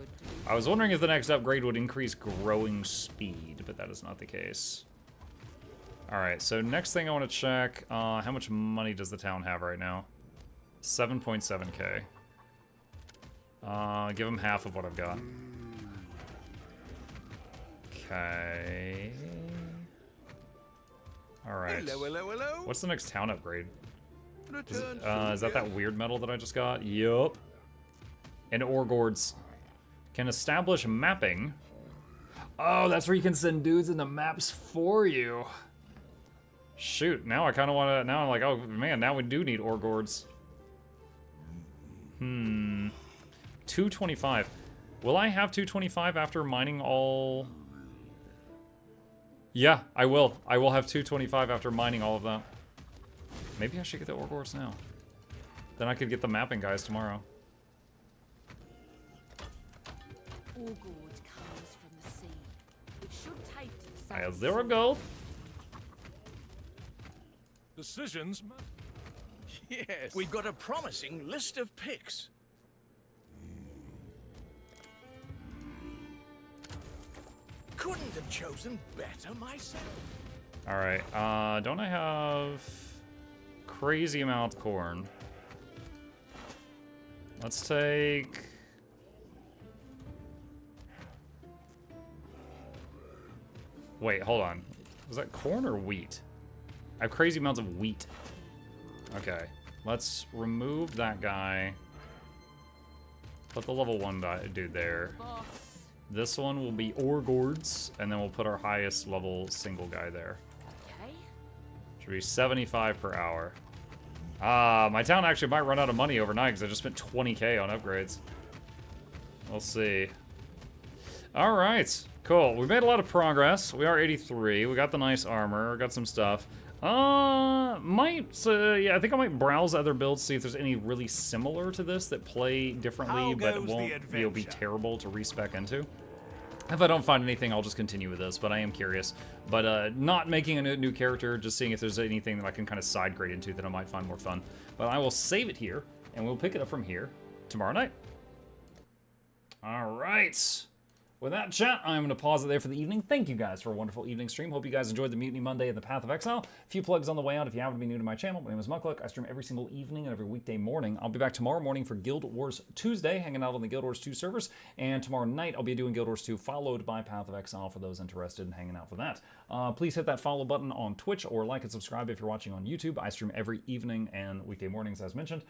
I was wondering if the next upgrade would increase growing speed, but that is not the case. Alright, so next thing I want to check, how much money does the town have right now? 7.7k. Give them half of what I've got. Okay. Alright. Hello. What's the next town upgrade? Is that weird metal that I just got? Yup. And ore gourds. Can establish mapping. Oh, that's where you can send dudes in the maps for you. Shoot, now I kind of want to... Now I'm like, oh man, now we do need ore gourds. 225. Will I have 225 after mining all... Yeah, I will. I will have 225 after mining all of that. Maybe I should get the ore gourds now. Then I could get the mapping guys tomorrow. All gold comes from the sea. It should take to the I have 0 gold. Decisions. Yes. We've got a promising list of picks. Couldn't have chosen better myself. All right. Don't I have crazy amount of corn? Let's take. Wait, hold on. Was that corn or wheat? I have crazy amounts of wheat. Okay, let's remove that guy. Put the level 1 dude there. This one will be ore gourds, and then we'll put our highest level single guy there. Okay. Should be 75 per hour. My town actually might run out of money overnight because I just spent 20k on upgrades. We'll see. All right. Cool. We made a lot of progress. We are 83. We got the nice armor. We got some stuff. Yeah, I think I might browse other builds, see if there's any really similar to this that play differently, but it won't be terrible to respec into. If I don't find anything, I'll just continue with this, but I am curious. But not making a new character, just seeing if there's anything that I can kind of side grade into that I might find more fun. But I will save it here, and we'll pick it up from here tomorrow night. All right. With that, chat, I'm going to pause it there for the evening. Thank you guys for a wonderful evening stream. Hope you guys enjoyed the Mutiny Monday and the Path of Exile. A few plugs on the way out. If you happen to be new to my channel, my name is Mukluk. I stream every single evening and every weekday morning. I'll be back tomorrow morning for Guild Wars Tuesday, hanging out on the Guild Wars 2 servers. And tomorrow night, I'll be doing Guild Wars 2, followed by Path of Exile for those interested in hanging out for that. Please hit that follow button on Twitch or like and subscribe if you're watching on YouTube. I stream every evening and weekday mornings, as mentioned.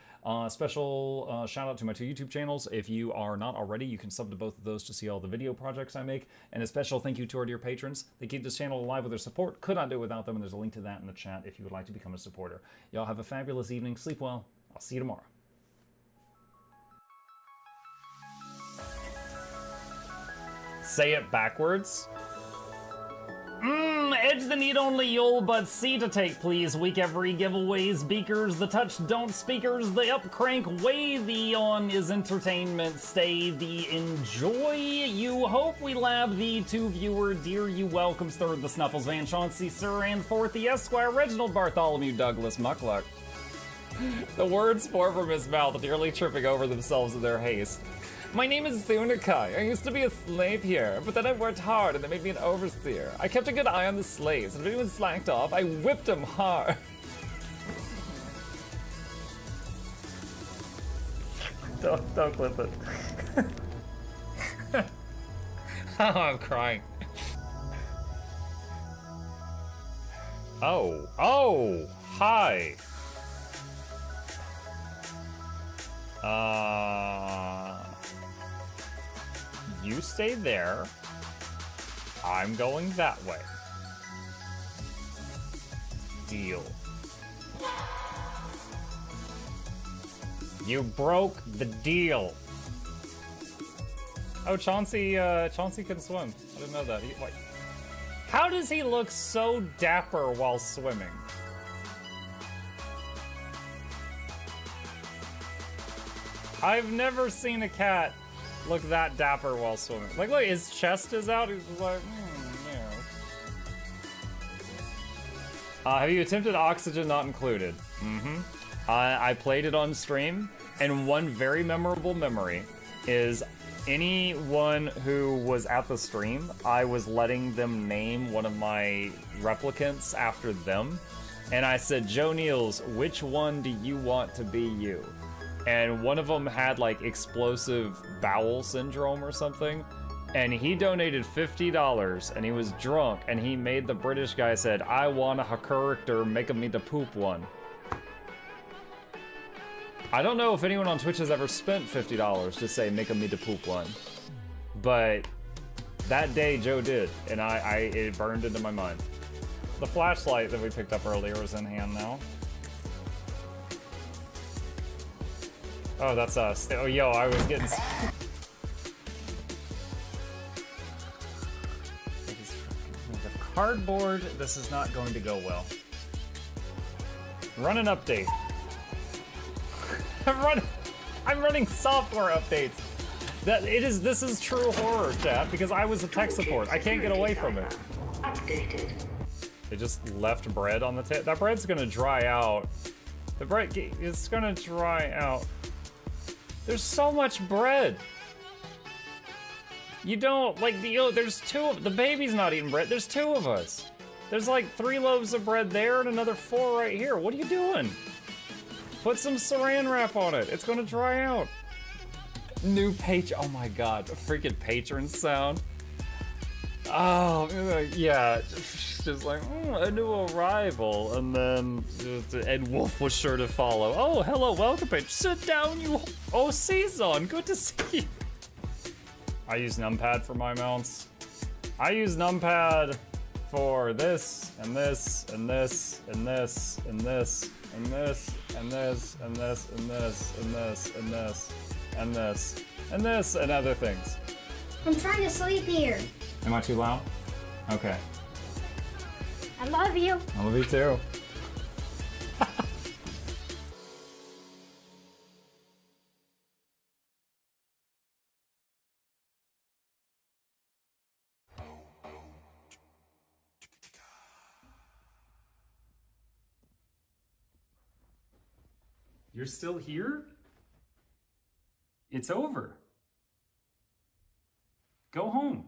Special shout out to my 2 YouTube channels. If you are not already, you can sub to both of those to see all the video projects I make. And a special thank you to our dear patrons. They keep this channel alive with their support. Could not do it without them, and there's a link to that in the chat if you would like to become a supporter. Y'all have a fabulous evening. Sleep well. I'll see you tomorrow. Say it backwards. Edge the need only you'll but C to take, please. Week every giveaways, beakers, the touch don't speakers, the up crank, way the on is entertainment, stay the enjoy. You hope we lab the 2 viewer, dear you welcomes, third the Snuffles, Van Chauncey, Sir, and fourth the Esquire, Reginald Bartholomew, Douglas, Mukluk. The words pour from his mouth, nearly tripping over themselves in their haste. My name is Zunikai. I used to be a slave here, but then I worked hard and they made me an overseer. I kept a good eye on the slaves, and if anyone slacked off, I whipped them hard. Don't clip it. Oh, I'm crying. Oh, hi. You stay there. I'm going that way. Deal. You broke the deal. Oh, Chauncey can swim. I didn't know that. How does he look so dapper while swimming? I've never seen a cat look that dapper while swimming. Like, look, his chest is out. He's just like, yeah. Have you attempted Oxygen Not Included? Mm-hmm. I played it on stream, and one very memorable memory is anyone who was at the stream, I was letting them name one of my replicants after them. And I said, Joe Niels, which one do you want to be you? And one of them had like explosive bowel syndrome or something. And he donated $50 and he was drunk and he made the British guy said, I want a character, make me the poop one. I don't know if anyone on Twitch has ever spent $50 to say make me the poop one. But that day Joe did, and it burned into my mind. The flashlight that we picked up earlier is in hand now. Oh, that's us. Oh, yo, I was getting... The cardboard, this is not going to go well. Run an update. I'm running software updates. This is true horror, chat, because I was a tech support. I can't get away from it. Updated. They just left bread on the table. That bread's gonna dry out. The bread is gonna dry out. There's so much bread. You don't, like, there's the baby's not eating bread. There's 2 of us. There's like 3 loaves of bread there and another 4 right here. What are you doing? Put some saran wrap on it. It's gonna dry out. New page. Oh my god, a freaking patron sound. Oh, yeah. Just like, a new arrival. And then Ed Wolf was sure to follow. Oh, hello, welcome page. Sit down, you. Oh, Season, good to see you. I use numpad for my mounts. I use numpad for this, and this, and this, and this, and this, and this, and this, and this, and this, and this, and this, and this, and this, and other things. I'm trying to sleep here. Am I too loud? Okay. I love you. I love you too. You're still here? It's over. Go home.